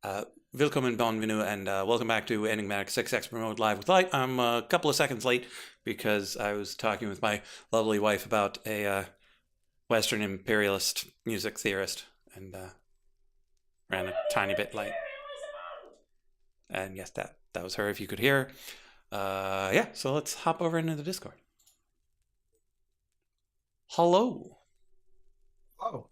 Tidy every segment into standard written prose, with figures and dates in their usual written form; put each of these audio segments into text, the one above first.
Uh, Willkommen, bienvenue, and welcome back to Enigmatic 6X Remote Live with Light. I'm a couple of seconds late because I was talking with my lovely wife about a Western imperialist music theorist and ran a tiny bit late. And yes, that was her if you could hear her. Yeah, so let's hop over into the Discord. Hello. Oh,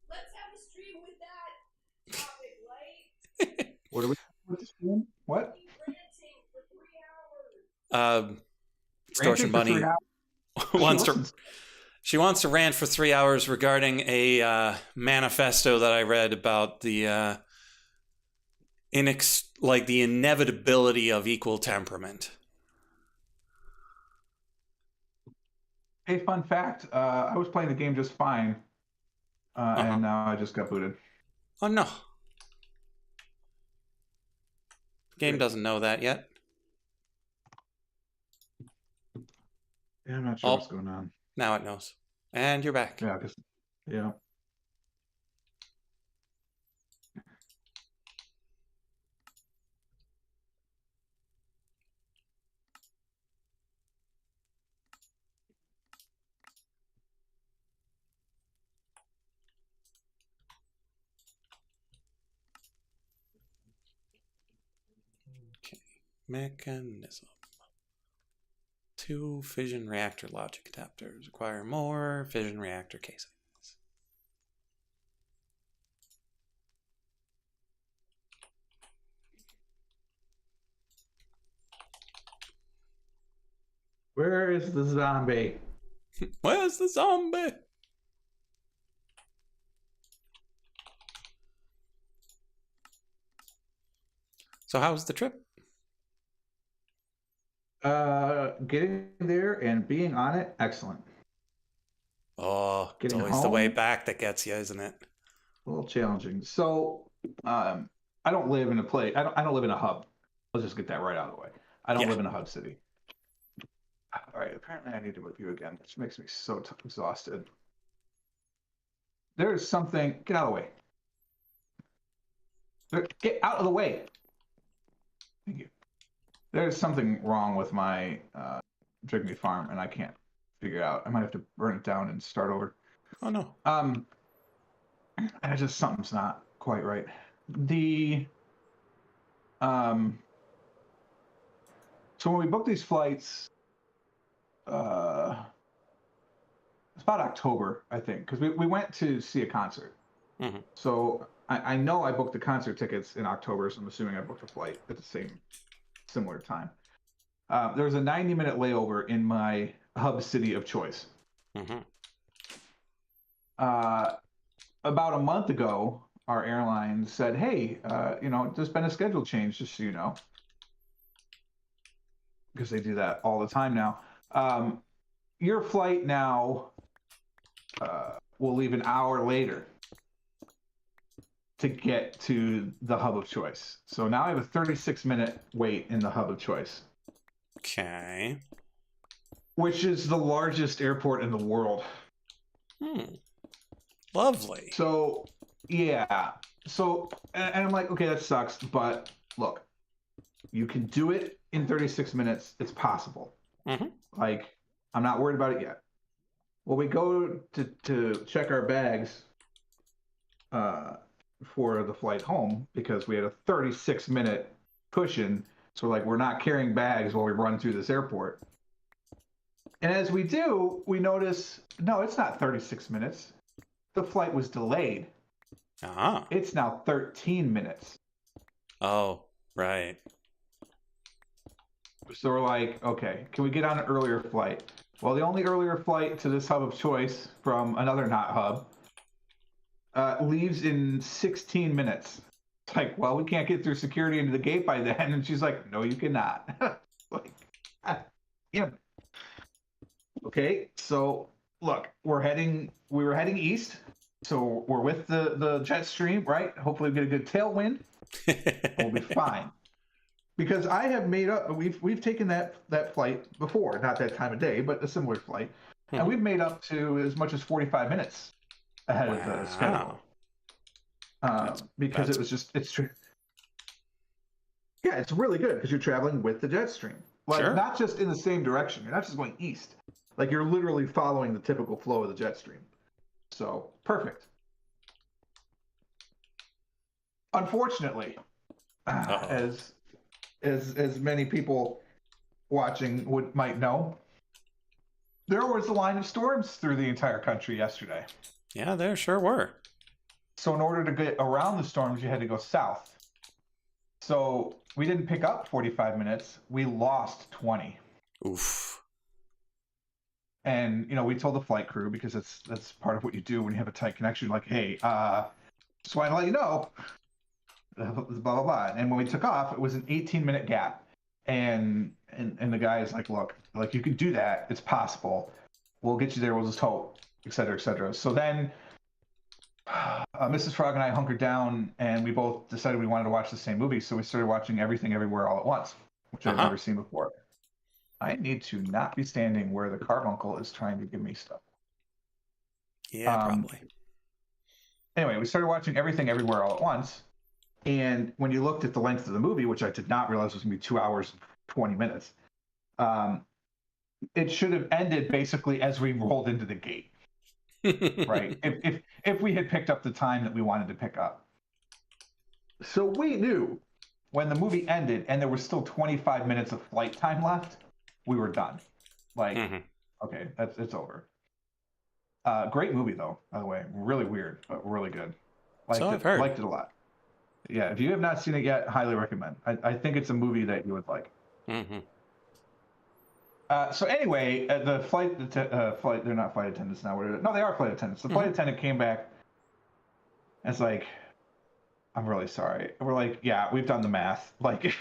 Let's have a stream with that topic, right? what are we with the stream? What? Keep ranting for 3 hours. Extortion Ranting for 3 Bunny hours? wants She to listens. she wants to rant for 3 hours regarding a manifesto that I read about the the inevitability of equal temperament. Hey, fun fact. I was playing the game just fine, and now I just got booted. Oh no. Game doesn't know that yet. Yeah, I'm not sure what's going on. Now it knows. And you're back. Yeah, yeah. Okay. Mechanism. 2 fission reactor logic adapters require more fission reactor casings. Where is the zombie? Where's the zombie? So how was the trip? Getting there and being on it, excellent. Oh, it's Getting always the way home? back that gets you, isn't it? A little challenging. So, I don't live in a place. I don't live in a hub. Let's just get that right out of the way. I don't Yeah. live in a hub city. All right. Apparently, I need to review again, which makes me so exhausted. There is something. Get out of the way. Get out of the way. Thank you. There's something wrong with my Drink Me farm, and I can't figure it out. I might have to burn it down and start over. Oh no. I just something's not quite right. The so when we booked these flights, it's about October, I think, because we went to see a concert. Mm-hmm. So I know I booked the concert tickets in October, so I'm assuming I booked a flight at the similar time. There was a 90-minute layover in my hub city of choice. Mm-hmm. About a month ago, our airline said, "Hey, there's been a schedule change, just so you know," because they do that all the time now. Your flight now will leave an hour later to get to the hub of choice. So now I have a 36-minute wait in the hub of choice. Okay. Which is the largest airport in the world. Lovely. So, yeah. So, and I'm like, okay, that sucks. But look, you can do it in 36 minutes. It's possible. Mm-hmm. Like, I'm not worried about it yet. Well, we go to check our bags for the flight home because we had a 36-minute cushion. So, like, we're not carrying bags while we run through this airport. And as we do, we notice, no, it's not 36 minutes. The flight was delayed. Ah. It's now 13 minutes. Oh, right. So we're like, okay, can we get on an earlier flight? Well, the only earlier flight to this hub of choice from another not hub leaves in 16 minutes. It's like, well, we can't get through security into the gate by then. And she's like, no, you cannot. Like, yeah. Okay, so look, we were heading east. So we're with the jet stream, right? Hopefully we get a good tailwind. We'll be fine. Because I have made up, we've taken that flight before, not that time of day, but a similar flight, and we've made up to as much as 45 minutes ahead of the schedule. Because that's it was just Yeah, it's really good because you're traveling with the jet stream. Like, Sure. not just in the same direction. You're not just going east. Like, you're literally following the typical flow of the jet stream. So, perfect. Unfortunately, Uh-oh. as many people watching might know, there was a line of storms through the entire country yesterday. Yeah, there sure were. So in order to get around the storms, you had to go south. So we didn't pick up 45 minutes. We lost 20. Oof. And, we told the flight crew, because that's part of what you do when you have a tight connection, like, hey, just want to let you know, blah, blah, blah. And when we took off, it was an 18-minute gap. And the guy is like, look, like, you can do that. It's possible. We'll get you there. We'll just hope, et cetera, et cetera. So then Mrs. Frog and I hunkered down, and we both decided we wanted to watch the same movie. So we started watching Everything Everywhere All at Once, which I've never seen before. I need to not be standing where the carbuncle is trying to give me stuff. Yeah, probably. Anyway, we started watching Everything Everywhere All at Once. And when you looked at the length of the movie, which I did not realize was going to be 2 hours and 20 minutes, it should have ended basically as we rolled into the gate, right? If we had picked up the time that we wanted to pick up. So we knew when the movie ended and there was still 25 minutes of flight time left, we were done. Like, okay, it's over. Great movie, though, by the way. Really weird, but really good. I've heard. Liked it a lot. Yeah, if you have not seen it yet, highly recommend. I think it's a movie that you would like. So anyway, the flight, they're not flight attendants now. No, they are flight attendants. The flight attendant came back and it's like, I'm really sorry. And we're like, yeah, we've done the math. Like,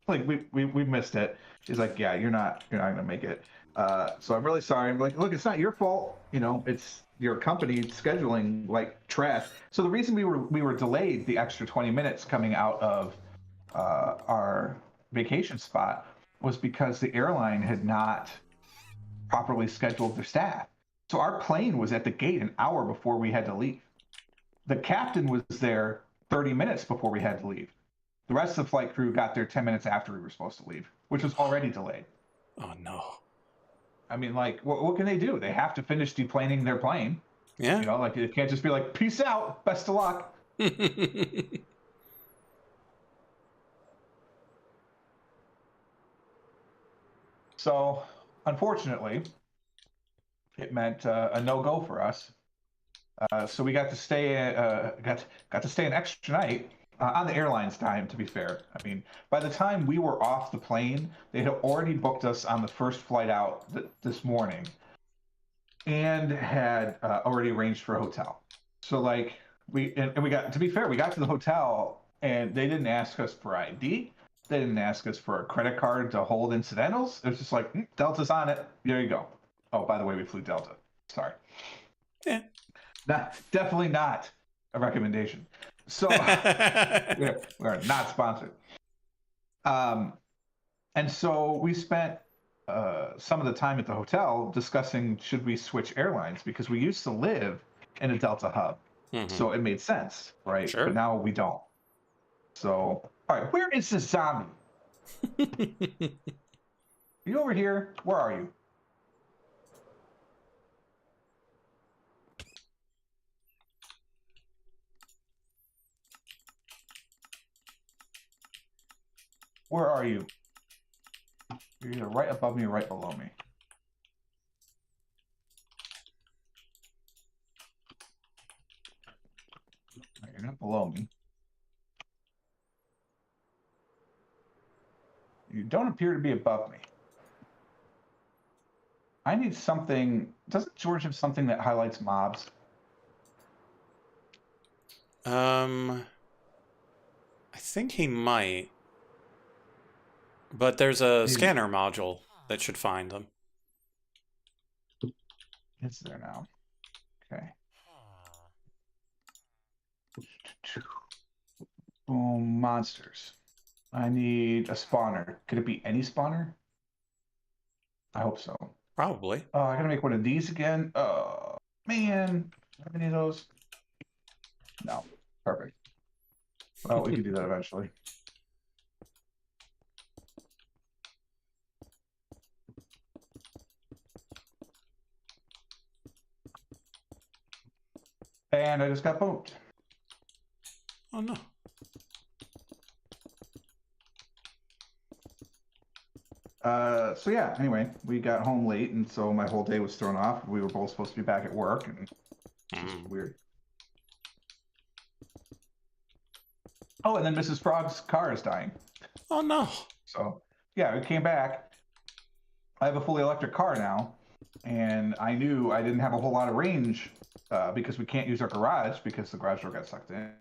we missed it. She's like, yeah, you're not gonna make it. So I'm really sorry. I'm like, look, it's not your fault. It's your company scheduling like trash. So the reason we were delayed the extra 20 minutes coming out of our vacation spot was because the airline had not properly scheduled their staff. So our plane was at the gate an hour before we had to leave. The captain was there 30 minutes before we had to leave. The rest of the flight crew got there 10 minutes after we were supposed to leave, which was already delayed. Oh, no. I mean, like, what can they do? They have to finish deplaning their plane. Yeah. Like, it can't just be like, peace out, best of luck. So, unfortunately, it meant a no-go for us. So we got to stay got to stay an extra night on the airline's time. To be fair, I mean, by the time we were off the plane, they had already booked us on the first flight out this morning, and had already arranged for a hotel. So like we got, to be fair, we got to the hotel and they didn't ask us for ID. They didn't ask us for a credit card to hold incidentals. It was just like, Delta's on it. There you go. Oh, by the way, we flew Delta. Sorry. Yeah. Definitely not a recommendation. So we're not sponsored. And so we spent some of the time at the hotel discussing, should we switch airlines, because we used to live in a Delta hub. So it made sense, right? Sure. But now we don't. So, all right, where is this zombie? You over here? Where are you? Where are you? You're either right above me or right below me. You're not below me. You don't appear to be above me. I need something. Doesn't George have something that highlights mobs? I think he might. But there's a scanner module that should find them. It's there now. Okay. Boom, monsters. I need a spawner. Could it be any spawner? I hope so. Probably. Oh, I gotta make one of these again. Oh, man. Have any of those? No. Perfect. Well, we can do that eventually. And I just got bumped. Oh no. So yeah, anyway, we got home late, and so my whole day was thrown off. We were both supposed to be back at work, and just weird. Oh, and then Mrs. Frog's car is dying. Oh no. So yeah, we came back. I have a fully electric car now, and I knew I didn't have a whole lot of range because we can't use our garage because the garage door got sucked in.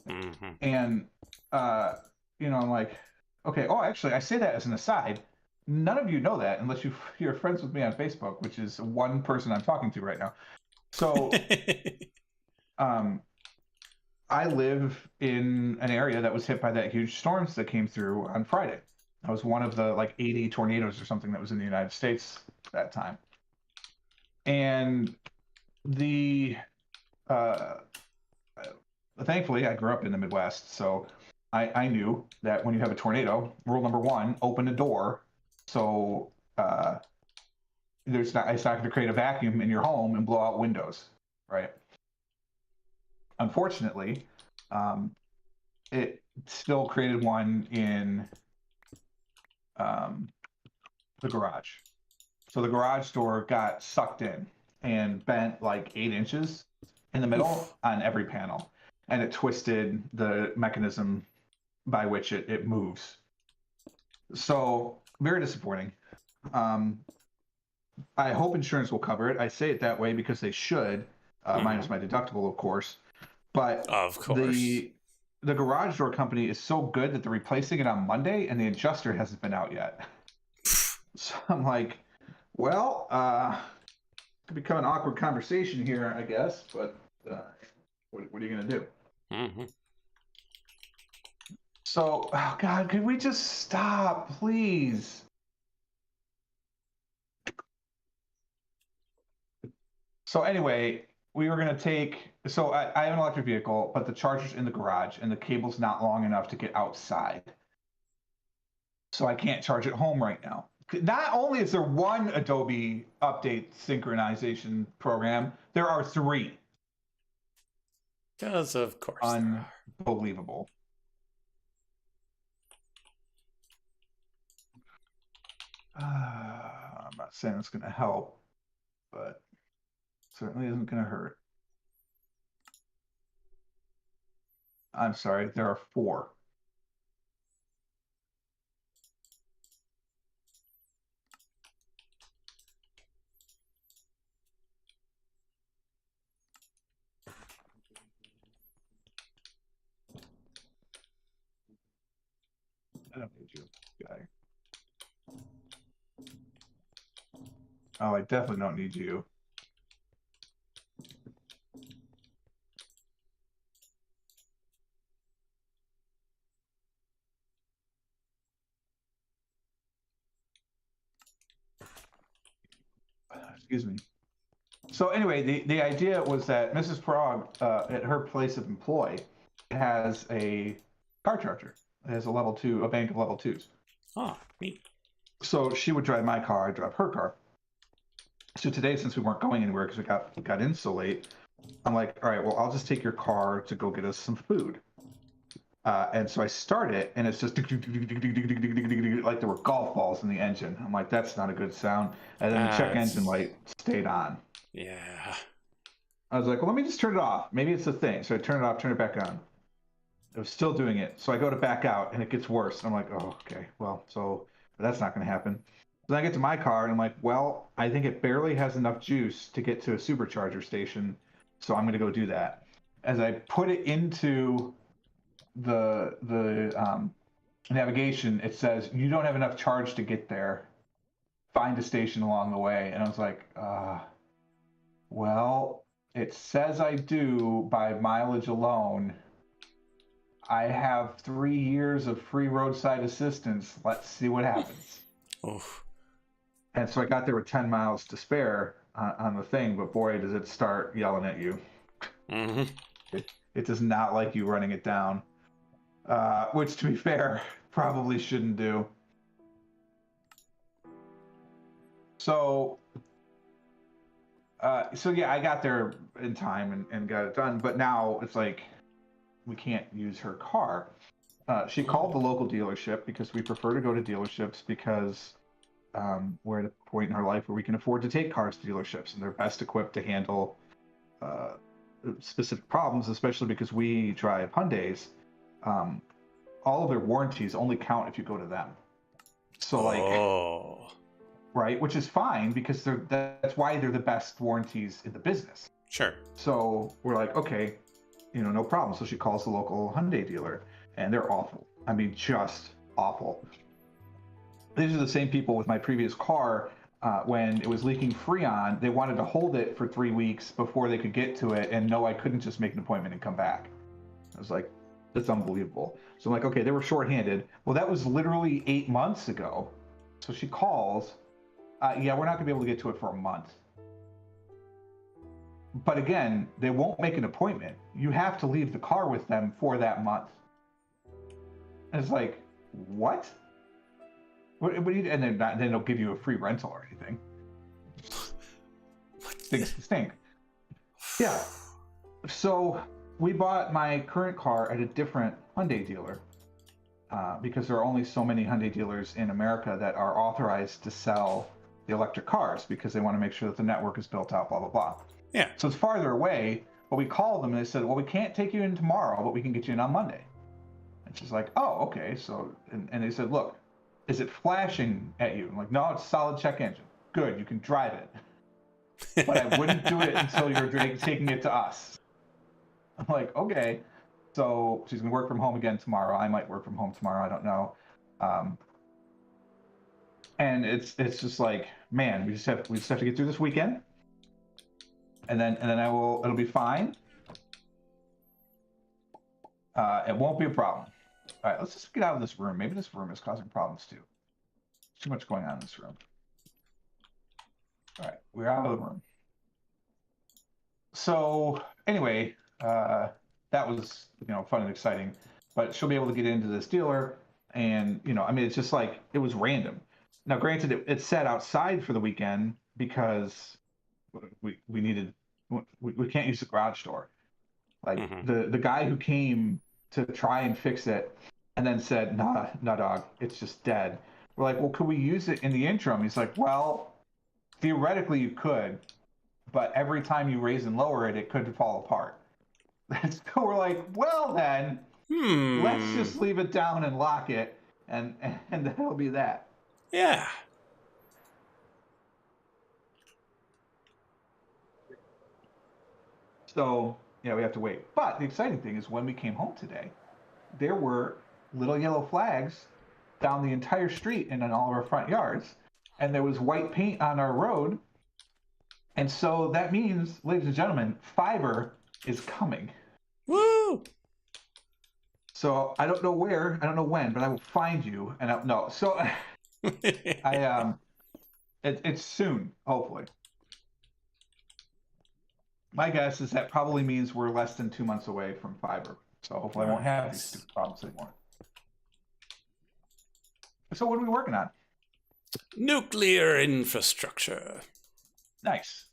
Mm-hmm. And I'm like, okay. Oh, actually, I say that as an aside. None of you know that unless you're friends with me on Facebook, which is one person I'm talking to right now. So, I live in an area that was hit by that huge storms that came through on Friday. I was one of the like 80 tornadoes or something that was in the United States that time. And the thankfully I grew up in the Midwest, so I knew that when you have a tornado, rule number one, open a door so it's not going to create a vacuum in your home and blow out windows, right? Unfortunately, it still created one in the garage. So the garage door got sucked in and bent like 8 inches in the middle on every panel. And it twisted the mechanism by which it moves. So very disappointing. I hope insurance will cover it. I say it that way because they should, minus my deductible, of course. But Of course. the garage door company is so good that they're replacing it on Monday, and the adjuster hasn't been out yet. So I'm like, well, could become an awkward conversation here, I guess. But what are you gonna do? Mm-hmm. So, oh God, could we just stop, please? So anyway, we were gonna take. So I have an electric vehicle, but the charger's in the garage, and the cable's not long enough to get outside. So I can't charge it home right now. Not only is there one Adobe update synchronization program, there are 3. Because of course there are. Unbelievable. I'm not saying it's going to help, but certainly isn't going to hurt. I'm sorry, there are 4. I don't need you, guy. Oh, I definitely don't need you. Excuse me. So anyway, the idea was that Mrs. Prague, at her place of employ, has a car charger. It has a bank of level 2s. Oh, neat. So she would drive my car, I'd drive her car. So today, since we weren't going anywhere because we got in so late, I'm like, all right, well, I'll just take your car to go get us some food. And so I start it, and it's just like there were golf balls in the engine. I'm like, that's not a good sound. And then the check engine light stayed on. Yeah. I was like, well, let me just turn it off. Maybe it's a thing. So I turn it off, turn it back on. It was still doing it. So I go to back out, and it gets worse. I'm like, oh, okay. Well, so that's not going to happen. So then I get to my car, and I'm like, well, I think it barely has enough juice to get to a supercharger station. So I'm going to go do that. As I put it into the navigation, it says you don't have enough charge to get there. Find a station along the way. And I was like, well, it says I do by mileage alone. I have 3 years of free roadside assistance. Let's see what happens. Oof. And so I got there with 10 miles to spare on the thing, but boy, does it start yelling at you. Mm-hmm. It does not like you running it down. Which, to be fair, probably shouldn't do. So So yeah, I got there in time and got it done. But now it's like we can't use her car. She called the local dealership because we prefer to go to dealerships because we're at a point in our life where we can afford to take cars to dealerships, and they're best equipped to handle uh, specific problems, especially because we drive Hyundais. Um, all of their warranties only count if you go to them. So like, Oh, right, which is fine because that's why they're the best warranties in the business. sure. So we're like, okay, no problem. So she calls the local Hyundai dealer, and they're awful. I mean, just awful. These are the same people with my previous car. When it was leaking Freon, they wanted to hold it for 3 weeks before they could get to it, and no, I couldn't just make an appointment and come back. I was like, that's unbelievable. So I'm like, okay, they were shorthanded. Well, that was literally 8 months ago. So she calls. Yeah, we're not going to be able to get to it for a month. But again, they won't make an appointment. You have to leave the car with them for that month. And it's like, what? What do you? And then they'll give you a free rental or anything. Things stink. Yeah. So we bought my current car at a different Hyundai dealer because there are only so many Hyundai dealers in America that are authorized to sell the electric cars because they want to make sure that the network is built out, blah, blah, blah. Yeah. So it's farther away, but we called them and they said, well, we can't take you in tomorrow, but we can get you in on Monday. And she's like, oh, okay. So, and they said, look, is it flashing at you? I'm like, no, it's solid check engine. Good, you can drive it. But I wouldn't do it until you're taking it to us. I'm like, okay. So she's gonna work from home again tomorrow. I might work from home tomorrow. I don't know. And it's just like, man, we just have to get through this weekend, and then it'll be fine. It won't be a problem. All right, let's just get out of this room. Maybe this room is causing problems too. Too much going on in this room. All right, we're out of the room. So anyway, that was fun and exciting. But she'll be able to get into this dealer, and I mean, it's just like it was random. Now, granted, it sat outside for the weekend because we needed we can't use the garage door. Like the guy who came to try and fix it, and then said, "Nah, nah, dog, it's just dead." We're like, "Well, could we use it in the interim?" He's like, "Well, theoretically you could, but every time you raise and lower it, it could fall apart." So we're like, "Well, then, let's just leave it down and lock it, and that'll be that." Yeah. So yeah, we have to wait. But the exciting thing is when we came home today, there were little yellow flags down the entire street and in all of our front yards, and there was white paint on our road. And so that means, ladies and gentlemen, fiber is coming. Woo! So I don't know where, I don't know when, but I will find you. And no, so it's soon, hopefully. My guess is that probably means we're less than 2 months away from fiber. So hopefully I won't have these stupid problems anymore. So what are we working on? Nuclear infrastructure. Nice.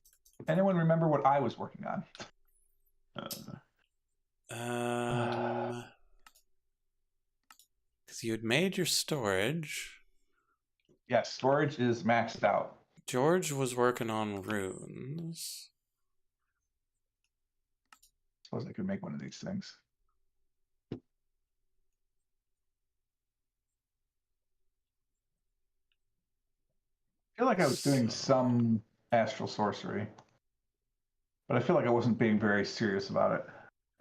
Anyone remember what I was working on? Because you had made your storage. Yes, storage is maxed out. George was working on runes. Suppose I could make one of these things. I feel like I was doing some astral sorcery, but I feel like I wasn't being very serious about it.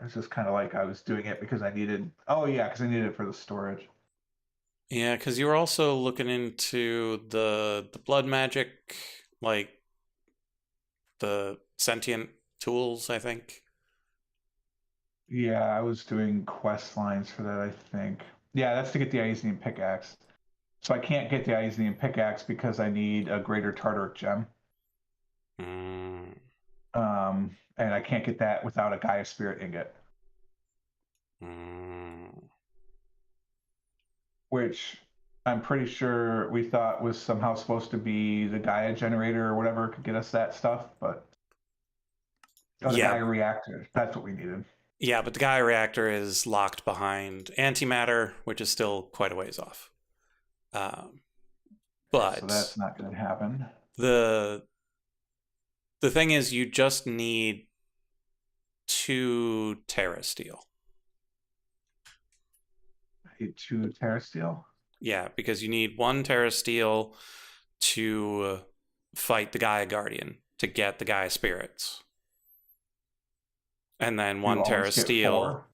I was just kind of like I was doing it because I needed. Oh yeah, because I needed it for the storage. Yeah, because you were also looking into the blood magic, like the sentient tools, I think. Yeah, I was doing quest lines for that, I think. Yeah, that's to get the Ionian pickaxe. So I can't get the Ionian pickaxe because I need a greater Tartaric gem. And I can't get that without a Gaia Spirit ingot. Which I'm pretty sure we thought was somehow supposed to be the Gaia generator or whatever could get us that stuff, but Oh, the Yeah. Gaia reactor. That's what we needed. Yeah, but the Gaia reactor is locked behind antimatter, which is still quite a ways off. Um, Okay, so but that's not going to happen. the thing is, you just need 2 Terra Steel. I need 2 Terra Steel. Yeah, because you need 1 Terra Steel to fight the Gaia Guardian to get the Gaia Spirits. And then You 1 Terra always get Steel.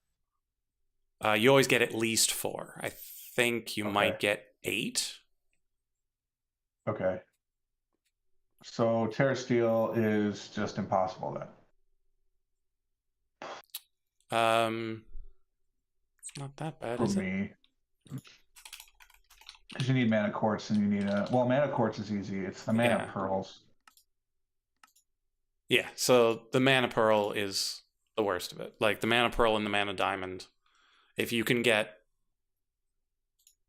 4. You always get at least 4. I think you Okay. might get 8. Okay. So Terra Steel is just impossible then. It's not that bad, For is it? me. Because you need mana quartz and you need a... Well, mana quartz is easy. It's the mana pearls. Yeah, so the mana pearl is the worst of it. Like the mana pearl and the mana diamond. If you can get...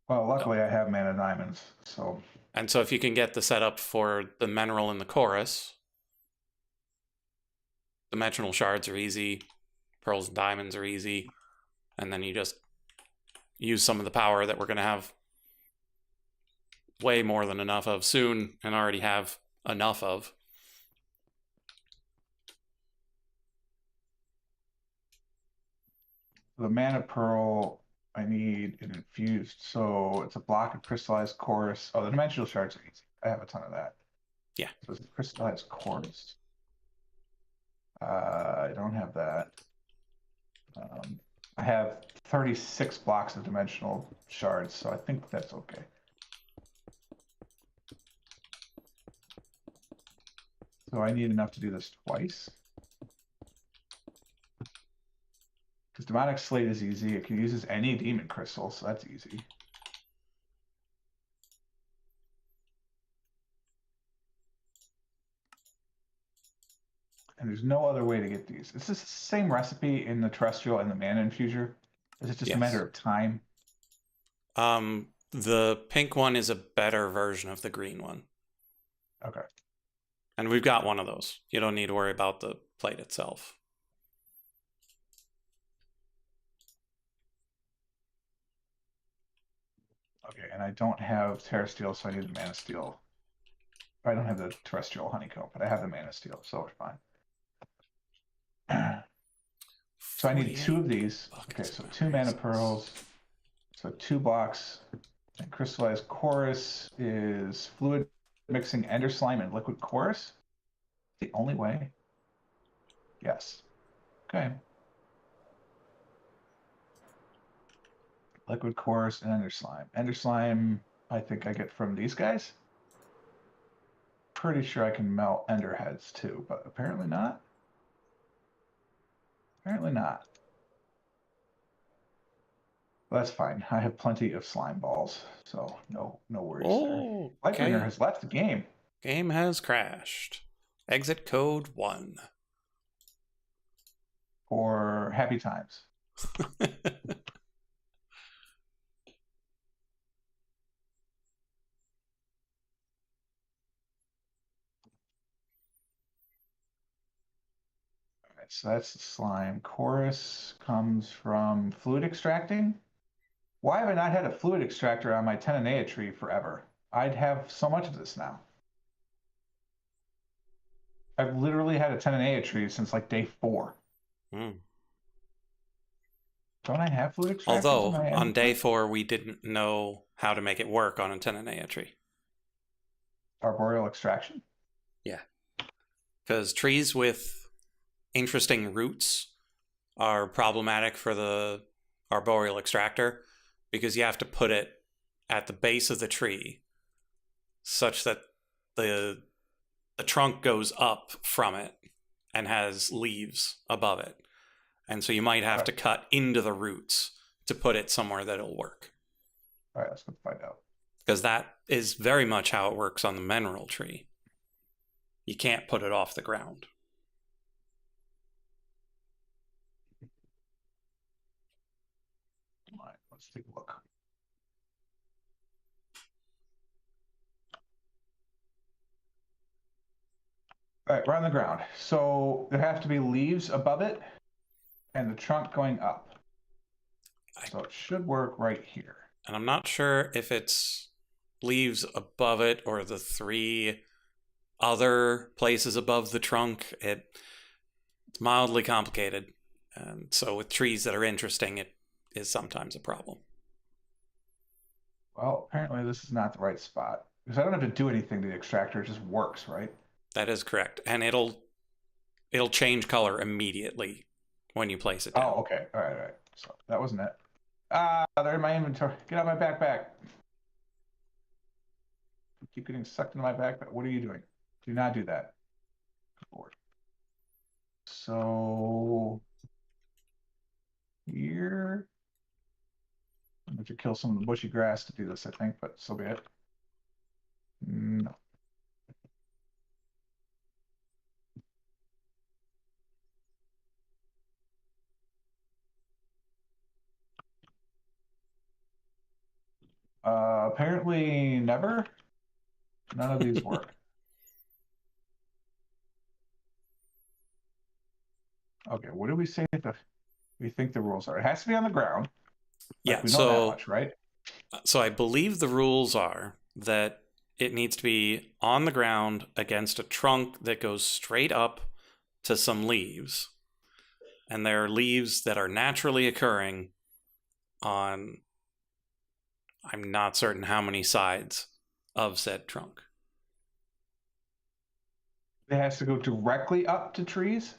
Well, luckily I have mana diamonds, so... And so if you can get the setup for the mineral and the chorus, dimensional shards are easy, pearls and diamonds are easy, and then you just use some of the power that we're going to have way more than enough of soon and already have enough of. The mana pearl, I need it infused, so it's a block of crystallized chorus. Oh, the dimensional shards are easy. I have a ton of that. Yeah. So it's crystallized chorus. I don't have that. I have 36 blocks of dimensional shards, so I think that's okay. So I need enough to do this twice. Because Demonic Slate is easy. It can use as any demon crystal, so that's easy. And there's no other way to get these. Is this the same recipe in the terrestrial and the mana infuser? Is it just a matter of time? The pink one is a better version of the green one. Okay. And we've got one of those. You don't need to worry about the plate itself. Okay, and I don't have Terra Steel, so I need the Mana Steel. I don't have the Terrestrial Honeycomb, but I have the Mana Steel, so we're fine. So I need 2 of these. Okay, so 2 Mana Pearls. So 2 blocks. And Crystallized Chorus is fluid mixing Ender Slime and Liquid Chorus. The only way? Yes. Okay. Liquid Chorus and Ender Slime. Ender Slime, I think I get from these guys. Pretty sure I can melt Ender Heads too, but apparently not. Apparently not. Well, that's fine. I have plenty of slime balls, so no worries there. Lightbringer has left the game. Game has crashed. Exit code 1. For happy times. So that's the slime. Chorus comes from fluid extracting. Why have I not had a fluid extractor on my Tenonea tree forever? I'd have so much of this now. I've literally had a Tenonea tree since like day 4. Don't I have fluid extractors? Although, on day 4, we didn't know how to make it work on a Tenonea tree. Arboreal extraction? Yeah. Because trees with interesting roots are problematic for the arboreal extractor because you have to put it at the base of the tree such that the trunk goes up from it and has leaves above it. And so you might have to cut into the roots to put it somewhere that it'll work. All right, let's go find out. Because that is very much how it works on the mineral tree. You can't put it off the ground. All right, let's take a look. All right, we're on the ground. So there have to be leaves above it and the trunk going up. So it should work right here. And I'm not sure if it's leaves above it or the 3 other places above the trunk. It's mildly complicated. And so with trees that are interesting, it is sometimes a problem. Well, apparently this is not the right spot. Because I don't have to do anything to the extractor, it just works, right? That is correct. And it'll change color immediately when you place it down. Oh, okay. All right. So that wasn't it. Ah, they're in my inventory. Get out of my backpack. I keep getting sucked into my backpack. What are you doing? Do not do that. Forward. So here, I'm going to kill some of the bushy grass to do this, I think, but so be it. No. Apparently never. None of these work. Okay, what do we say we think the rules are? It has to be on the ground. Yeah, we know that much, right? So I believe the rules are that it needs to be on the ground against a trunk that goes straight up to some leaves. And there are leaves that are naturally occurring on, I'm not certain how many sides of said trunk. It has to go directly up to trees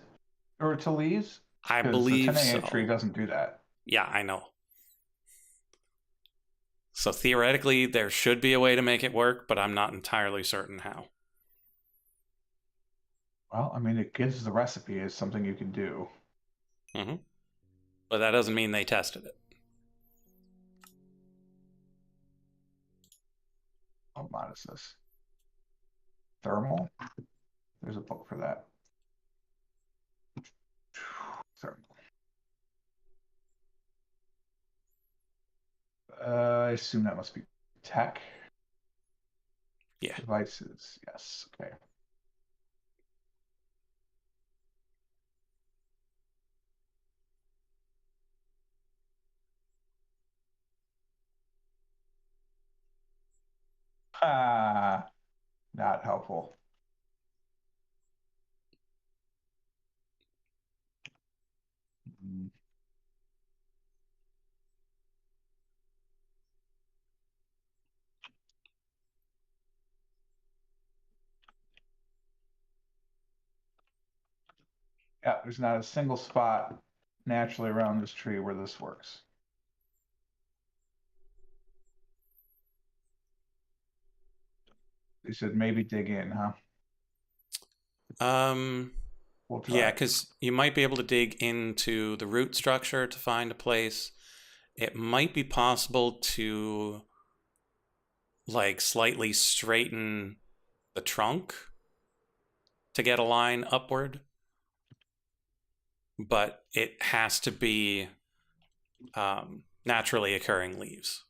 or to leaves? I 'Cause believe the 10A so. tree doesn't do that. Yeah, I know. So theoretically, there should be a way to make it work, but I'm not entirely certain how. Well, I mean, it gives the recipe as something you can do. Mm-hmm. But that doesn't mean they tested it. What mod is this? Thermal? There's a book for that. Thermal. I assume that must be tech. Yeah. Devices, yes, okay. Ah, not helpful. Mm. Yeah, there's not a single spot naturally around this tree where this works. They said maybe dig in, huh? We'll try. Yeah, because you might be able to dig into the root structure to find a place. It might be possible to like slightly straighten the trunk to get a line upward, but it has to be naturally occurring leaves.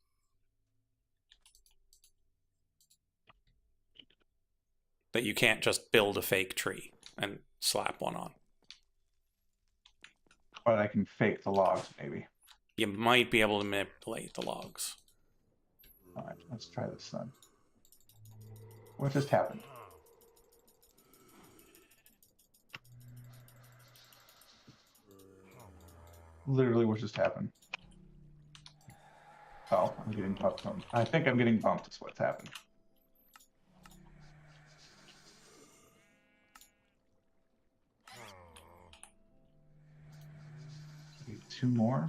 But you can't just build a fake tree and slap one on. But I can fake the logs, maybe. You might be able to manipulate the logs. All right, let's try this then. What just happened? Literally, what just happened? Oh, I'm getting bumped. I think I'm getting bumped is what's happened. Need 2 more.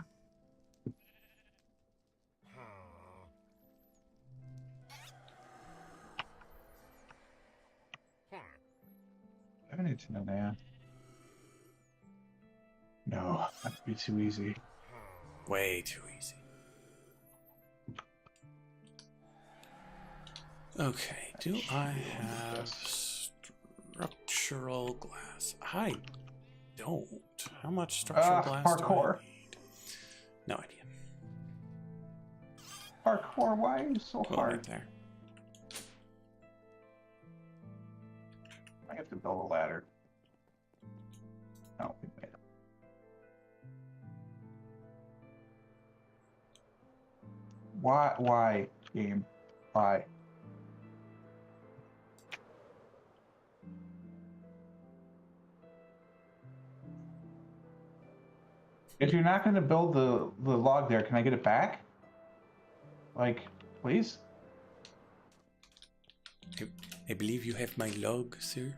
I need to know that. No, that'd be too easy. Way too easy. Okay, do I have structural glass? I don't. How much structural glass parkour. do I need? No idea. Parkour, why are you so Oh, hard? right there. I have to build a ladder. No, we made it. Why, game? Why? If you're not going to build the log there, can I get it back? Like, please? I believe you have my log, sir.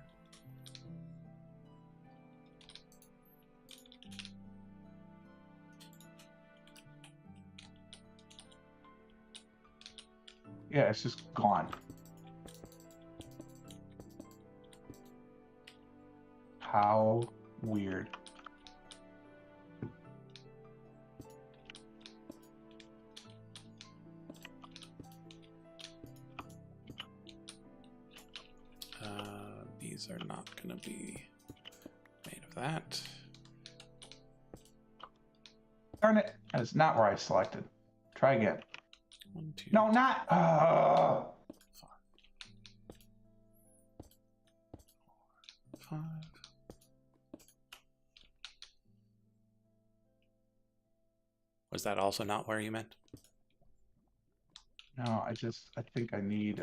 Yeah, it's just gone. How weird. These are not going to be made of that. Darn it. That is not where I selected. Try again. 1, 2, No, not. 5. Was that also not where you meant? No, I think I need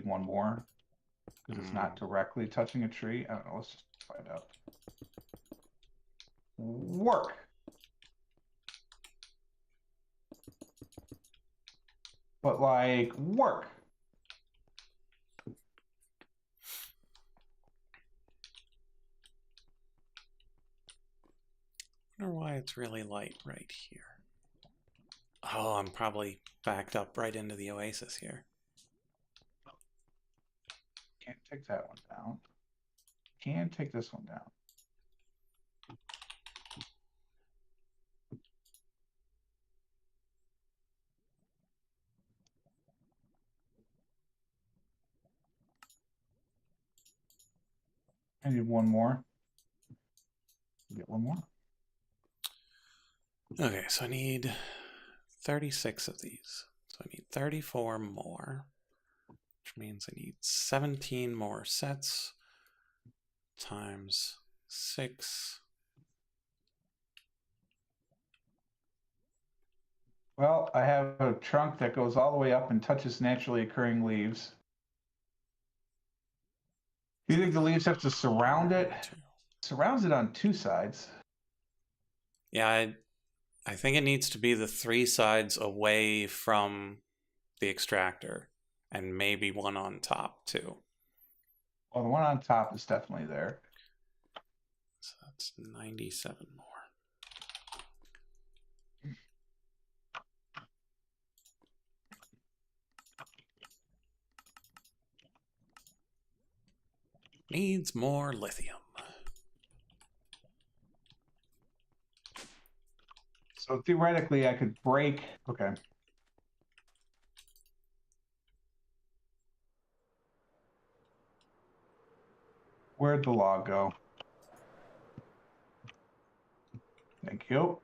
one more because it's not directly touching a tree. I don't know. Let's just find out. Work. But like work. I wonder why it's really light right here. Oh, I'm probably backed up right into the oasis here. Can't take that one down. Can take this one down. I need one more. Get one more. Okay, so I need 36 of these. So I need 34 more, which means I need 17 more sets times 6. Well, I have a trunk that goes all the way up and touches naturally occurring leaves. Do you think the leaves have to surround it? Surrounds it on 2 sides. Yeah, I think it needs to be the 3 sides away from the extractor, and maybe one on top too. Well, the one on top is definitely there. So that's 97 more. Needs more lithium. So theoretically, I could break. Okay. Where'd the log go? Thank you.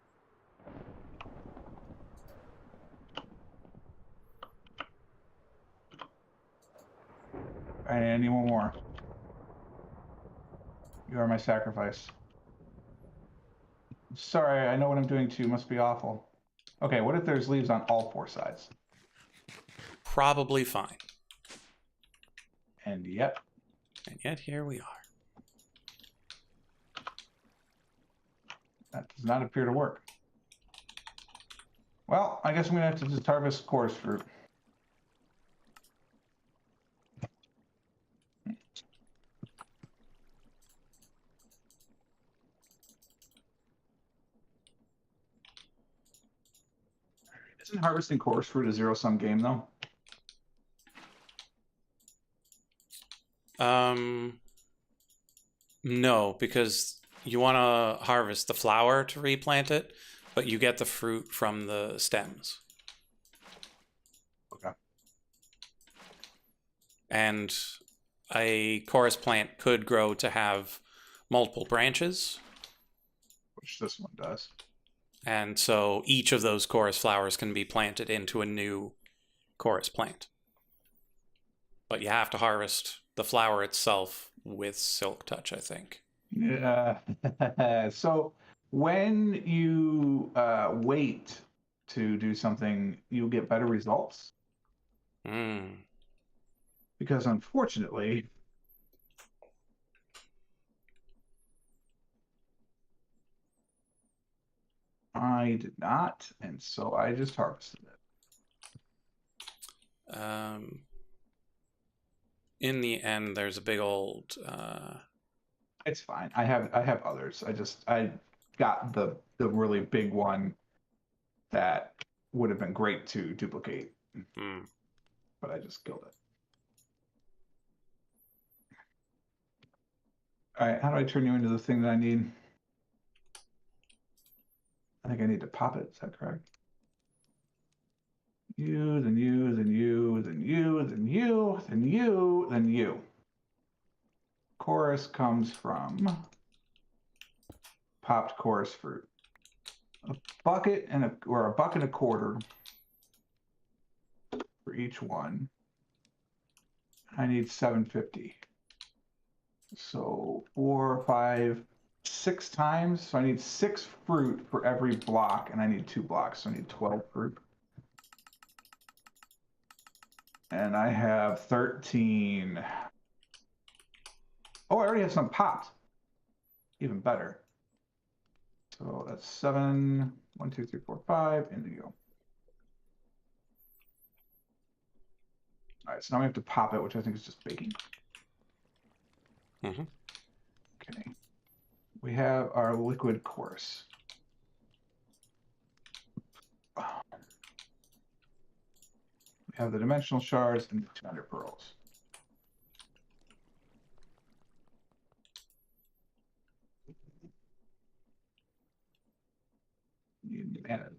I need one more. You are my sacrifice. Sorry, I know what I'm doing to you. Must be awful. Okay, what if there's leaves on all 4 sides? Probably fine. And yet here we are. That does not appear to work. Well, I guess I'm gonna have to just harvest chorus fruit. Isn't harvesting chorus fruit a zero-sum game though? No, because you want to harvest the flower to replant it, but you get the fruit from the stems. Okay. And a chorus plant could grow to have multiple branches. Which this one does. And so each of those chorus flowers can be planted into a new chorus plant. But you have to harvest the flower itself with Silk Touch, I think. Yeah. So when you wait to do something, you'll get better results. Hmm. Because unfortunately, I did not, and so I just harvested it. In the end, there's a big old. It's fine. I have others. I got the really big one that would have been great to duplicate, Hmm. but I just killed it. All right, how do I turn you into the thing that I need? I think I need to pop it. Is that correct? You, then you, then you, then you, then you, then you, then you. Chorus comes from popped chorus fruit. A bucket and a buck and a quarter for each one. I need 750. So 4, 5, 6 times. So I need 6 fruit for every block, and I need 2 blocks. So I need 12 fruit. And I have 13. Oh, I already have some popped. Even better. So that's 7. 1, 2, 3, 4, 5. Indigo. All right, so now we have to pop it, which I think is just baking. Mm-hmm. Okay. We have our liquid course. We have the dimensional shards and the 200 pearls. Need mana.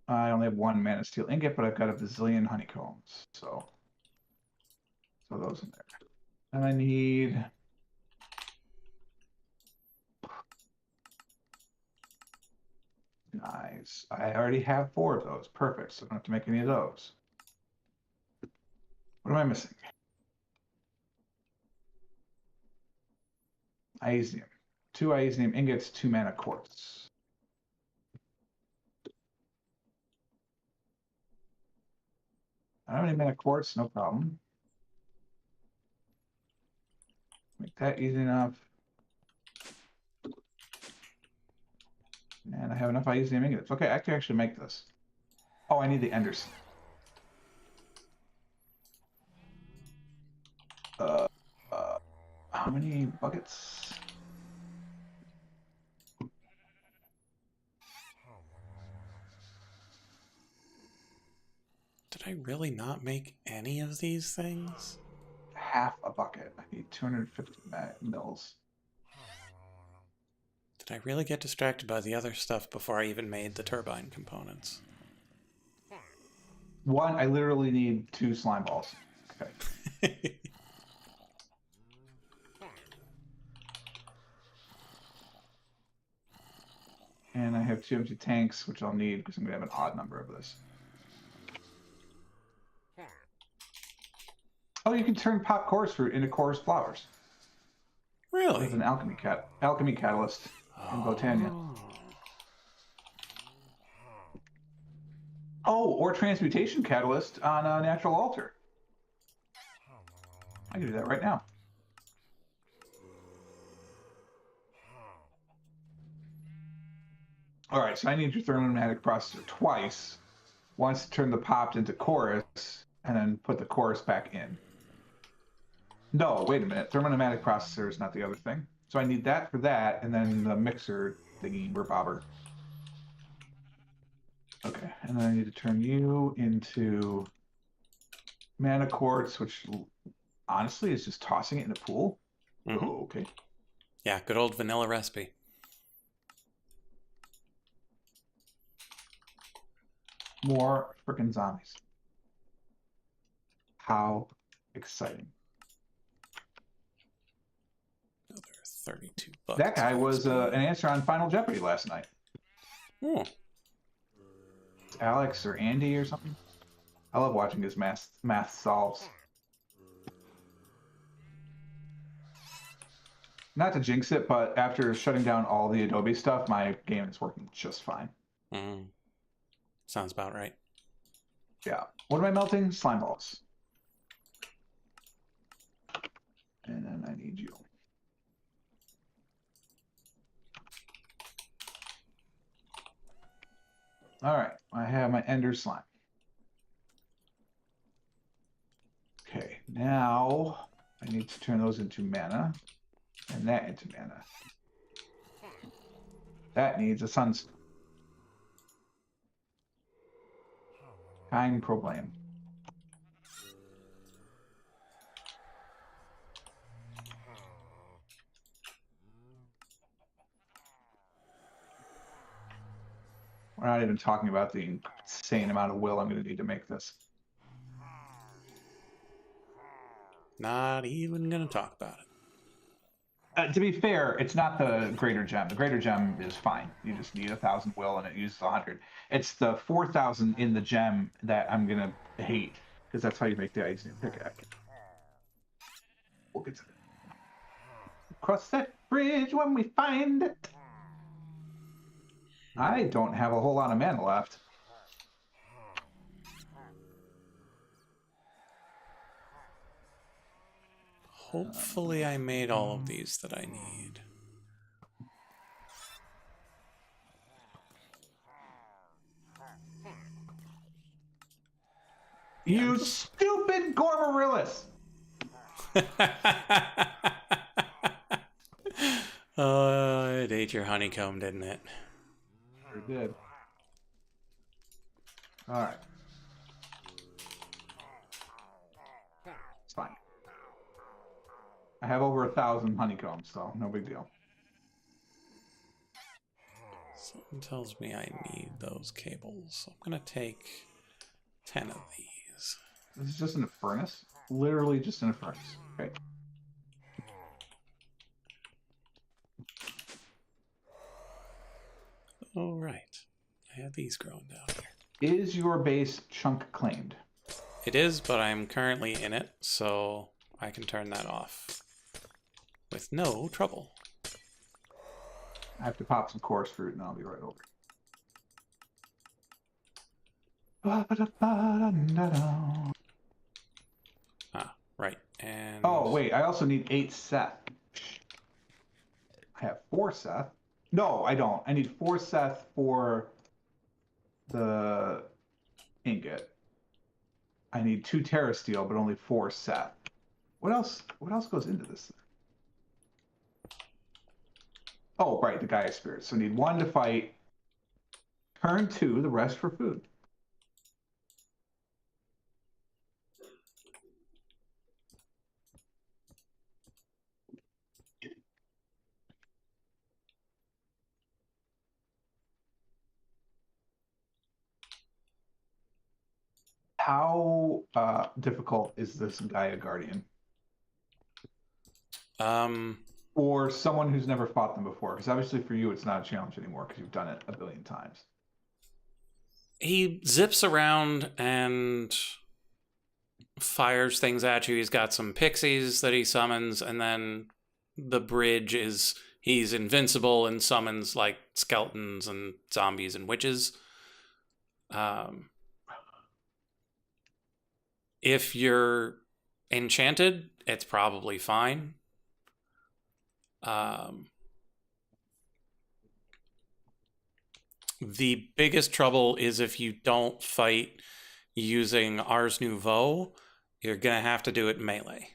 I only have 1 mana steel ingot, but I've got a bazillion honeycombs. So those in there. And I need nice. I already have 4 of those. Perfect. So I don't have to make any of those. What am I missing? Iasium. 2 Iasium ingots, 2 mana quartz. I don't have any mana quartz, no problem. Make that easy enough. And I have enough Iasium ingots. Okay, I can actually make this. Oh, I need the Enderson. How many buckets? Did I really not make any of these things? Half a bucket. I need 250 mils. Did I really get distracted by the other stuff before I even made the turbine components? 1, I literally need 2 slime balls. Okay. And I have 2 empty tanks, which I'll need because I'm going to have an odd number of this. Oh, you can turn pop chorus fruit into chorus flowers. Really? With an alchemy catalyst in Botania. Oh, or transmutation catalyst on a natural altar. I can do that right now. All right, so I need your thermomatic processor twice. Once to turn the popped into chorus, and then put the chorus back in. No, wait a minute. Thermomatic processor is not the other thing. So I need that for that, and then the mixer thingy, bobber. Okay, and then I need to turn you into mana quartz, which honestly is just tossing it in a pool. Mm-hmm. Oh, okay. Yeah, good old vanilla recipe. More freaking zombies. How exciting. Another 32 bucks. That guy was an answer on Final Jeopardy last night. Oh. Alex or Andy or something. I love watching his math solves. Not to jinx it, but after shutting down all the Adobe stuff, my game is working just fine. Mm. Sounds about right. Yeah. What am I melting? Slime balls. And then I need you. All right. I have my ender slime. Okay. Now I need to turn those into mana. And that into mana. That needs a sunstone. Kind problem. We're not even talking about the insane amount of will I'm going to need to make this. Not even gonna talk about it. To be fair, it's not the greater gem. The greater gem is fine. You just need 1,000 will and it uses 100. It's the 4,000 in the gem that I'm going to hate because that's how you make the Eisner pickaxe. We'll get to it. Cross that bridge when we find it. I don't have a whole lot of mana left. Hopefully I made all of these that I need. You stupid Gormarillis! It ate your honeycomb, didn't it? Sure did. All right. It's fine. I have over 1,000 honeycombs, so no big deal. Something tells me I need those cables. I'm gonna take 10 of these. This is just in a furnace? Literally just in a furnace. Okay. All right. I have these growing down here. Is your base chunk claimed? It is, but I'm currently in it, so I can turn that off with no trouble. I have to pop some coarse fruit and I'll be right over. Ah, right. And Oh, wait, I also need 8 Seth. I have 4 Seth. No, I don't. I need 4 Seth for the ingot. I need 2 Terra Steel, but only 4 Seth. What else goes into this? Oh, right, the Gaia Spirits. So I need 1 to fight. Turn 2, the rest for food. How difficult is this Gaia Guardian? For someone who's never fought them before, because obviously for you it's not a challenge anymore because you've done it a billion times. He zips around and fires things at you. He's got some pixies that he summons, and then the bridge is he's invincible and summons like skeletons and zombies and witches. If you're enchanted, it's probably fine. The biggest trouble is if you don't fight using Ars Nouveau, you're going to have to do it melee.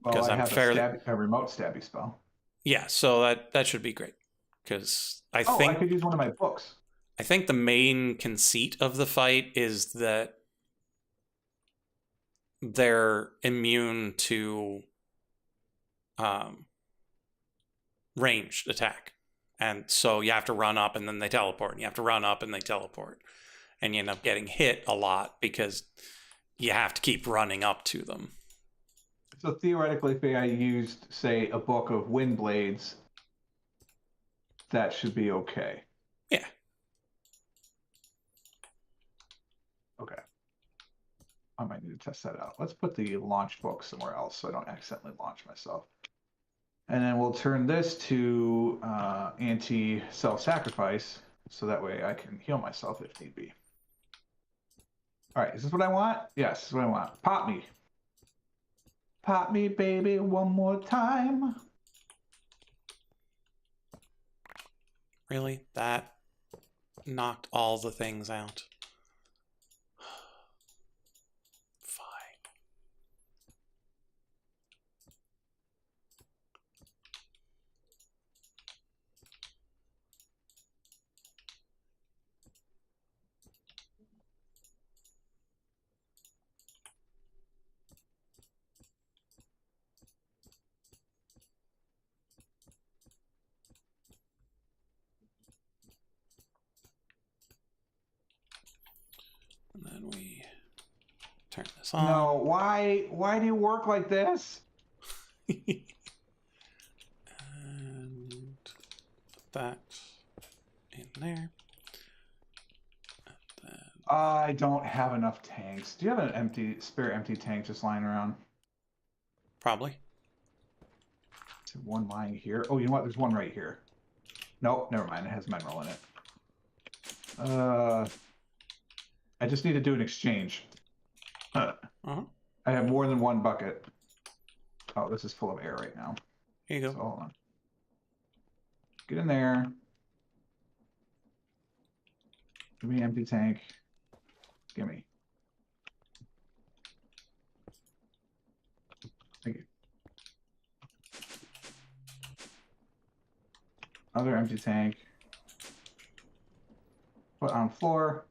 Well, I have a remote stabby spell. Yeah, so that should be great. Because I think I could use one of my books. I think the main conceit of the fight is that they're immune to ranged attack. And so you have to run up and then they teleport. And you have to run up and they teleport. And you end up getting hit a lot because you have to keep running up to them. So theoretically, if I used, say, a book of Wind Blades, that should be okay. Yeah. I might need to test that out. Let's put the launch book somewhere else so I don't accidentally launch myself. And then we'll turn this to anti-self-sacrifice, so that way I can heal myself if need be. All right, is this what I want? Yes, this is what I want. Pop me. Pop me, baby, one more time. Really? That knocked all the things out. Fine. And then we turn this on. No, why do you work like this? And put that in there. And then I don't have enough tanks. Do you have an spare empty tank just lying around? probably. Is one lying here? Oh, you know what? There's one right here. Nope, never mind. It has mineral in it. I just need to do an exchange. I have more than one bucket. Oh, this is full of air right now. Here you go. So hold on. Get in there. Give me an empty tank. Give me. Thank you. Other empty tank. Put on floor.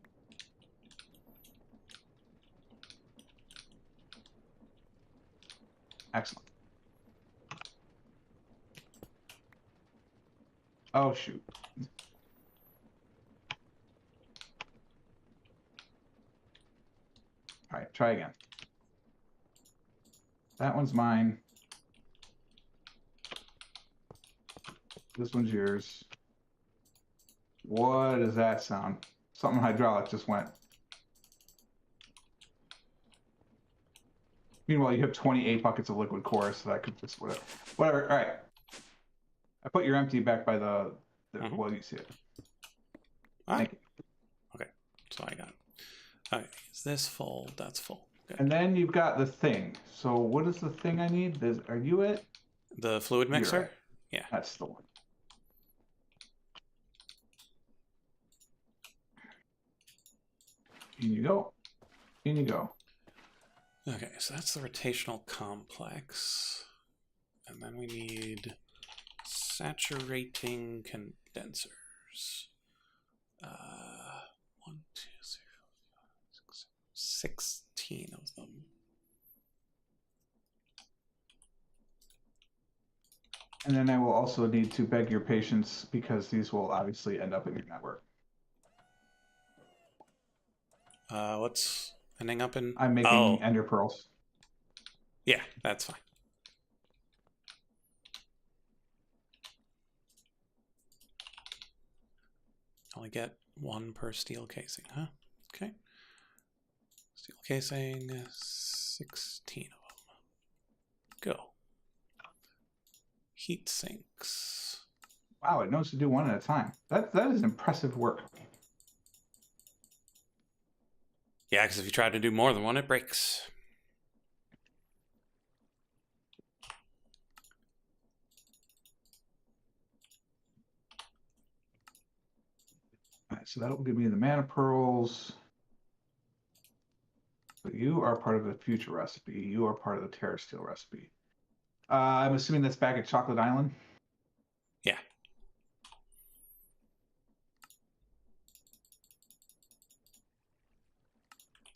Excellent. Oh, shoot. All right, try again. That one's mine. This one's yours. What does that sound? Something hydraulic just went. Meanwhile, you have 28 buckets of liquid core, so that could just whatever. Whatever. All right. I put your empty back by the well, you see it. Thank you. Okay, so I got it. Okay, is this full? That's full. Good. And then you've got the thing. So what is the thing I need? Are you it? The fluid mixer? Right. Yeah. That's the one. In you go. In you go. Okay, so that's the rotational complex. And then we need saturating condensers. 1, 2, 3, 4, 5, 6, 16 of them. And then I will also need to beg your patience because these will obviously end up in your network. What's ending up in? I'm making ender pearls. Yeah, that's fine. Only get one per steel casing, huh? Okay. Steel casing, 16 of them. Go. Heat sinks. Wow, it knows to do one at a time. That is impressive work. Yeah, because if you try to do more than one, it breaks. All right, so that'll give me the mana pearls. But you are part of the future recipe. You are part of the Terra Steel recipe. I'm assuming that's back at Chocolate Island. Yeah.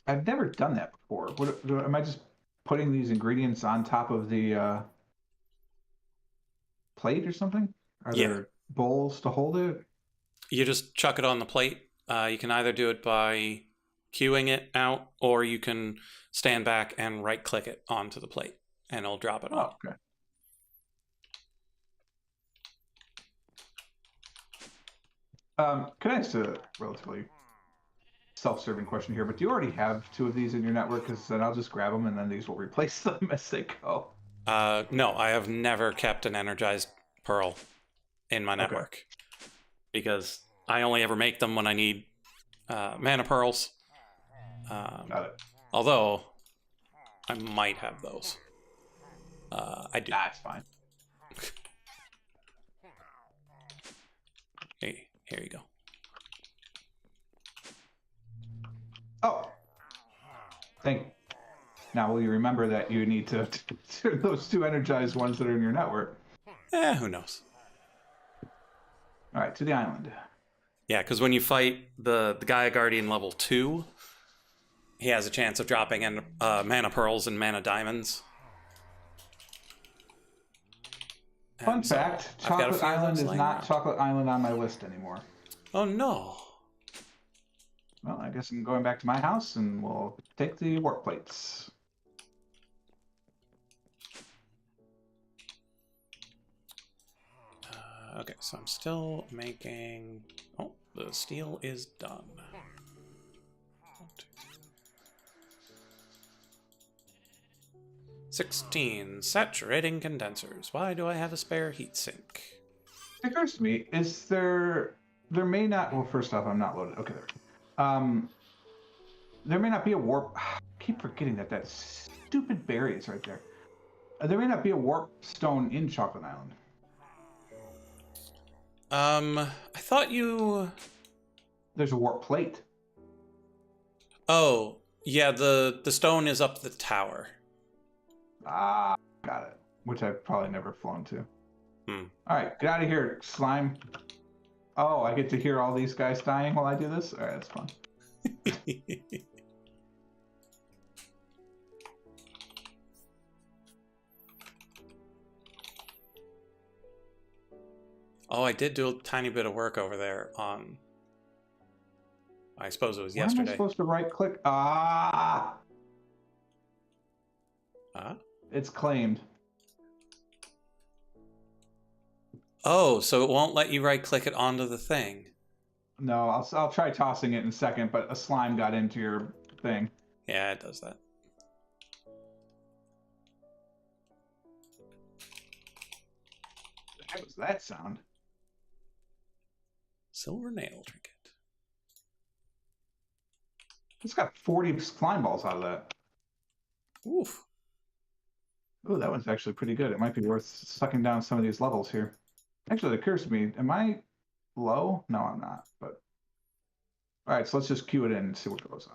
I've never done that before. Am I just putting these ingredients on top of the plate or something? Are there bowls to hold it? You just chuck it on the plate. You can either do it by queuing it out, or you can stand back and right-click it onto the plate, and it'll drop it on. Okay. Can I ask a relatively self-serving question here, but do you already have 2 of these in your network? Because then I'll just grab them, and then these will replace them as they go. No, I have never kept an energized pearl in my Okay. network because I only ever make them when I need mana pearls. Got it. Although I might have those. I do. That's fine. Hey, here you go. Oh, thank you. Now, will you remember that you need to those 2 energized ones that are in your network? Who knows? All right, to the island. Yeah, because when you fight the Gaia Guardian level 2, he has a chance of dropping in mana pearls and mana diamonds. Fun And so fact, I've got a Chocolate few of Island those is laying not around. Chocolate Island on my list anymore. Oh no. Well, I guess I'm going back to my house, and we'll take the warp plates. Okay, so I'm still making... Oh, the steel is done. 16 saturating condensers. Why do I have a spare heatsink? It occurs to me, is there may not, well, first off, I'm not loaded. Okay, there. There may not be a warp, I keep forgetting that stupid berry is right there. There may not be a warp stone in Chocolate Island. I thought you... There's a warp plate. Oh, yeah, the stone is up the tower. Ah, got it. Which I've probably never flown to. Hmm. All right, get out of here, slime. Oh, I get to hear all these guys dying while I do this? All right, that's fun. Oh, I did do a tiny bit of work over there on... I suppose it was Where am I yesterday. supposed to right-click? Ah! Huh? It's claimed. Oh, so it won't let you right-click it onto the thing. No, I'll try tossing it in a second, but a slime got into your thing. Yeah, it does that. What the heck was that sound? Silver nail trinket. It's got 40 slime balls out of that. Oof. Ooh, that one's actually pretty good. It might be worth sucking down some of these levels here. Actually, it occurs to me, am I low? No, I'm not. But all right, so let's just queue it in and see what goes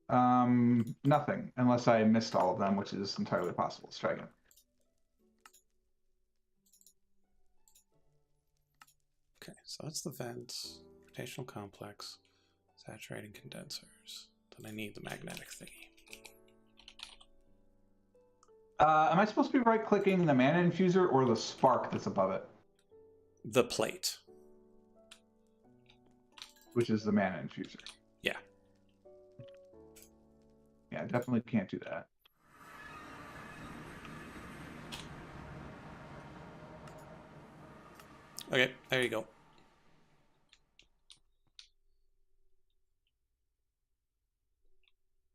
on. Nothing, unless I missed all of them, which is entirely possible. Let's try again. Okay, so that's the vents, rotational complex, saturating condensers. Then I need the magnetic thingy. Am I supposed to be right-clicking the mana infuser or the spark that's above it? The plate. Which is the mana infuser. Yeah. Yeah, I definitely can't do that. Okay, there you go.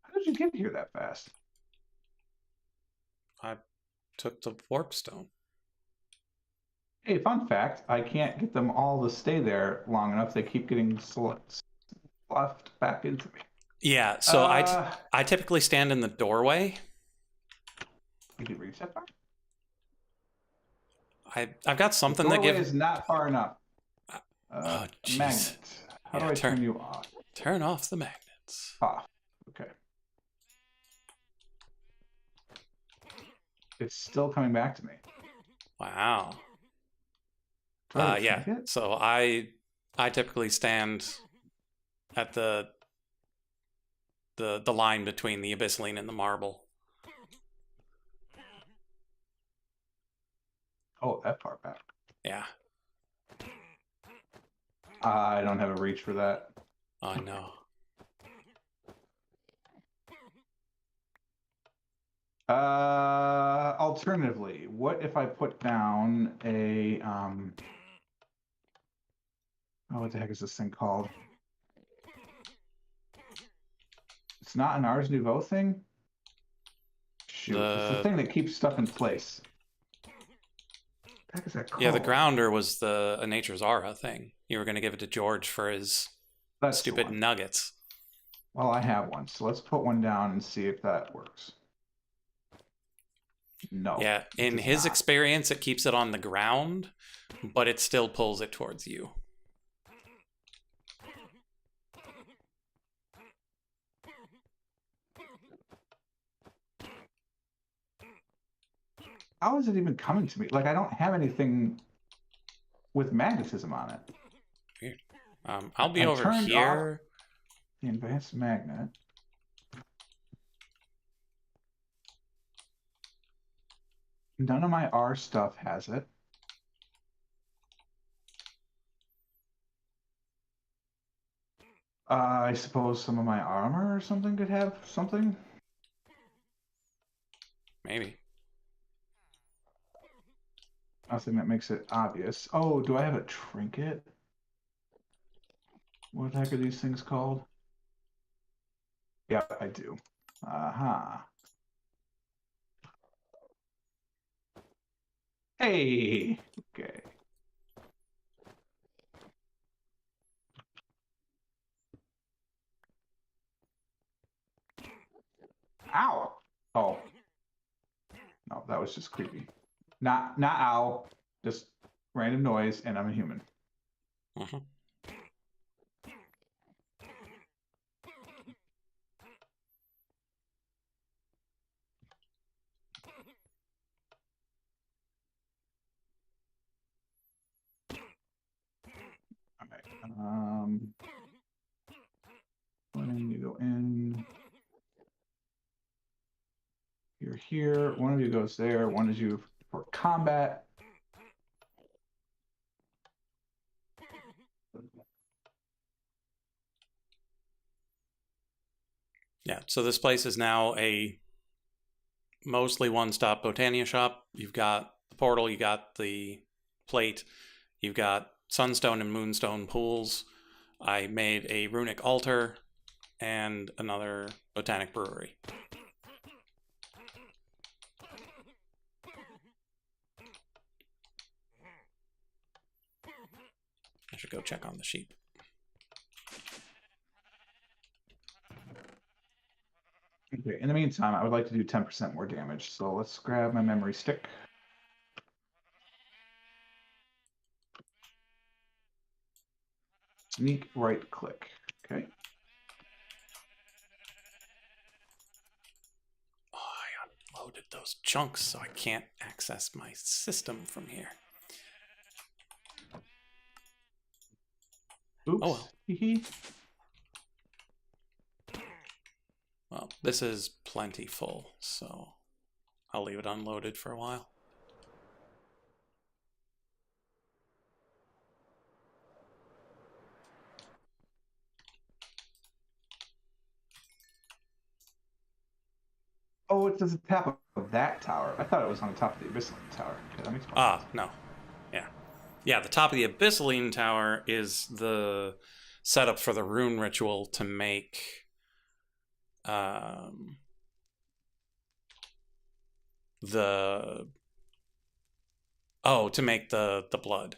How did you get here that fast? I took the warp stone. Hey, fun fact, I can't get them all to stay there long enough. They keep getting left back into me. Yeah, so I typically stand in the doorway. You can reach that far? I've got something that doorway gives... is not far enough. Oh, jeez. Magnet. How do I turn you off? Turn off the magnets. Off. Okay. It's still coming back to me. Wow. Do I Yeah. retreat it? So I typically stand at the line between the abyssaline and the marble. Oh, that far back. Yeah. I don't have a reach for that. Oh, I know. Alternatively, what if I put down a Oh, what the heck is this thing called? It's not an Ars Nouveau thing? Shoot, it's the thing that keeps stuff in place. What the heck is that called? Yeah, the grounder was a Nature's Aura thing. You were going to give it to George for his That's the stupid one. nuggets. Well, I have one, so let's put one down and see if that works. No. Yeah, it in does his not. experience, it keeps it on the ground, but it still pulls it towards you. How is it even coming to me? Like, I don't have anything with magnetism on it. Weird. I'll be I over turned here. off the advanced magnet. None of my R stuff has it. I suppose some of my armor or something could have something. Maybe. Nothing that makes it obvious. Oh, do I have a trinket? What the heck are these things called? Yep, I do. Aha. Hey. Okay. Ow. Oh. No, that was just creepy. Not ow. Just random noise, and I'm a human. Mhm. All right. When you go in, you're here. One of you goes there. One is you for combat. Yeah, so this place is now a mostly one-stop Botania shop. You've got the portal, you got the plate, you've got sunstone and moonstone pools. I made a runic altar and another botanic brewery. I should go check on the sheep. Okay, in the meantime, I would like to do 10% more damage. So let's grab my memory stick. Sneak right click. Okay. Oh, I unloaded those chunks, so I can't access my system from here. Oops. Oh well. Hee. Well, this is plenty full, so I'll leave it unloaded for a while. Oh, it's at the top of that tower. I thought it was on the top of the Abyssaline tower. Okay, that makes more Ah, sense. no. Yeah. Yeah, the top of the Abyssaline Tower is the setup for the rune ritual to make the to make the blood.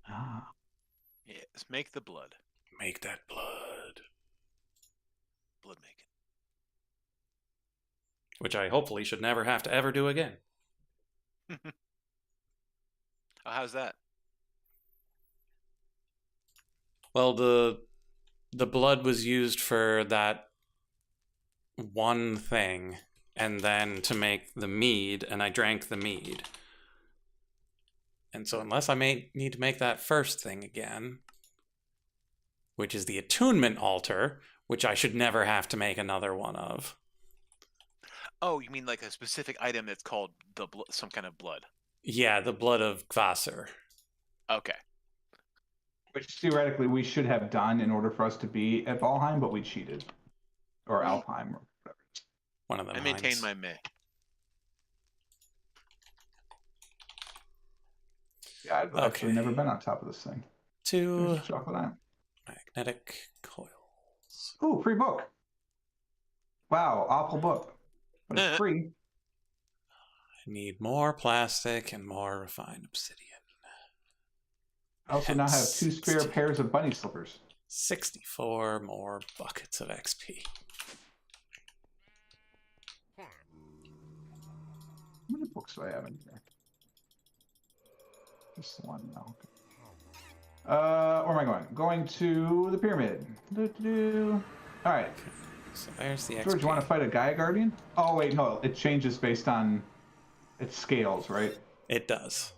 Ah. Yes, make the blood. Make that blood. Blood making. Which I hopefully should never have to ever do again. Oh, how's that? Well, the blood was used for that one thing, and then to make the mead, and I drank the mead. And so unless I need to make that first thing again, which is the attunement altar, which I should never have to make another one of. Oh, you mean like a specific item that's called some kind of blood? Yeah, the blood of Kvasir. Okay. Which theoretically we should have done in order for us to be at Valheim, but we cheated. Or Alfheim, or whatever. One of them. I maintain Heinz. my meh. Yeah, I've actually never been on top of this thing. 2 There's chocolate iron. magnetic coils. Ooh, free book. Wow, awful book. But it's free. I need more plastic and more refined obsidian. I also now have 2 spare pairs of bunny slippers. 64 more buckets of XP. How many books do I have in here? Just one now. Where am I going? Going to the pyramid. All right. So there's the XP. George, you want to fight a Gaia Guardian? Oh, wait, no. It changes based on its scales, right? It does.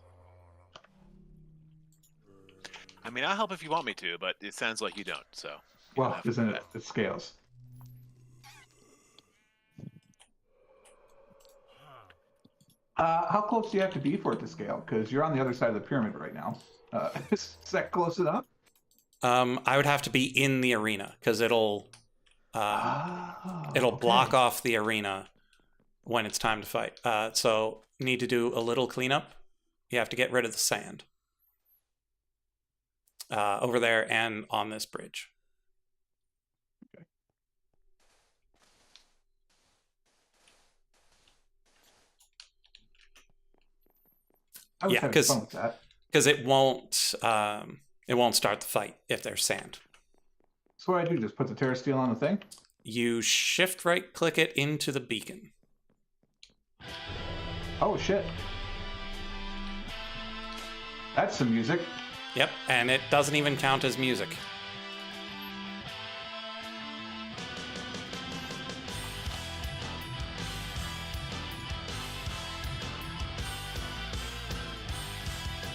I mean, I'll help if you want me to, but it sounds like you don't. So. Well, isn't it? It scales. How close do you have to be for it to scale? Because you're on the other side of the pyramid right now. Is that close enough? I would have to be in the arena because it'll block off the arena when it's time to fight. So you need to do a little cleanup. You have to get rid of the sand over there and on this bridge. Okay. I was having fun with that. Because it won't start the fight if there's sand. So what do I do? Just put the Terra Steel on the thing? You shift right click it into the beacon. Oh shit. That's some music. Yep, and it doesn't even count as music.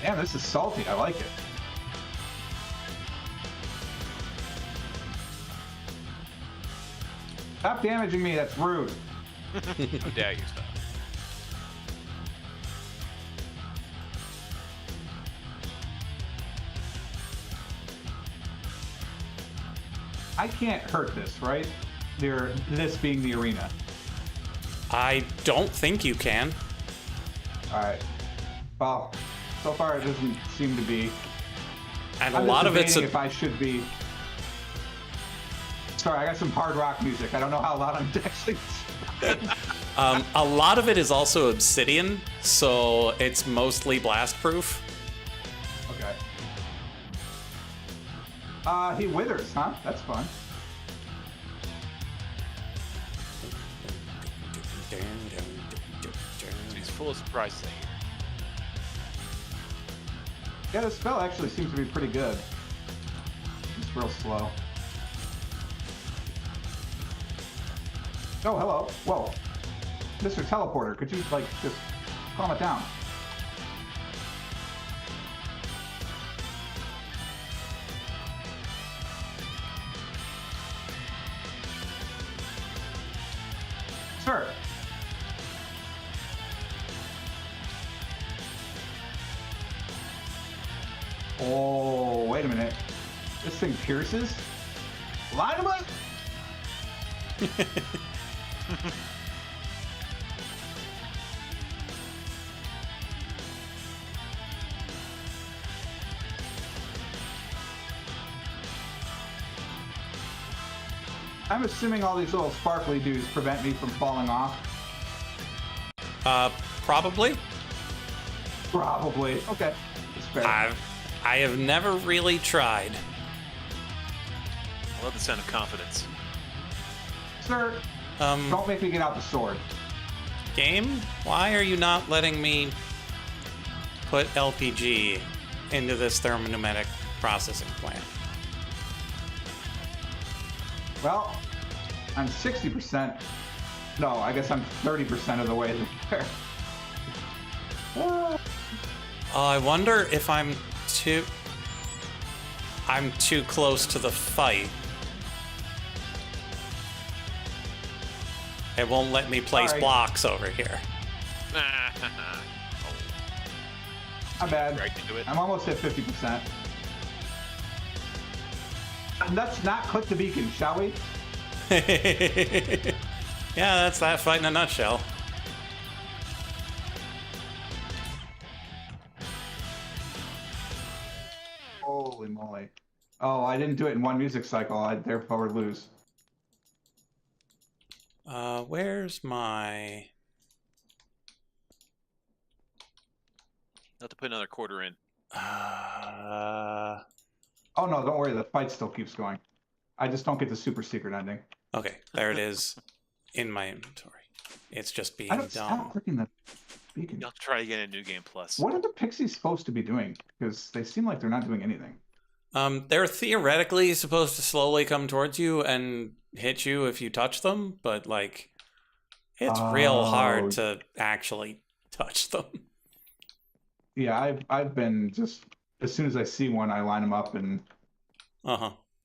Damn, this is salty. I like it. Stop damaging me. That's rude. How dare you stop? I can't hurt this, right? This being the arena. I don't think you can. All right. Well, so far it doesn't seem to be. And I'm a lot of it's debating if I should be. Sorry, I got some hard rock music. I don't know how loud I'm actually. a lot of it is also obsidian, so it's mostly blast proof. Okay. He withers, huh? That's fun. He's full of surprises. Yeah, this spell actually seems to be pretty good. It's real slow. Oh, hello. Whoa. Mr. Teleporter, could you, like, just calm it down? Sir. Oh, wait a minute. This thing pierces? Line him up! I'm assuming all these little sparkly dudes prevent me from falling off. Probably. Probably. Okay. That's fair. I have never really tried. I love the sound of confidence. Sir, don't make me get out the sword. Game, why are you not letting me put LPG into this thermopneumatic processing plant? Well, I'm 60%. No, I guess I'm 30% of the way there. Oh, I wonder if I'm too close to the fight. It won't let me place Sorry. blocks over here. I'm bad. Right into it. I'm almost at 50%. Let's not click the beacon, shall we? Yeah, that's that fight in a nutshell. Oh, I didn't do it in one music cycle. I therefore lose. Where's my... Not to put another quarter in. Oh no, don't worry. The fight still keeps going. I just don't get the super secret ending. Okay, there it is in my inventory. It's just being I don't dumb. stop clicking the beacon. You'll have to try again in New Game Plus. What are the pixies supposed to be doing? Because they seem like they're not doing anything. They're theoretically supposed to slowly come towards you and hit you if you touch them, but like, it's real hard to actually touch them. Yeah, I've been just as soon as I see one, I line them up and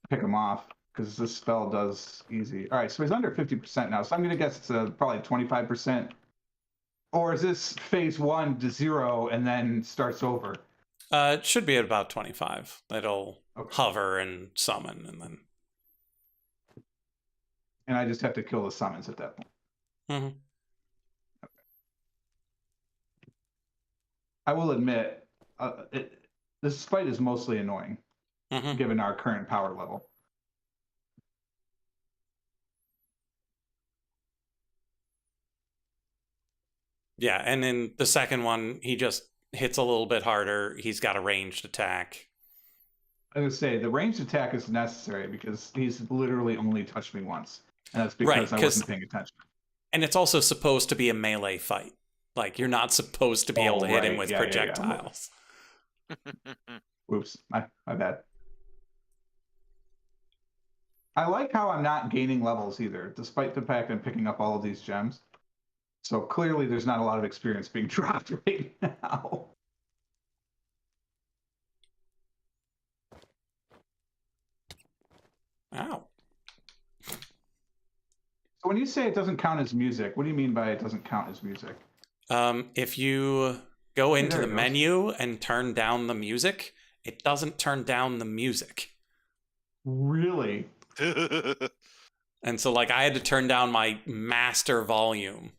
pick them off because this spell does easy. All right, so he's under 50% now, so I'm gonna guess it's probably 25%. Or is this phase 1 to 0 and then starts over? It should be at about 25. It'll hover and summon, and then. And I just have to kill the summons at that point. Mm-hmm. Okay. I will admit, this fight is mostly annoying, given our current power level. Yeah, and in the second one, he just hits a little bit harder. He's got a ranged attack. I was gonna say the ranged attack is necessary because he's literally only touched me once, and that's because I wasn't paying attention. And it's also supposed to be a melee fight. Like, you're not supposed to be able to hit him with projectiles. Oops, my bad. I like how I'm not gaining levels either, despite the fact I'm picking up all of these gems. So clearly there's not a lot of experience being dropped right now. Ow. So when you say it doesn't count as music, what do you mean by it doesn't count as music? If you go into the menu and turn down the music, it doesn't turn down the music. Really? And so, like, I had to turn down my master volume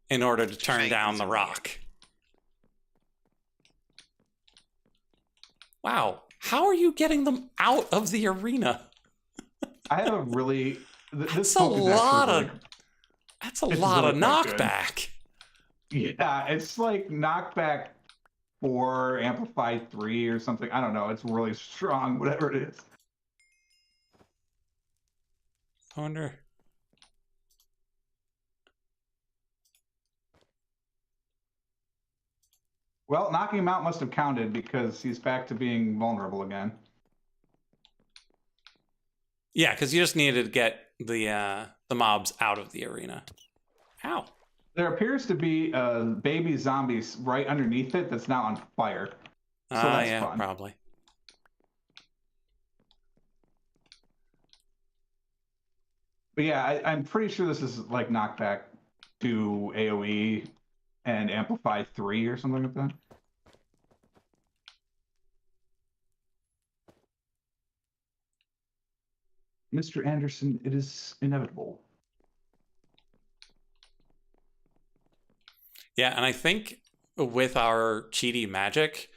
in order to turn down the rock. Wow. How are you getting them out of the arena? I have a really... That's a lot of knockback. Yeah, it's like knockback 4, amplified 3 or something. I don't know. It's really strong, whatever it is. I wonder... Well, knocking him out must have counted because he's back to being vulnerable again. Yeah, because you just needed to get the mobs out of the arena. Ow. There appears to be a baby zombie right underneath it that's now on fire. So that's fun. Probably. But yeah, I'm pretty sure this is like knockback to AoE and amplify 3 or something like that. Mr. Anderson, it is inevitable. Yeah, and I think with our cheaty magic,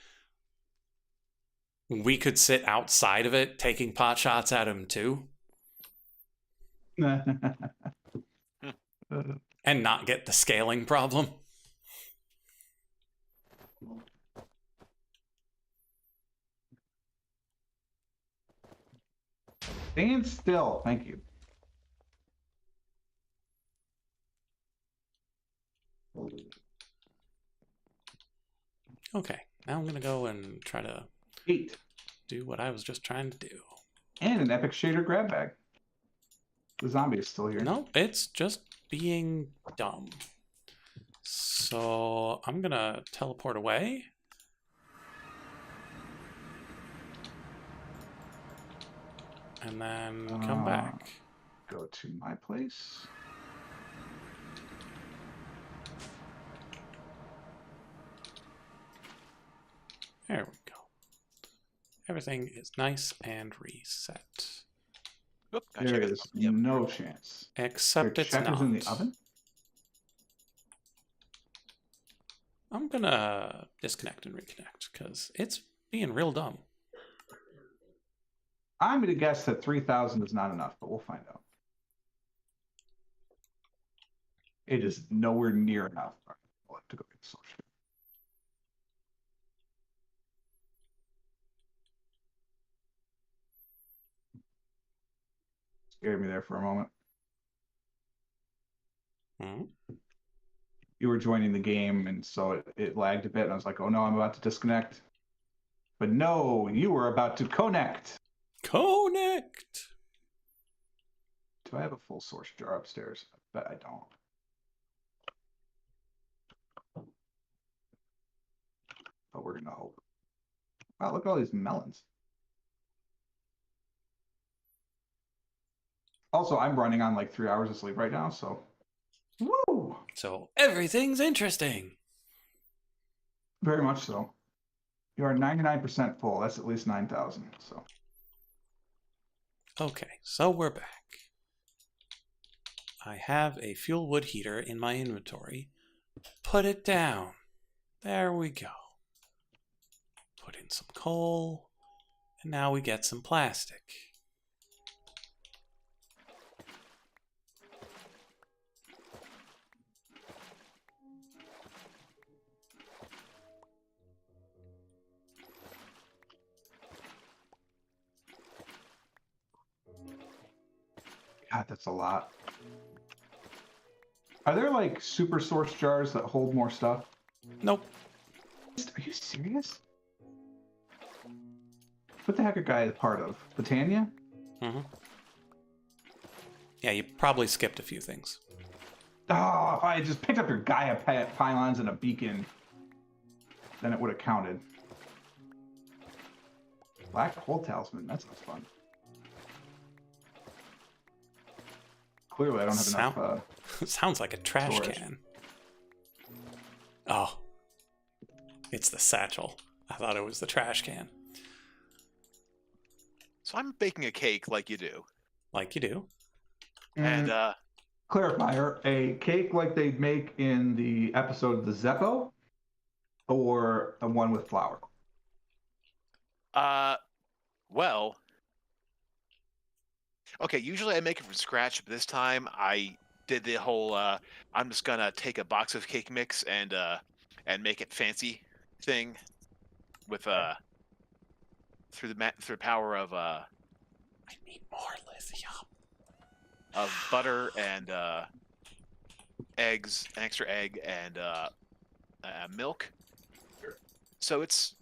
we could sit outside of it taking pot shots at him too. And not get the scaling problem. Stand still. Thank you. Okay, now I'm going to go and try to 8. Do what I was just trying to do. And an epic shader grab bag. The zombie is still here. No, it's just being dumb. So I'm going to teleport away. And then come back. Go to my place. There we go. Everything is nice and reset. Oop, There is no chance. Except Your it's not. checkers in the oven? I'm gonna disconnect and reconnect because it's Being real dumb. I'm going to guess that 3,000 is not enough, but we'll find out. It is nowhere near enough. All right, we'll have to go get the source. Scared me there for a moment. Hmm? You were joining the game, and so it lagged a bit, and I was like, oh no, I'm about to disconnect. But no, you were about to connect. Connect! Do I have a full source jar upstairs? I bet I don't. But we're gonna hope. Wow, look at all these melons. Also, I'm running on like 3 hours of sleep right now, so woo! So everything's interesting. Very much so. You are 99% full. That's at least 9,000. So Okay, so we're back. I have a fuel wood heater in my inventory. Put it down. There we go. Put in some coal. And now we get some plastic. God, that's a lot. Are there like super source jars that hold more stuff? Nope. Are you serious? What the heck are guys part of? Britannia? Mm-hmm. Yeah, you probably skipped a few things. Oh, if I had just picked up your Gaia pylons and a beacon, then it would have counted. Black hole talisman, that sounds fun. Clearly, I don't have enough. Sounds like a trash storage. can. Oh. It's the satchel. I thought it was the trash can. So I'm baking a cake like you do. Like you do. And Clarifier, a cake like they make in the episode of the Zeppo, or the one with flour? well, okay, usually I make it from scratch, but this time I did the whole I'm just gonna take a box of cake mix and make it fancy thing with through the power of I need more lithium. butter and eggs, an extra egg, and milk. So it's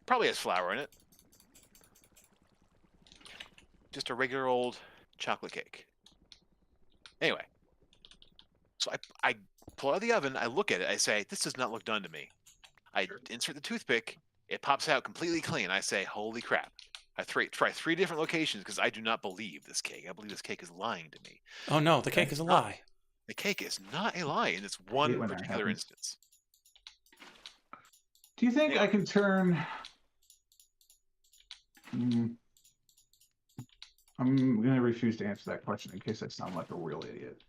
probably has flour in it. Just a regular old chocolate cake. Anyway, so I pull it out of the oven, I look at it, I say, this does not look done to me. I insert the toothpick, it pops out completely clean. I say, holy crap. I try 3 different locations because I do not believe this cake. I believe this cake is lying to me. Oh no, the cake is a lie. The cake is not a lie in this hate one when that particular happens. instance. Do you think Yeah. I can turn? I'm going to refuse to answer that question in case I sound like a real idiot.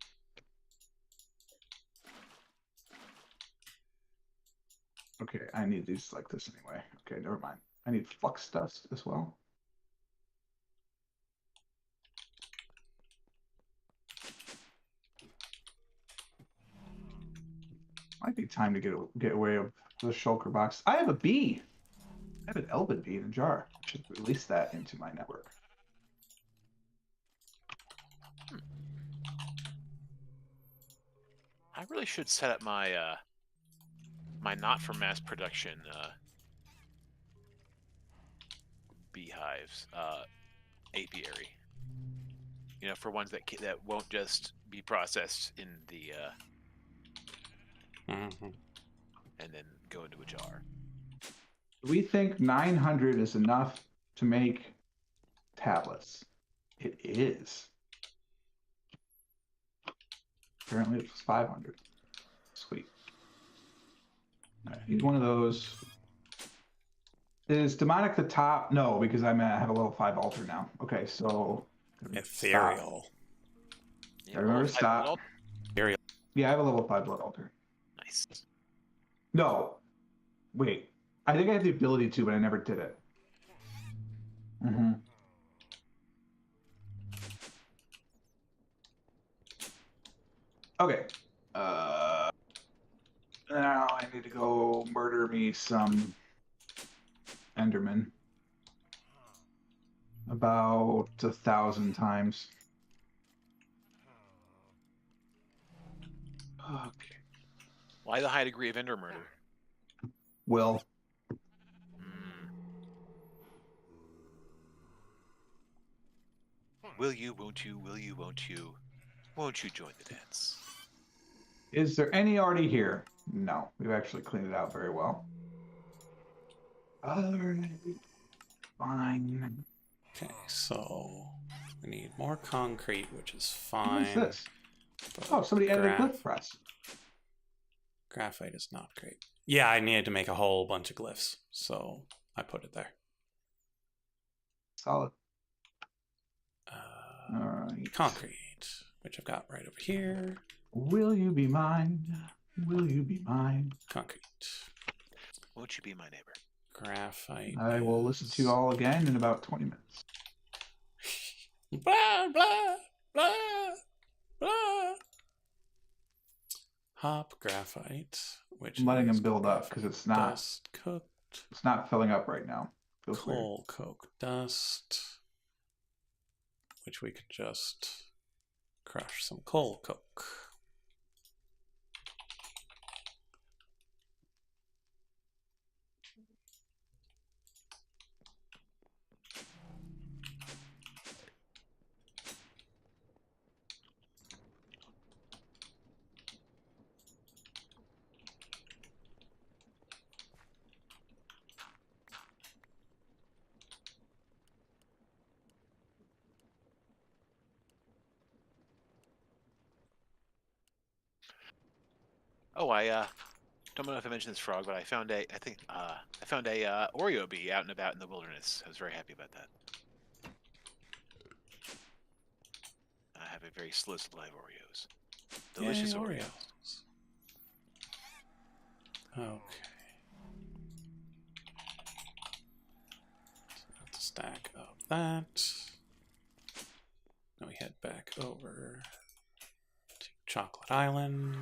Okay, I need these like this anyway. Okay, never mind. I need flux dust as well. Might be time to get away of the shulker box. I have a bee. I have an Elbin bee in a jar. I should release that into my network. I really should set up my my not for mass production beehives apiary. You know, for ones that won't just be processed in the Mm-hmm. and then go into a jar. We think 900 is enough to make tablets. It is. Apparently it was 500. Sweet. I need one of those. Is demonic the top? No, because I have a level 5 altar now. Okay, so Ethereal. I remember to stop. Ethereal. Yeah, I have a level 5 blood altar. Nice. No. Wait. I think I have the ability to, but I never did it. Mm-hmm. Okay. Now I need to go murder me some Enderman. About 1,000 times. Okay. Why the high degree of ender murder? Will. Hmm. Will you, won't you, will you, won't you? Won't you join the dance? Is there any already here? No. We've actually cleaned it out very well. Alright. Fine. Okay, so we need more concrete, which is What is fine. this? But Oh, somebody added a glyph press. graphite is not great. Yeah, I needed to make a whole bunch of glyphs, so I put it there. Solid. Alright. Concrete, which I've got right over here. Will you be mine? Will you be mine? Concrete. Won't you be my neighbor? Graphite. I will listen to you all again in about 20 minutes. Blah, blah, blah, blah. Hop graphite, which I'm letting is them build up graphite because it's not dust cooked. it's not filling up right now. Feels weird. Coal coke dust, which we could just crush some coal coke. Oh, I don't know if I mentioned this, Frog, but I found I found a Oreo bee out and about in the wilderness. I was very happy about that. I have a very slow supply of Oreos. Delicious Yay, Oreos. Okay. Let's stack up that. Now we head back over to Chocolate Island.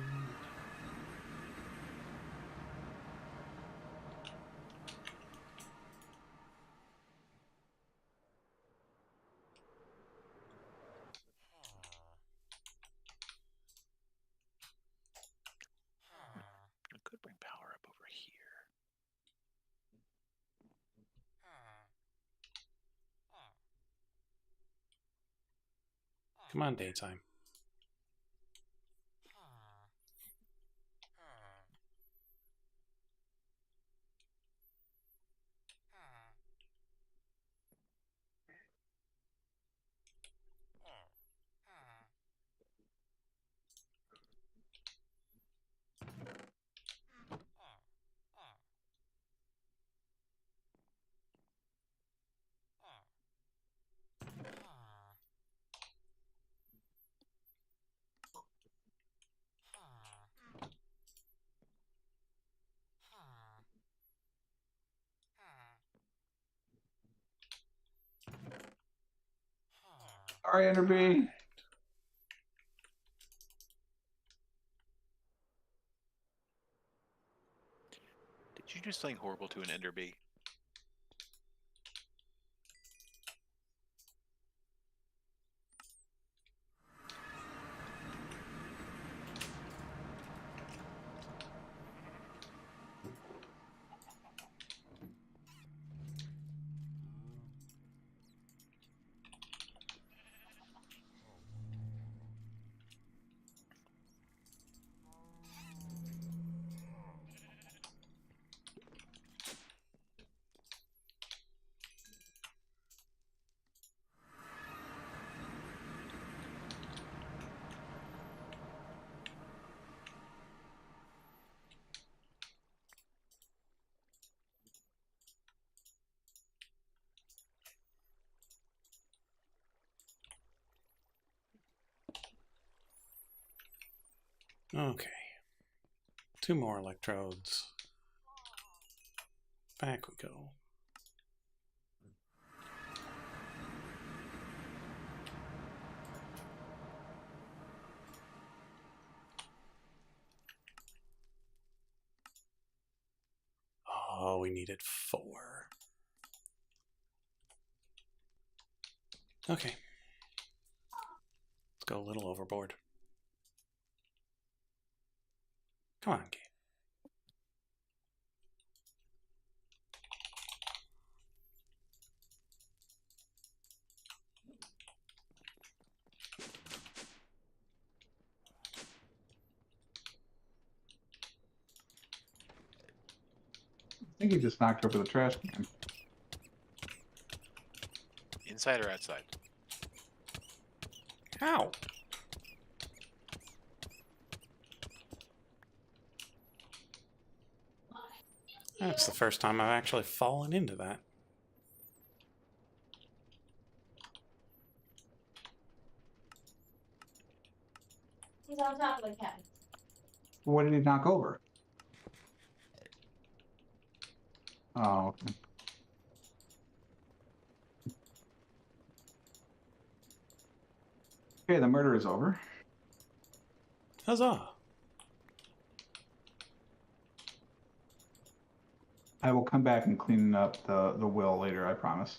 I could bring power up over here. Come on, daytime. Sorry, Enderby. Did you do something horrible to an ender bee? Okay. 2 more electrodes. Back we go. Oh, we needed 4. Okay. Let's go a little overboard. Come on, game. I think he just knocked over the trash can. Inside or outside? Ow! That's the first time I've actually fallen into that. He's on top of the cabinet. What did he knock over? Oh, okay. Okay, the murder is over. Huzzah! I will come back and clean up the will later, I promise.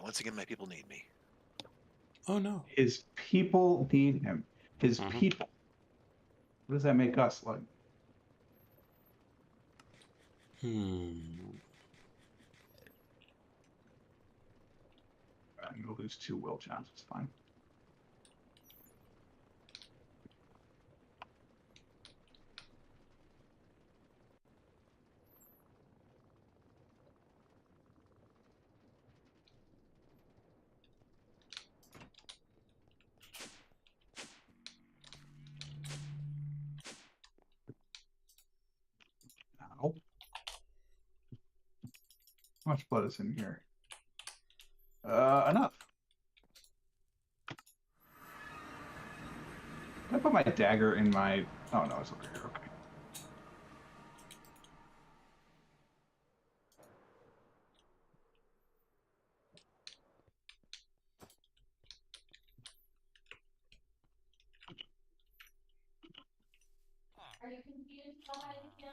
Once again, my people need me. Oh no. His people need him. His Mhm. people. What does that make us like? Hmm. I'm gonna lose 2 will chance. It's fine. Ow. How much blood is in here? Enough. Can I put my dagger in my... Oh, no, it's over here. Okay. Are you confused by it now?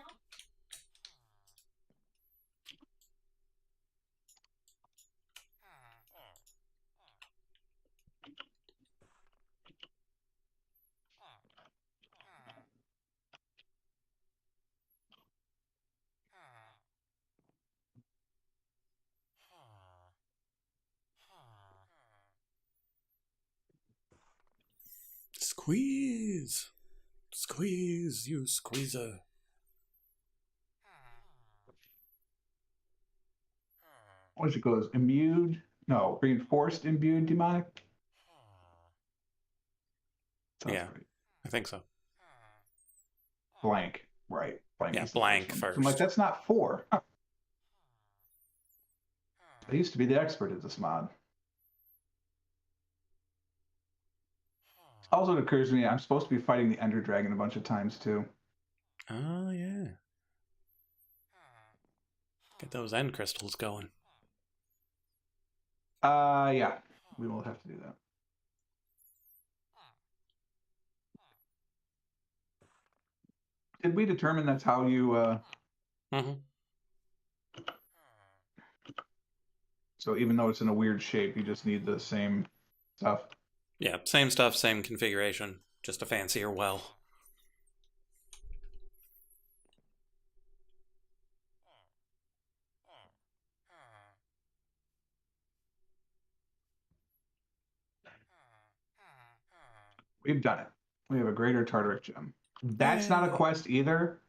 Squeeze! Squeeze, you squeezer. What does it go as? Imbued? No, reinforced imbued demonic? Sounds Yeah. right. I think so. Blank. Right. Blank Yeah, is the blank first one. So I'm like, first. that's not 4. Huh. I used to be the expert at this mod. Also, it occurs to me I'm supposed to be fighting the Ender Dragon a bunch of times too. Oh, yeah. Get those end crystals going. Yeah. We will have to do that. Did we determine that's how you, Mm-hmm. so even though it's in a weird shape, you just need the same stuff? Yeah, same stuff, same configuration. Just a fancier well. We've done it. We have a greater Tartaric gem. That's not a Yay. quest either.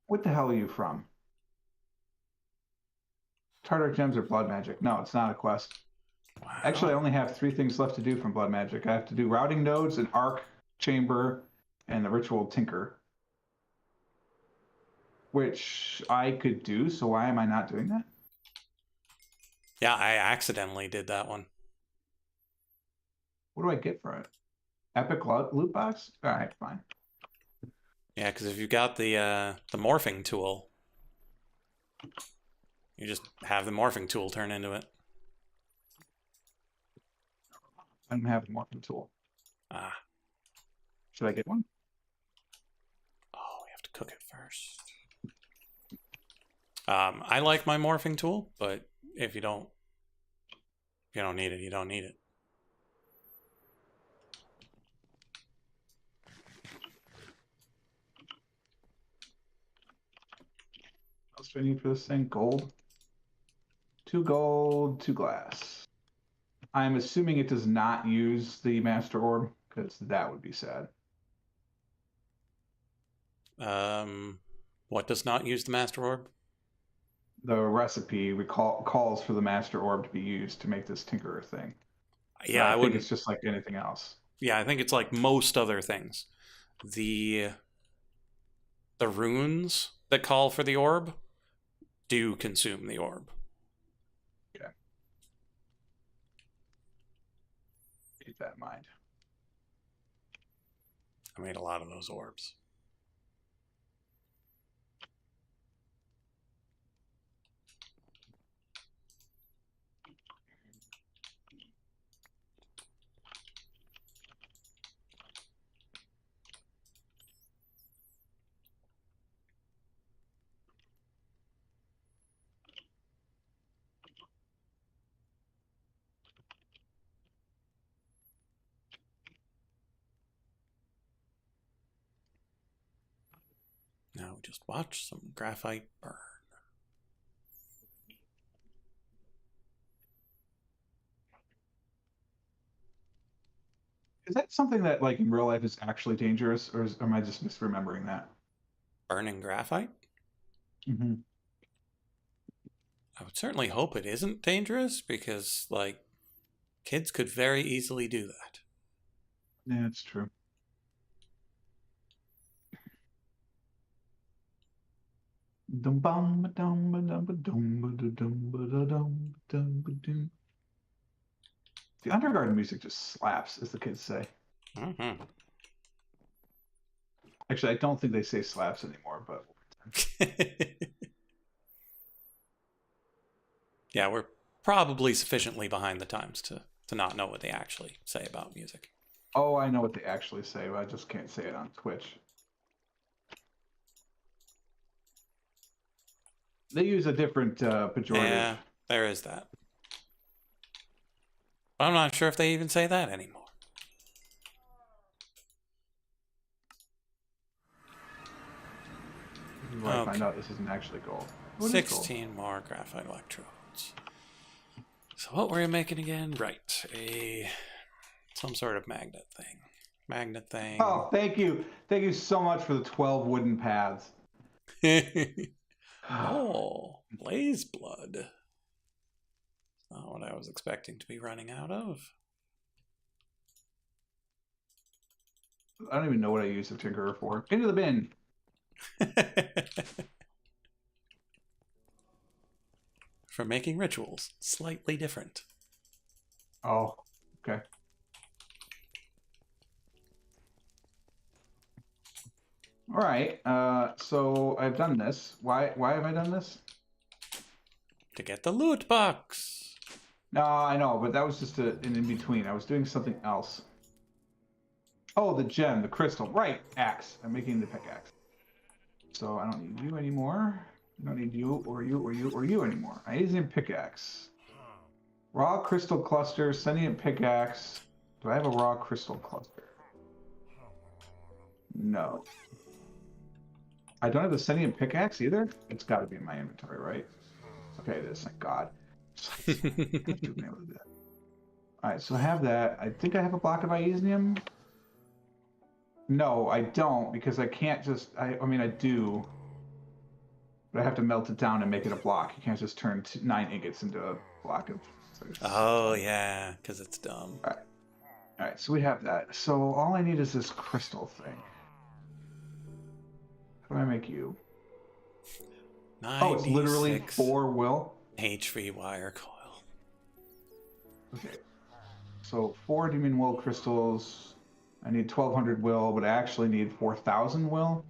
What the hell are you from? Tartaric gems are blood magic. No, it's not a quest. Wow. Actually, I only have 3 things left to do from blood magic. I have to do routing nodes, an arc chamber, and the ritual tinker. which I could do. So why am I not doing that? Yeah, I accidentally did that one. What do I get for it? Epic loot box? All right, fine. Yeah, because if you've got the morphing tool, you just have the morphing tool turn into it. I don't have a morphing tool. Ah. Should I get one? Oh, we have to cook it first. I like my morphing tool, but if you don't need it, you don't need it. What else do I need for this thing? Gold. 2 gold, 2 glass. I'm assuming it does not use the master orb, because that would be sad. What does not use the master orb? The recipe calls for the master orb to be used to make this tinkerer thing. Yeah, I I think wouldn't. it's just like anything else. Yeah, I think it's like most other things. The runes that call for the orb do consume the orb. Okay. Keep that in mind. I made a lot of those orbs. Now just watch some graphite burn. Is that something that, like, in real life is actually dangerous, or am I just misremembering that? Burning graphite? Mm-hmm. I would certainly hope it isn't dangerous because, like, kids could very easily do that. Yeah, it's true. The Undergarden music just slaps, as the kids say. Mm-hmm. Actually, I don't think they say slaps anymore, but Yeah, we're probably sufficiently behind the times to not know what they actually say about music. oh, I know what they actually say, but I just can't say it on Twitch. They use a different pejorative. Yeah, there is that. I'm not sure if they even say that anymore. This is where I find out this isn't actually gold. What is gold? 16 more graphite electrodes. So what were you making again? Right, some sort of magnet thing. Magnet thing. Oh, thank you. Thank you so much for the 12 wooden paths. Oh, blaze blood. Not what I was expecting to be running out of. I don't even know what I use the Tinkerer for. Into the bin. For making rituals. Slightly different. Oh, okay. All right. So I've done this. Why have I done this? To get the loot box. No, I know, but that was just an in-between. I was doing something else. Oh, the gem, the crystal. Right, axe. I'm making the pickaxe. So I don't need you anymore. I don't need you or you or you or you anymore. I need a pickaxe. Raw crystal cluster, sentient pickaxe. Do I have a raw crystal cluster? No. I don't have the sentient pickaxe either? It's got to be in my inventory, right? Okay, it is. Thank God. Alright, so I have that. I think I have a block of ionium. No, I don't, because I can't just... I mean, I do. But I have to melt it down and make it a block. You can't just turn 9 ingots into a block of... Oh, yeah, because it's dumb. Alright, so we have that. So all I need is this crystal thing. How do I make you? Oh, it's literally 96 4 will. HV wire coil. Okay. So 4 demon will crystals. I need 1200 will, but I actually need 4000 will.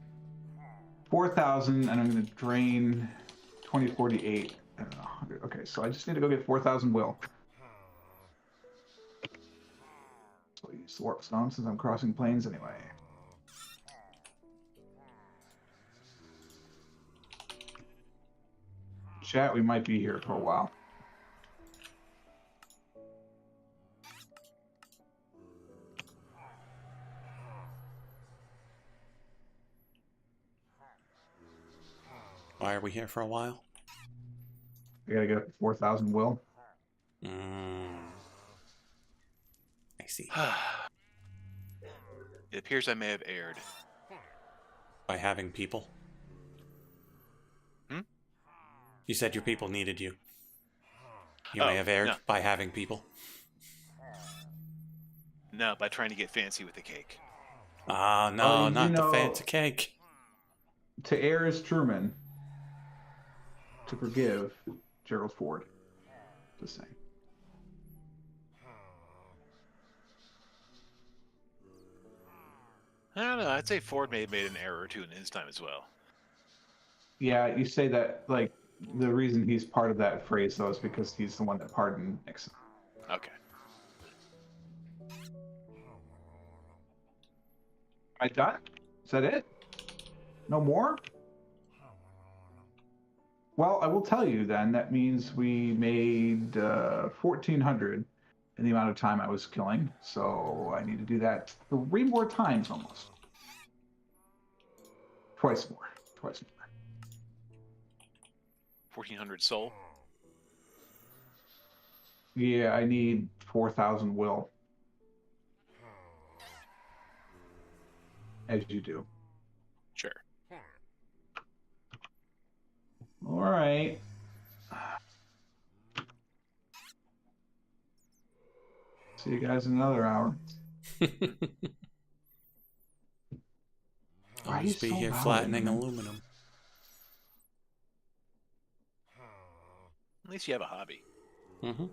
4000, and I'm going to drain 2048 and 100. Okay, so I just need to go get 4000 will. So I use the warp stone since I'm crossing planes anyway. Chat, we might be here for a while. Why are we here for a while? I gotta get up to 4000 will. I see. It appears I may have erred. By having people. Hmm? You said your people needed you. You Oh, may have erred no. by having people. No, by trying to get fancy with the cake. Ah, no, you not know- the fancy cake. To err is Truman. To forgive, Gerald Ford. Just saying. I don't know. I'd say Ford may have made an error or two in his time as well. Yeah, you say that, like, the reason he's part of that phrase, though, is because he's the one that pardoned Nixon. Okay. I done? Is that it? No more? Well, I will tell you then, that means we made 1400 in the amount of time I was killing. So I need to do that 3 more times almost. Twice more. Twice more. 1400 soul. Yeah, I need 4000 will. As you do. Sure. All right. See you guys in another hour. Why I'll are you just be so here loud, flattening man? aluminum. At least you have a hobby. Mm-hmm.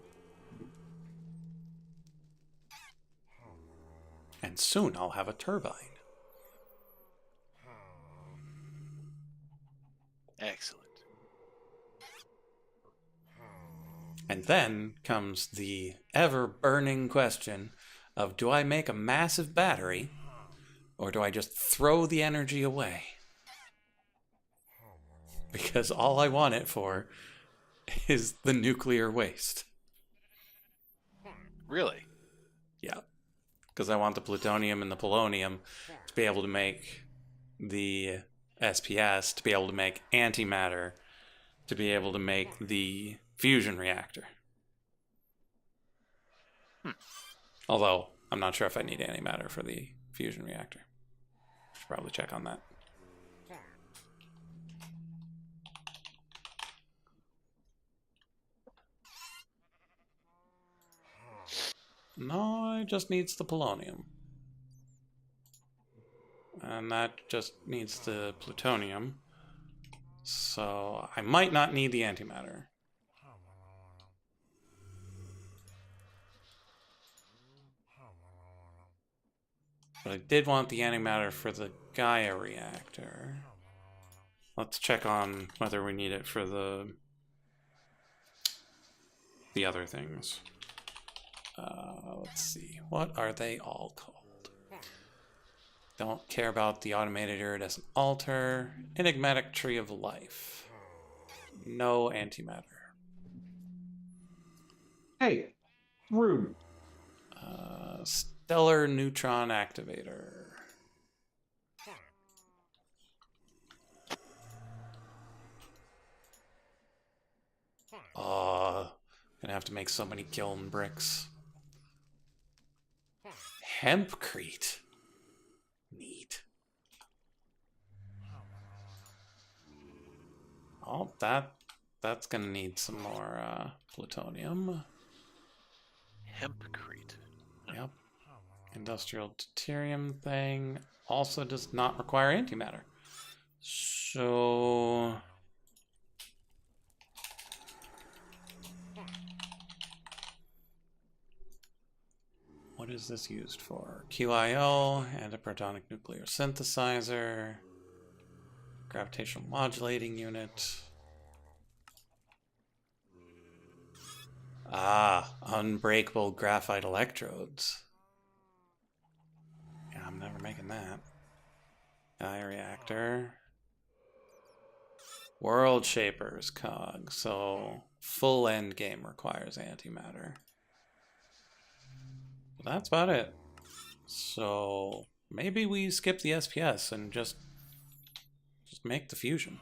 And soon I'll have a turbine. Excellent. And then comes the ever-burning question of, do I make a massive battery, or do I just throw the energy away? Because all I want it for is the nuclear waste. Really? Yeah. Because I want the plutonium and the polonium to be able to make the SPS, to be able to make antimatter, to be able to make the fusion reactor. Although, I'm not sure if I need antimatter for the fusion reactor. Should probably check on that. No, it just needs the polonium. And that just needs the plutonium. So I might not need the antimatter. But I did want the antimatter for the Gaia reactor. Let's check on whether we need it for the other things. Let's see. What are they all called? Don't care about the automated iridescent altar. Enigmatic tree of life. No antimatter. Hey, rude. Stellar neutron activator. Gonna have to make so many kiln bricks. Hempcrete. Neat. Oh, that's gonna need some more plutonium. Hempcrete. Yep. Industrial deuterium thing also does not require antimatter. So what is this used for? QIO, antiprotonic nuclear synthesizer, gravitational modulating unit. Ah, unbreakable graphite electrodes. Yeah, I'm never making that. Bioreactor. World Shapers cog. So full end game requires antimatter. But that's about it. So maybe we skip the SPS and just make the fusion.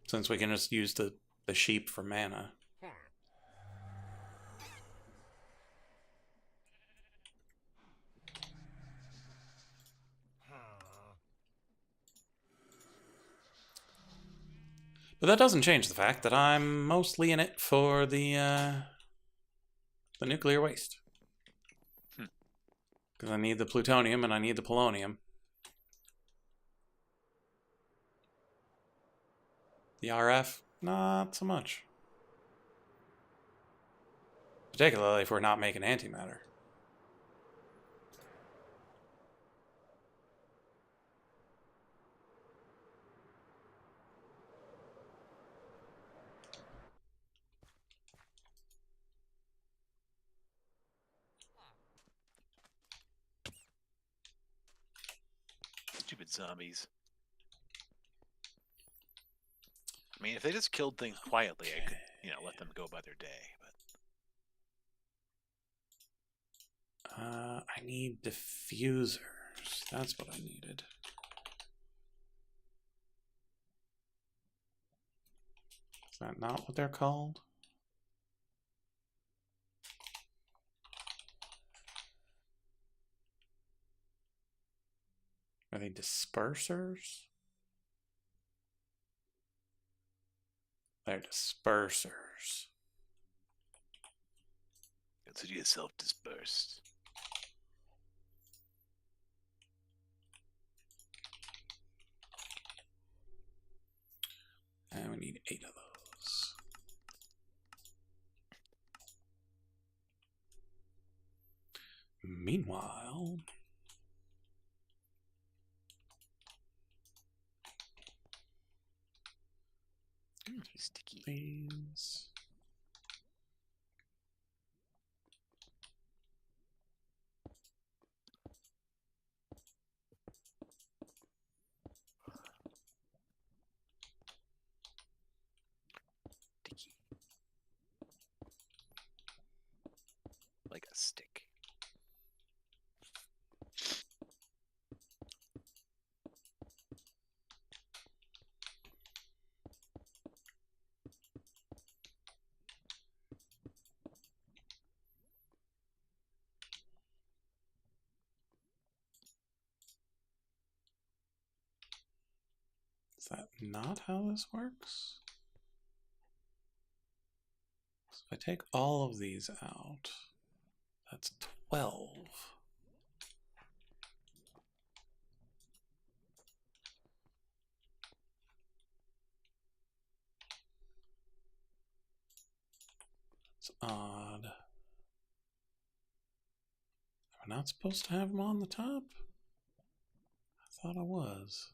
Since we can just use the sheep for mana. But that doesn't change the fact that I'm mostly in it for the nuclear waste. Because I need the plutonium and I need the polonium. The RF, not so much. Particularly if we're not making antimatter. Stupid zombies. I mean, if they just killed things quietly, I could, let them go by their day. But I need diffusers. That's what I needed. Is that not what they're called? Are they dispersers? They're dispersers. consider yourself dispersed. And we need 8 of those. Meanwhile, Sticky. these. Sticky. Like a stick. Is that not how this works? So if I take all of these out, that's 12. It's odd. Am I not supposed to have them on the top? I thought I was.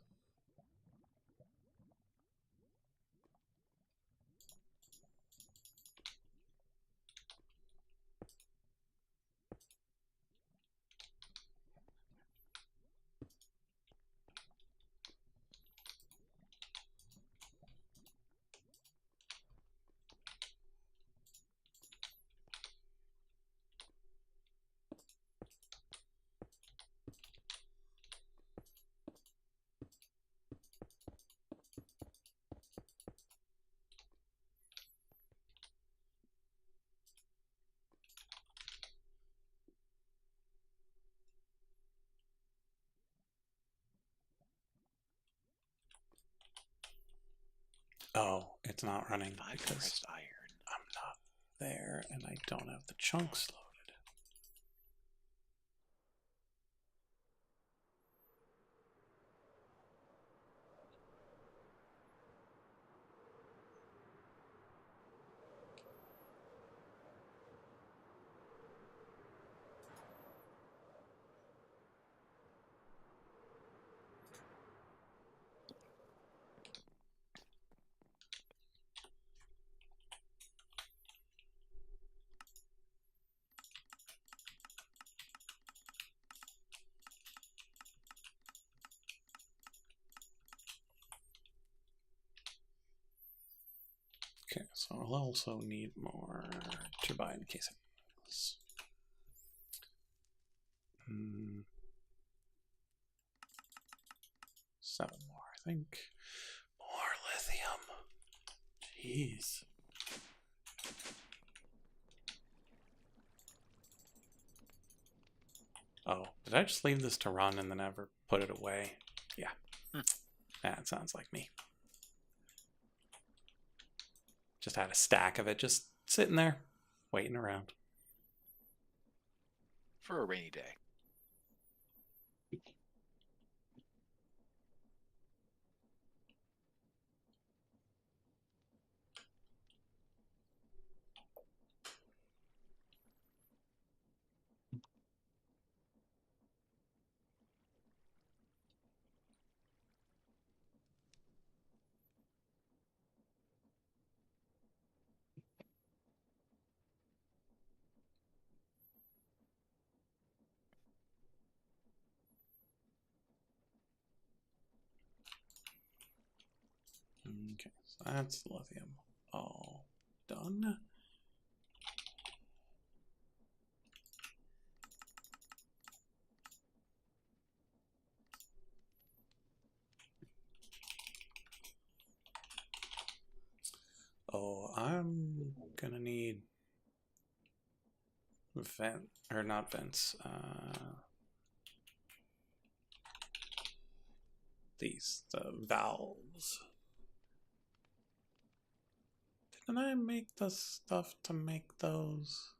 Oh, it's not running Five because pressed iron. I'm not there and I don't have the chunks loaded. Okay, so I'll also need more turbine casings. 7 more, I think. More lithium. Jeez. Oh, did I just leave this to run and then never put it away? Yeah. That sounds like me. Just had a stack of it just sitting there, waiting around. For a rainy day. Okay, so that's lithium all done. Oh, I'm gonna need not vents. The valves. Didn't I make the stuff to make those?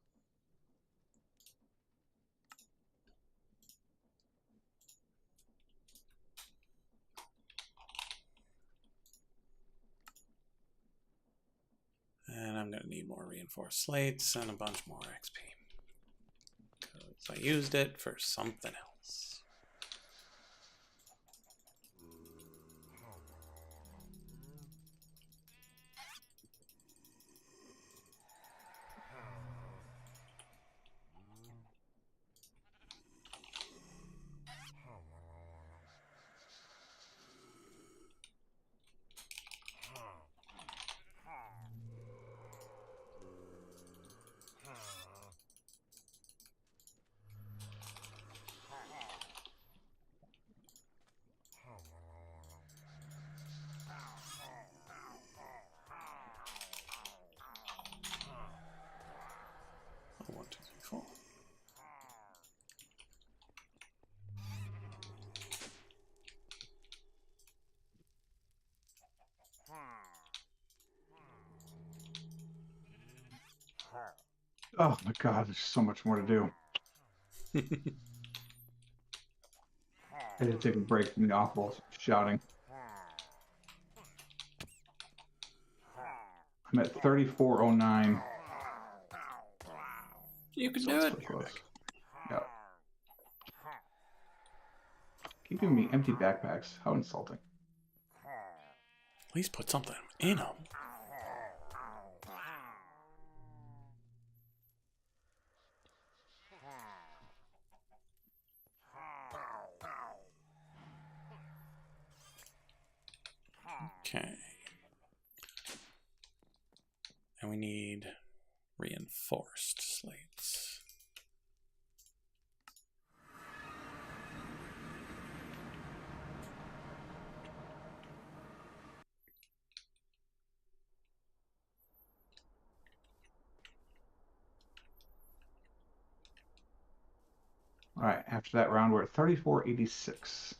And I'm gonna need more reinforced slates and a bunch more XP. Because I used it for something else. Oh, 1, 2, 3, 4. Oh my god, there's so much more to do. I had to take a break from the awful shouting. I'm at 3409. You can So do it's it. pretty close. Yeah. Keep giving me empty backpacks. How insulting. At least put something in them. Okay. And we need reinforced slates. All right, after that round, we're at 3486.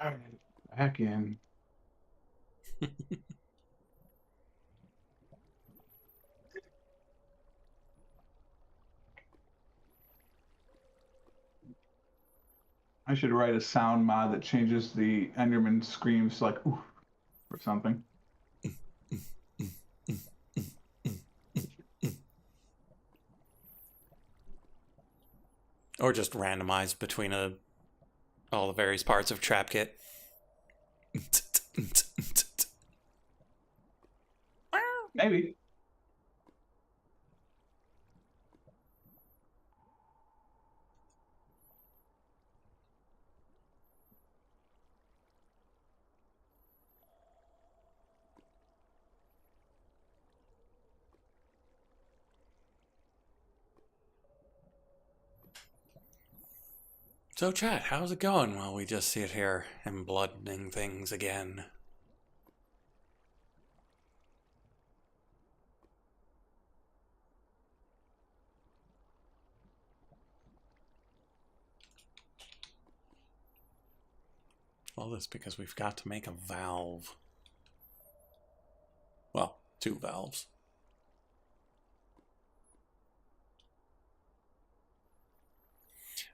All right, back in. I should write a sound mod that changes the Enderman screams to like oof or something. Or just randomized between a all the various parts of trap kit. Maybe. So, chat, how's it going while we just sit here and bloodening things again? Well, that's because we've got to make a valve. Well, 2 valves.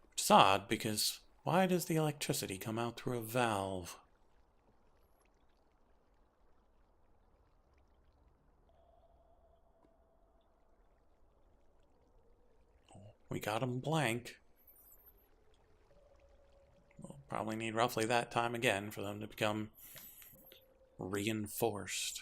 Which is odd, because why does the electricity come out through a valve? We got them blank. We'll probably need roughly that time again for them to become reinforced.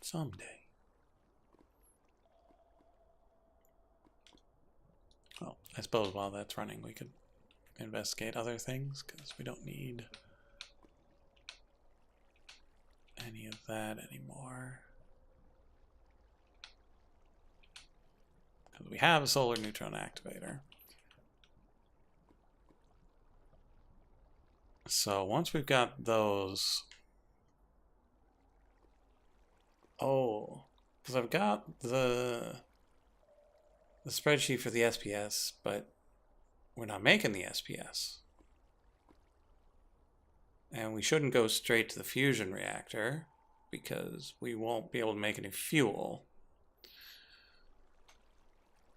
Someday. Well, I suppose while that's running, we could investigate other things, because we don't need any of that anymore. Because we have a solar neutron activator. So once we've got those... Oh, because I've got the spreadsheet for the SPS, but we're not making the SPS. And we shouldn't go straight to the fusion reactor, because we won't be able to make any fuel.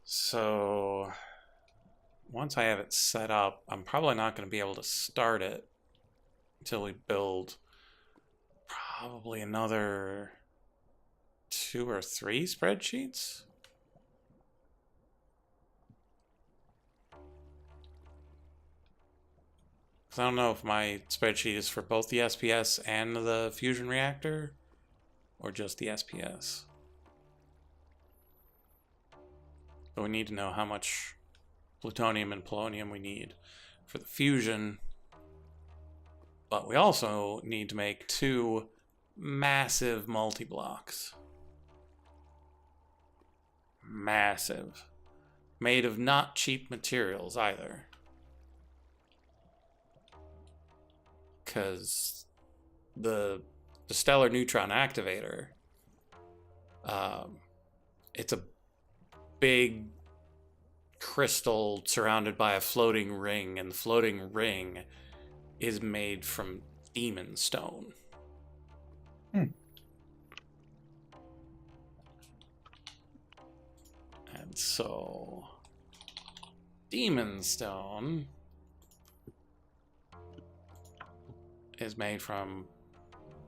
So once I have it set up, I'm probably not going to be able to start it until we build probably another 2 or 3 spreadsheets. I don't know if my spreadsheet is for both the SPS and the fusion reactor, or just the SPS. But we need to know how much plutonium and polonium we need for the fusion. But we also need to make 2 massive multi-blocks. Massive. Made of not cheap materials either. Because the stellar neutron activator, it's a big crystal surrounded by a floating ring, and the floating ring is made from demon stone. And so demon stone is made from,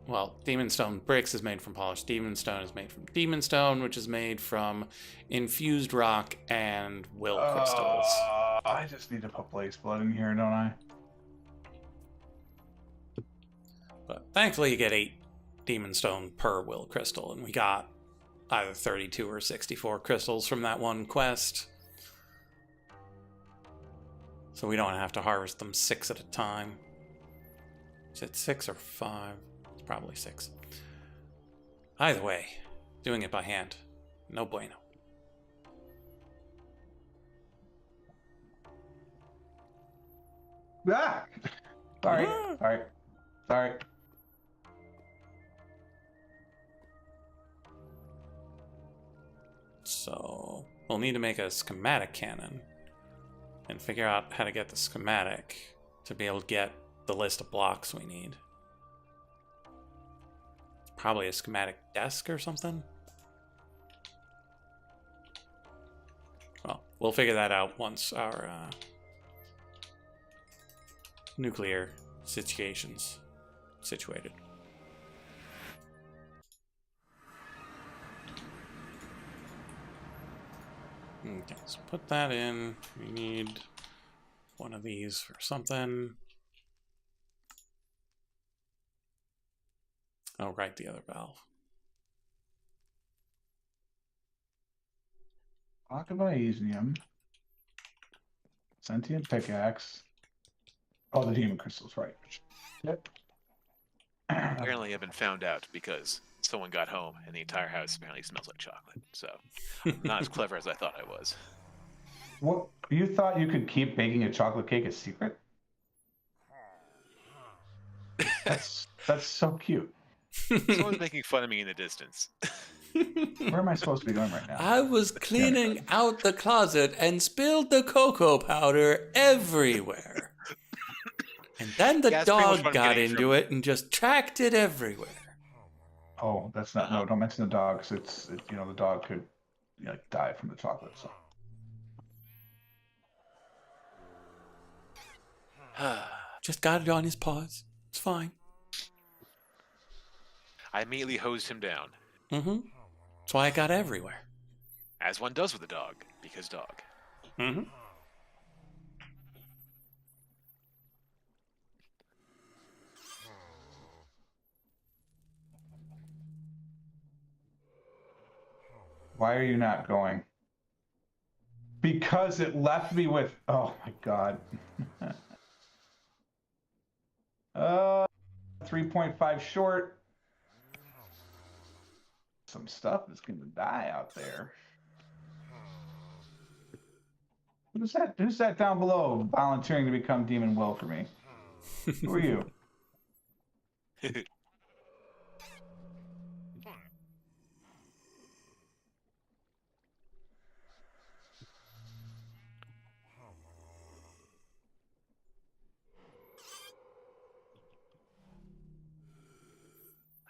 well, demon stone bricks is made from polished demon stone is made from demon stone, which is made from infused rock and will crystals. I just need to put blaze blood in here, don't I? But thankfully you get 8 demon stone per will crystal, and we got either 32 or 64 crystals from that one quest. So we don't have to harvest them 6 at a time. Is it 6 or 5? It's probably 6. Either way, doing it by hand, no bueno. Ah! Sorry. Sorry. So we'll need to make a schematic cannon. and figure out how to get the schematic to be able to get the list of blocks we need. Probably a schematic desk or something. Well, we'll figure that out once our nuclear situation's situated. Okay, so put that in. We need one of these for something. Oh, right, the other valve. Block of Iesium. Sentient pickaxe. Oh, the demon crystals, right. Yep. Apparently, I've been found out because someone got home and the entire house apparently smells like chocolate. So, not as clever as I thought I was. What, you thought you could keep baking a chocolate cake a secret? That's so cute. Someone's making fun of me in the distance. Where am I supposed to be going right now? I was cleaning out the closet and spilled the cocoa powder everywhere. And then the Yeah, it's pretty much dog what I'm got getting into from- it and just tracked it everywhere. Oh, that's not. No, don't mention the dog. 'Cause it's you know, the dog could die from the chocolate. So Just got it on his paws. It's fine. I immediately hosed him down, Mm-hmm. That's why I got everywhere. as one does with a dog, because dog. Mm-hmm. why are you not going? Because it left me with. Oh my god. 3.5 short. Some stuff is going to die out there. Who's that? Who's that down below volunteering to become Demon Will for me? Who are you? I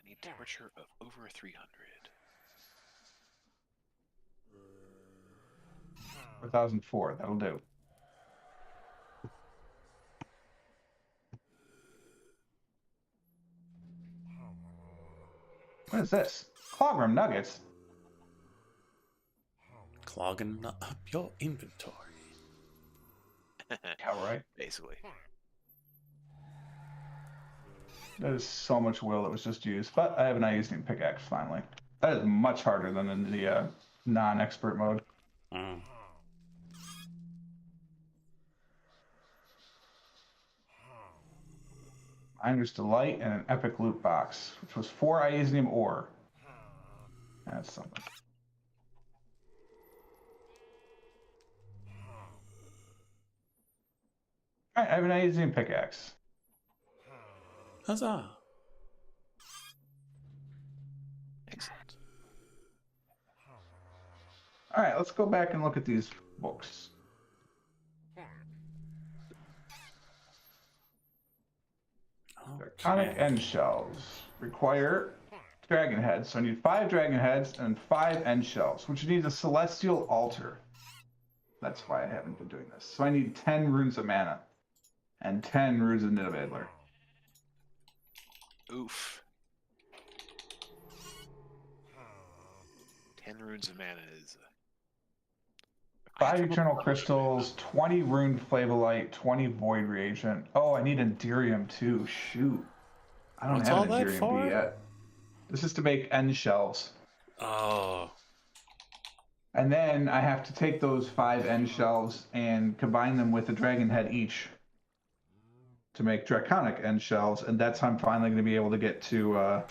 need temperature of over 300. 4004. That'll do. What is this? Clogram nuggets. Clogging up your inventory. Yeah, right. Basically. That is so much will that was just used. But I have an Iesium pickaxe finally. That is much harder than in the non-expert mode. Mm. Miner's Delight and an epic loot box, which was 4 Iesium ore. That's something. Alright, I have an Iesium pickaxe. Huzzah. Excellent. Alright, let's go back and look at these books. Draconic Okay. end shells require dragon heads, so I need 5 dragon heads and 5 end shells, which needs a celestial altar. That's why I haven't been doing this. So I need 10 runes of mana and 10 runes of Nidavellir. Oof. 10 runes of mana is... 5 eternal crystals, 20 rune flavolite, 20 void reagent. Oh, I need Enderium too. Shoot. I don't What's have all an that Enderium for? B yet. This is to make end shells. Oh. And then I have to take those 5 end shells and combine them with a dragon head each to make draconic end shells, and that's how I'm finally going to be able to get to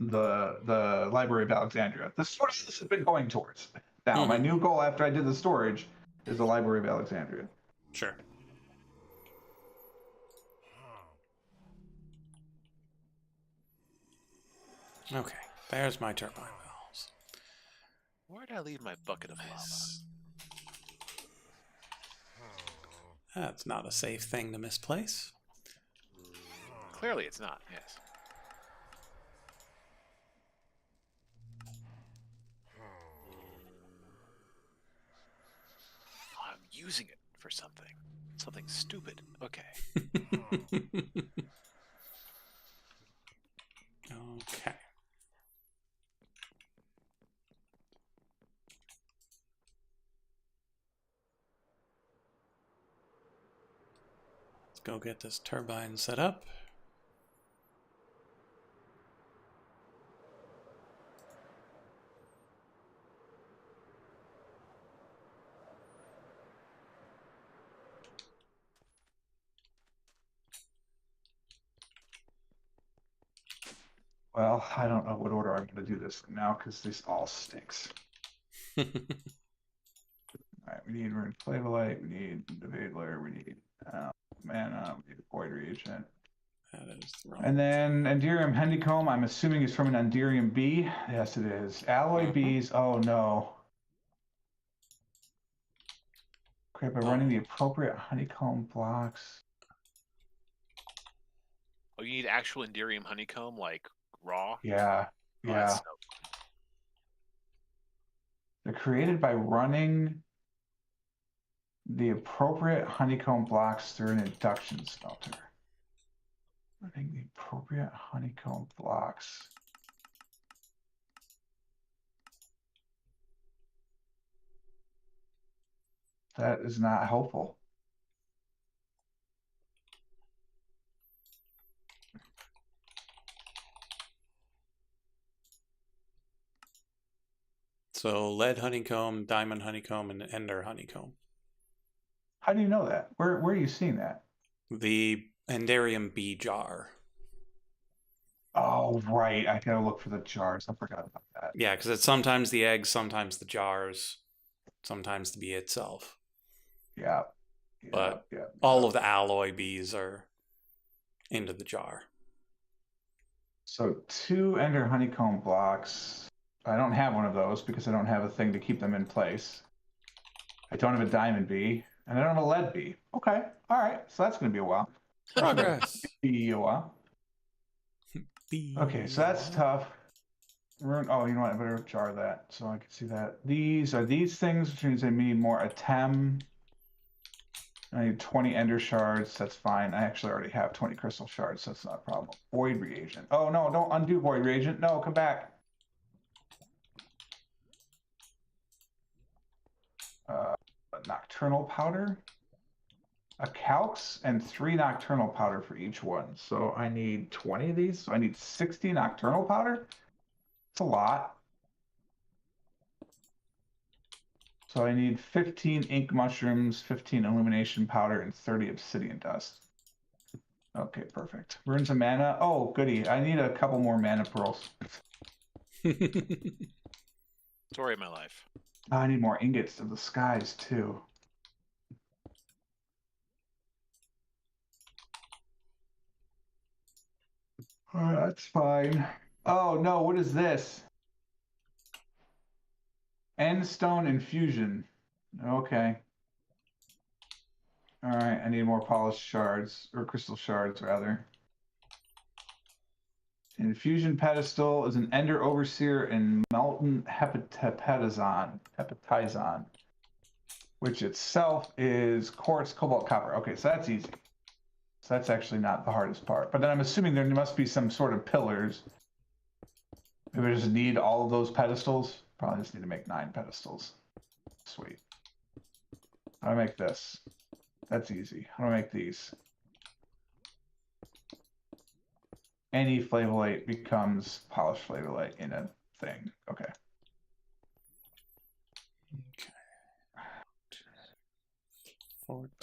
the Library of Alexandria. This has been going towards. Now, my new goal after I did the storage is the Library of Alexandria. Sure. Okay, there's my turbine valves. Where did I leave my bucket of lava? Nice. That's not a safe thing to misplace. Clearly it's not, yes. Oh, I'm using it for something. Something stupid. Okay. Okay. Let's go get this turbine set up. Well, I don't know what order I'm going to do this now because this all stinks. All right, we need rune flavolite, we need Invadler, we need mana, we need void reagent. That is the wrong. And then Enderium Honeycomb, I'm assuming is from an Enderium bee. Yes, it is. Alloy bees, oh no. Okay, by running the appropriate honeycomb blocks. Oh, you need actual Enderium honeycomb, like raw? Yeah, Oh, yeah. that's so They're created by running the appropriate honeycomb blocks through an induction smelter. Running the appropriate honeycomb blocks. That is not helpful. So lead honeycomb, diamond honeycomb, and ender honeycomb. How do you know that? Where are you seeing that? The Enderium bee jar. Oh, right. I gotta look for the jars. I forgot about that. Yeah, because it's sometimes the eggs, sometimes the jars, sometimes the bee itself. Yeah. But yeah. all of the alloy bees are into the jar. So 2 ender honeycomb blocks. I don't have one of those because I don't have a thing to keep them in place. I don't have a diamond bee, and I don't have a lead bee. Okay. All right. So that's going to be a while. Progress. Be a while. Okay, so that's tough. Oh, you know what? I better jar that so I can see that. These are these things, which means I need more Atem. I need 20 ender shards. That's fine. I actually already have 20 crystal shards, so that's not a problem. Void reagent. Oh, no, don't undo void reagent. No, come back. A nocturnal powder, a calx, and 3 nocturnal powder for each one. So I need 20 of these. So I need 60 nocturnal powder. It's a lot. So I need 15 ink mushrooms, 15 illumination powder, and 30 obsidian dust. Okay, perfect. Runes of mana. Oh, goody. I need a couple more mana pearls. story of my life. I need more ingots of the skies, too. That's fine. Oh, no, what is this? Endstone infusion. Okay. All right, I need more polished shards, or crystal shards, rather. Infusion pedestal is an Ender Overseer and Melton Hepatizon, which itself is quartz, cobalt, copper. Okay, so that's easy. So that's actually not the hardest part. But then I'm assuming there must be some sort of pillars. Maybe I just need all of those pedestals. Probably just need to make 9 pedestals. Sweet. How do I make this? That's easy. How do I make these? Any flavolite becomes polished flavolite in a thing. Okay.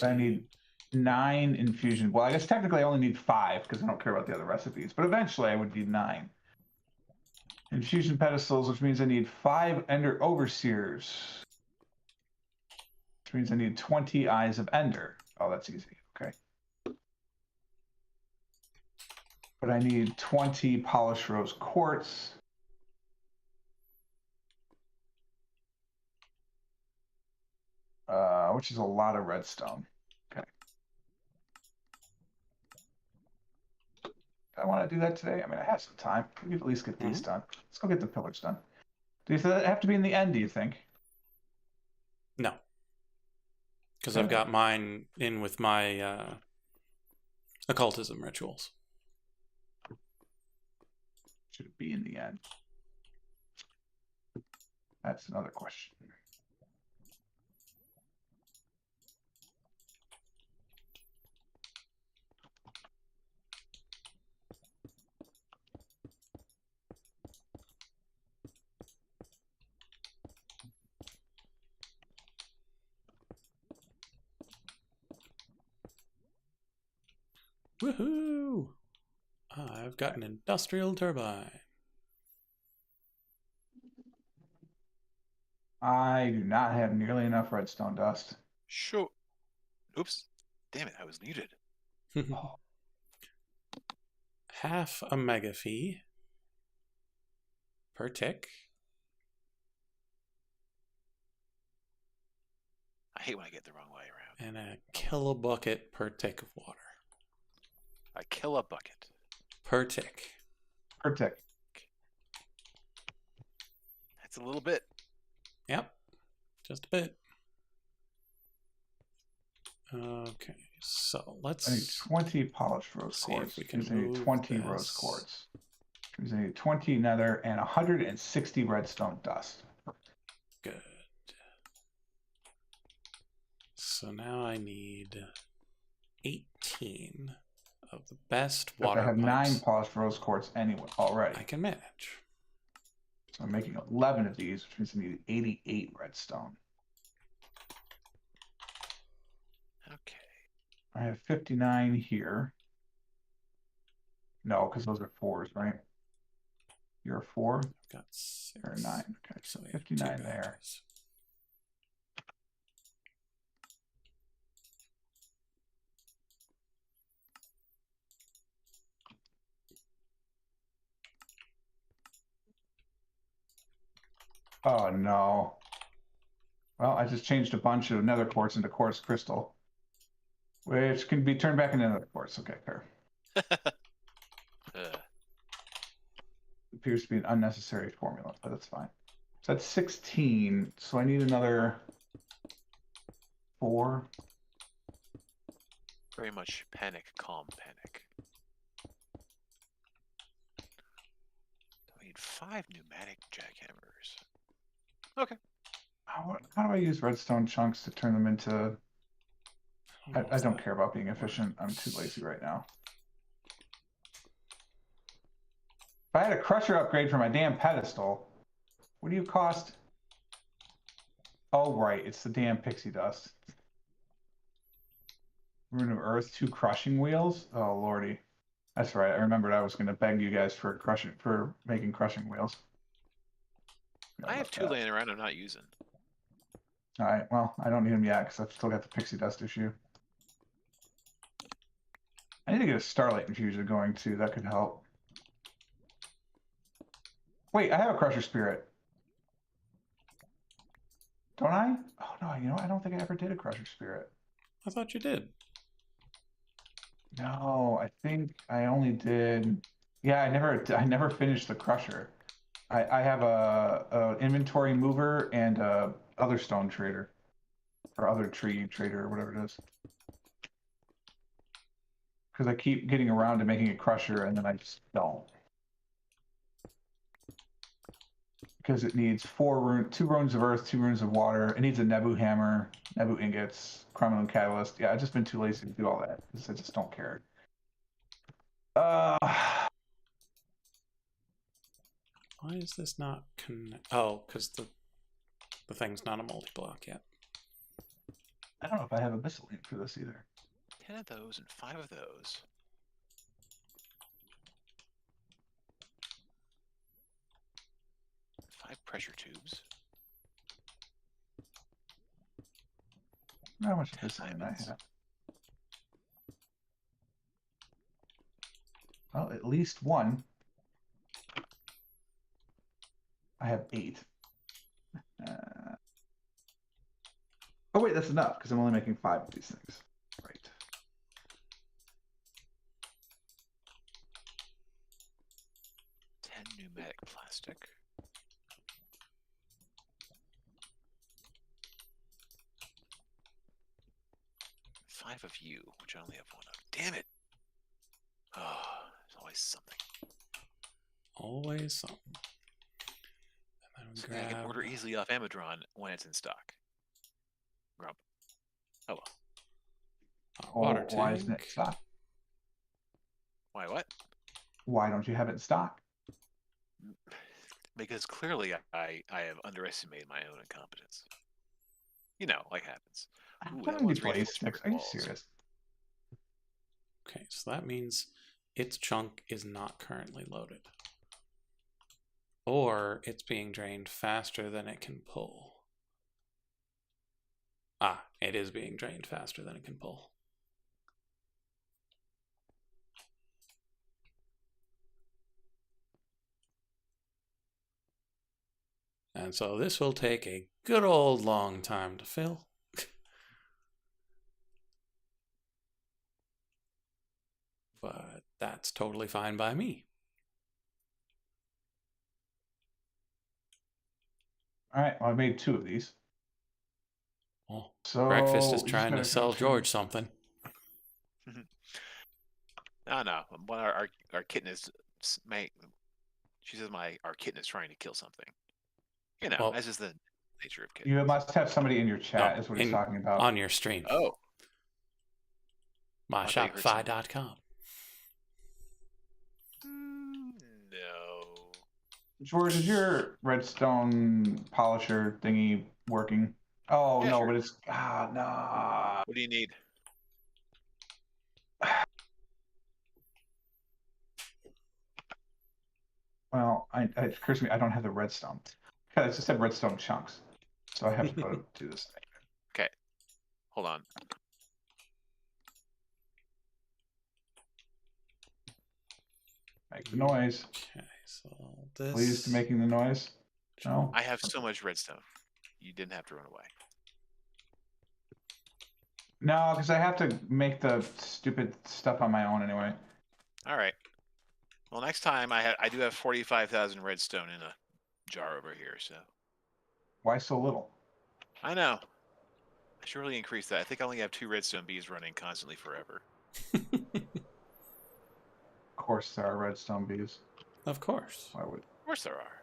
I need 9 infusion. Well, I guess technically I only need 5 because I don't care about the other recipes. But eventually I would need 9. Infusion pedestals, which means I need 5 Ender Overseers. Which means I need 20 Eyes of Ender. Oh, that's easy. Okay. But I need 20 Polished Rose Quartz. which is a lot of redstone. Okay. Do I want to do that today? I mean, I have some time. We could at least get these done. Let's go get the pillars done. Do you have to be in the end, do you think? No. Because I've got mine in with my occultism rituals. Should it be in the end? That's another question. Woohoo! I've got an industrial turbine. I do not have nearly enough redstone dust. Sure. Oops. Damn it, I was muted. Half a mega fee per tick. I hate when I get the wrong way around. And a kilobucket per tick of water. A kilobucket. Per tick. Per tick. That's a little bit. Yep. Just a bit. Okay, so let's... I need 20 polished rose see if quartz. we can I need move 20 this. rose quartz. I need 20 nether and 160 redstone dust. Good. So now I need 18 of the best But water I have pipes 9 polished rose quartz anyway already. I can manage. So I'm making 11 of these, which means I need 88 redstone. Okay. I have 59 here. No, because those are 4s, right? You're a 4? I've got 6. You're a 9. Okay, So so we have 59 2 there. batteries. Oh no. Well, I just changed a bunch of nether quartz into quartz crystal, which can be turned back into nether quartz. Okay, fair. Appears to be an unnecessary formula, but that's fine. So that's 16. So I need another 4. Very much panic, calm panic. We need 5 pneumatic jackhammers. Okay. How do I use redstone chunks to turn them into... I don't care about being efficient. I'm too lazy right now. If I had a crusher upgrade for my damn pedestal, what do you cost? Oh, right. It's the damn pixie dust. Rune of Earth, 2 crushing wheels? Oh, lordy. That's right. I remembered I was going to beg you guys for making crushing wheels. I have 2 laying around I'm not using. All right. Well, I don't need them yet because I've still got the pixie dust issue. I need to get a starlight infuser going too. That could help. Wait, I have a crusher spirit. Don't I? Oh no, you know, I don't think I ever did a crusher spirit. I thought you did. No, I think I only did. Yeah, I never finished the crusher. I have a inventory mover and a other stone trader or other tree trader or whatever it is. Because I keep getting around to making a crusher and then I just don't. Because it needs 2 runes of earth, 2 runes of water. It needs a Nebu hammer, Nebu ingots, Cromulum catalyst. Yeah, I've just been too lazy to do all that because I just don't care. Why is this not connect? Oh, because the thing's not a multi-block yet. I don't know if I have a miscellaneous for this either. 10 of those and 5 of those. Five pressure tubes. How much of this I have? Well, at least 1. I have 8. Oh wait, that's enough because I'm only making 5 of these things. Right. Pneumatic plastic. Five of you, which I only have 1 of. Damn it! Oh, there's always something. Always something. And then Something I can order easily off Amazon when it's in stock. Grump. Oh well. our water tank. Why isn't it in stock? Why what? Why don't you have it in stock? Because clearly I have underestimated my own incompetence. You know, like happens. Ooh, How that many one's play reinforced sticks? brick Are you walls. serious? Okay, so that means its chunk is not currently loaded. Or it's being drained faster than it can pull. Ah, it is being drained faster than it can pull. And so this will take a good old long time to fill. But that's totally fine by me. All right, well, I made 2 of these. Well, So breakfast is we just trying to gotta sell go to- George something. No. Well, our kitten is she says our kitten is trying to kill something. You know, Well, as is the nature of kittens. You must have somebody in your chat, No, is what he's talking about. on your stream. Oh. I thought you heard MyShopify.com. No. George, is your redstone polisher thingy working? Oh Yeah, no, sure. but it's no. What do you need? Well, it occurs to me I don't have the redstone. I just have redstone chunks, so I have to go do this thing. Okay. Hold on. Make the noise. Okay, so this. Pleased making the noise. No. I have so much redstone. You didn't have to run away. No, because I have to make the stupid stuff on my own anyway. All right. Well, next time I do have 45,000 redstone in a jar over here, so Why so little? I know. I should really increase that. I think I only have 2 redstone bees running constantly forever. Of course there are redstone bees. Of course. Why would? Of course there are.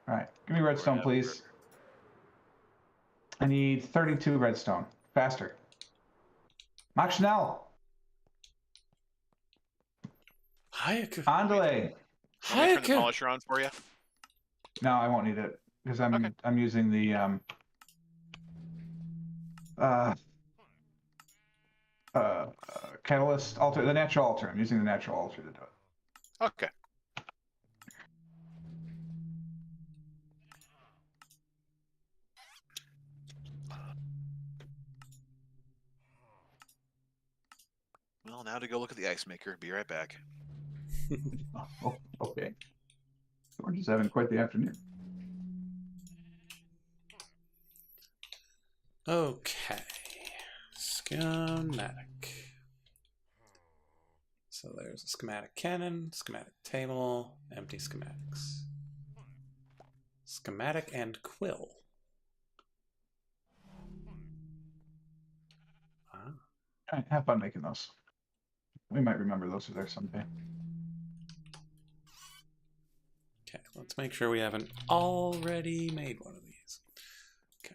All right, give me redstone, Forever. please. I need 32 redstone. Faster. Mach schnell. Hayek. Andale. Want me to turn the Hayek. polisher on for you? No, I won't need it because I'm using the catalyst alter, the natural alter. I'm using the natural alter to do it. Okay. Well, now to go look at the ice maker. Be right back. Oh, okay. George is having quite the afternoon. Okay. Schematic. So there's a schematic cannon, schematic table, empty schematics. Schematic and quill. Ah. All right, have fun making those. We might remember those are there someday. Okay, let's make sure we haven't already made one of these. Okay.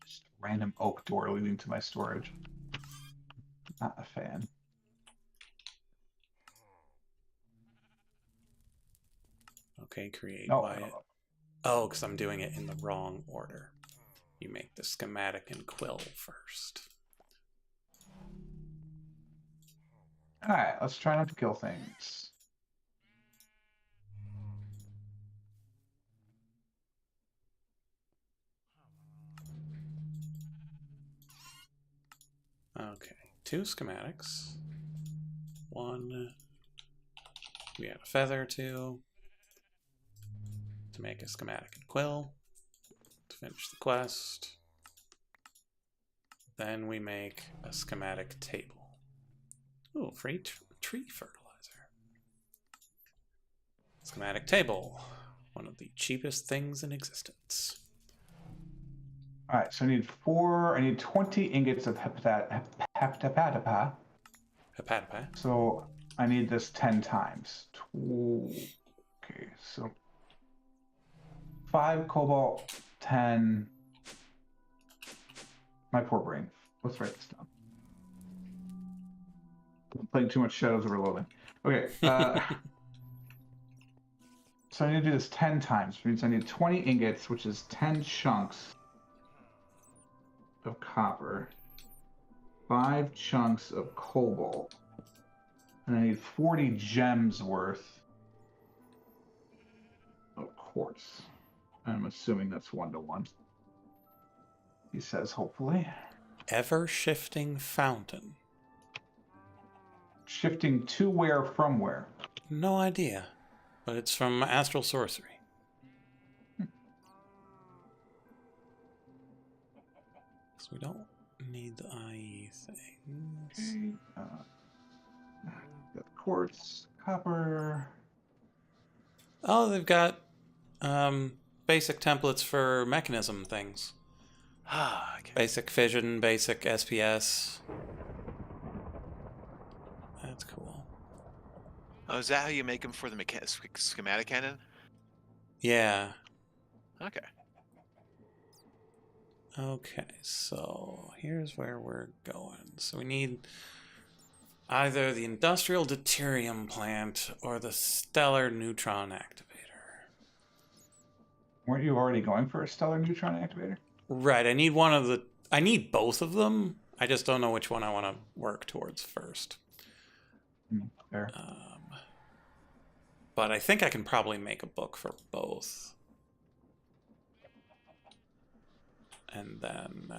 Just a random oak door leading to my storage. Not a fan. Okay, create No, by no, it. no. Oh, because I'm doing it in the wrong order. You make the schematic and quill first. All right, let's try not to kill things. Okay, 2 schematics. 1, We add a feather too to make a schematic and quill to finish the quest. Then we make a schematic table. Ooh, free tree fertilizer. Schematic table. One of the cheapest things in existence. All right, so I need 20 ingots of heptatapa. Hepatapa. So I need this 10 times. Okay, so 5 cobalt, 10. My poor brain. Let's write this down. I'm playing too much Shadows Overloading. Okay, so I need to do this 10 times, which means I need 20 ingots, which is 10 chunks of copper, 5 chunks of cobalt, and I need 40 gems worth of quartz. I'm assuming that's 1-to-1. He says, hopefully. Ever-shifting fountain. Shifting to where from where? No idea, but it's from Astral Sorcery. So we don't need the IE things. Okay, got quartz, copper. Oh, they've got basic templates for mechanism things. Okay. Basic fission, basic SPS. That's cool. Oh, is that how you make them for the schematic cannon? Yeah. Okay. Okay, so here's where we're going. So we need either the industrial deuterium plant or the stellar neutron activator. Weren't you already going for a stellar neutron activator? Right, I need one of the... I need both of them. I just don't know which one I want to work towards first. Fair. But I think I can probably make a book for both. And then...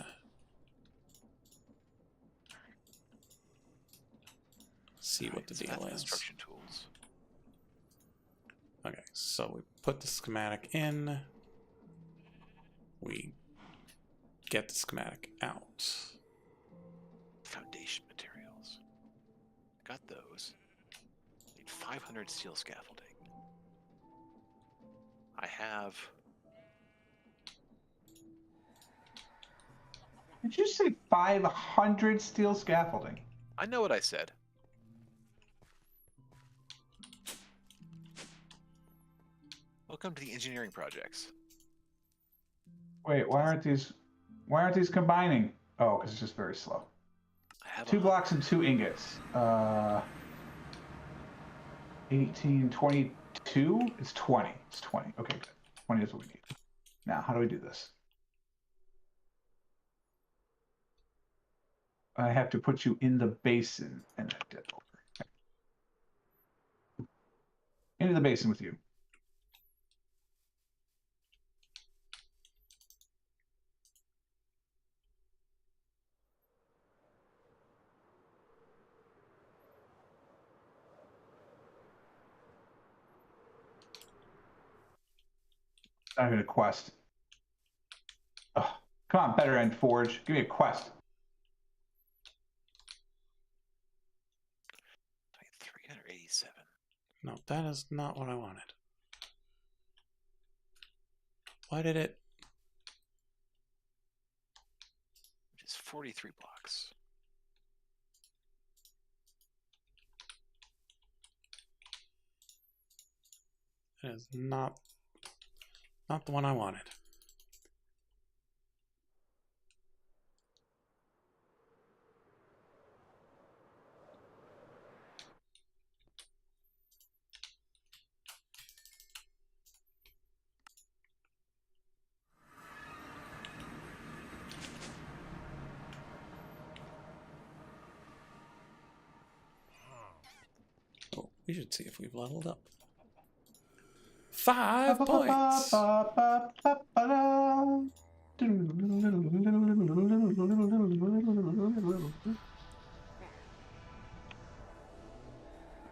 see what the deal is. Construction tools. Okay, so we put the schematic in. We get the schematic out. Foundation materials. Got those. Need 500 steel scaffolding. I have... Did you say 500 steel scaffolding? I know what I said. Welcome to the engineering projects. Wait, why aren't these combining? Oh, because it's just very slow. I have 2 blocks and 2 ingots. 18, 22? It's 20. It's 20. Okay, good. 20 is what we need. Now, how do we do this? I have to put you in the basin and then dip over. Okay. Into the basin with you. I'm gonna quest. Ugh. Come on, better end forge. Give me a quest. 387. No, that is not what I wanted. Why did it... Which is 43 blocks. That is not the one I wanted. Oh, we should see if we've leveled up. 5 points!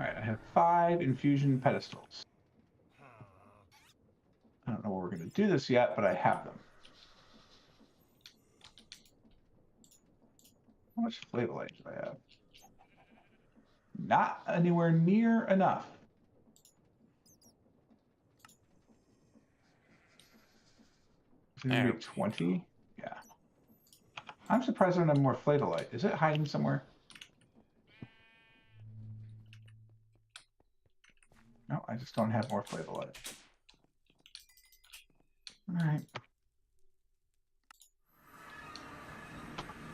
right, I have 5 infusion pedestals. I don't know where we're going to do this yet, but I have them. How much flavolite do I have? Not anywhere near enough. There Maybe 20? Yeah. I'm surprised I don't have more flavolite. Is it hiding somewhere? No, I just don't have more flavolite. All right.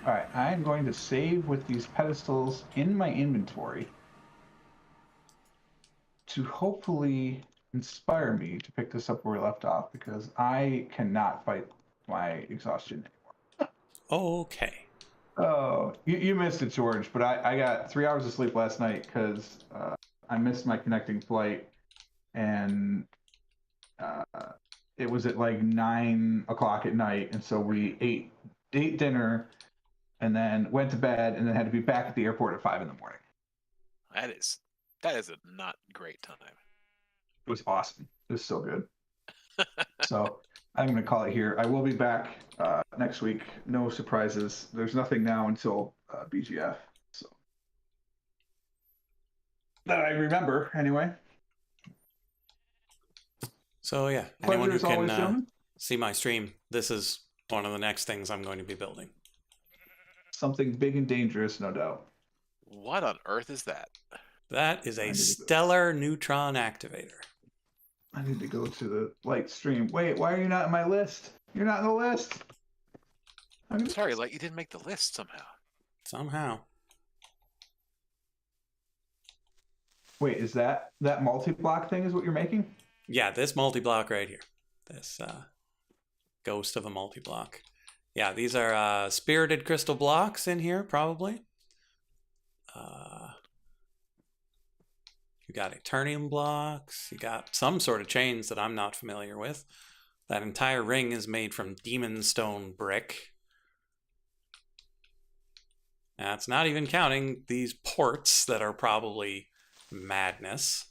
All right, I'm going to save with these pedestals in my inventory to hopefully inspire me to pick this up where we left off, because I cannot fight my exhaustion. Okay. Oh, you missed it, George, but I got 3 hours of sleep last night because I missed my connecting flight, and uh, it was at like 9 o'clock at night, and so we ate dinner, and then went to bed, and then had to be back at the airport at 5 in the morning. That is a not great time. It was awesome. It was so good. So I'm going to call it here. I will be back next week. No surprises. There's nothing now until BGF. So that I remember, anyway. So yeah, anyone who Pleasure as always, can gentlemen. see my stream, this is one of the next things I'm going to be building. Something big and dangerous, no doubt. What on earth is that? That is I a need to go. stellar neutron activator. I need to go to the light stream. Wait, why are you not in my list? You're not in the list. Sorry, like you didn't make the list somehow. Somehow. Wait, is that multi-block thing is what you're making? Yeah, this multi-block right here. This ghost of a multi-block. Yeah, these are spirited crystal blocks in here, probably. You got Eternium blocks. You got some sort of chains that I'm not familiar with. That entire ring is made from demon stone brick. That's not even counting these ports that are probably madness.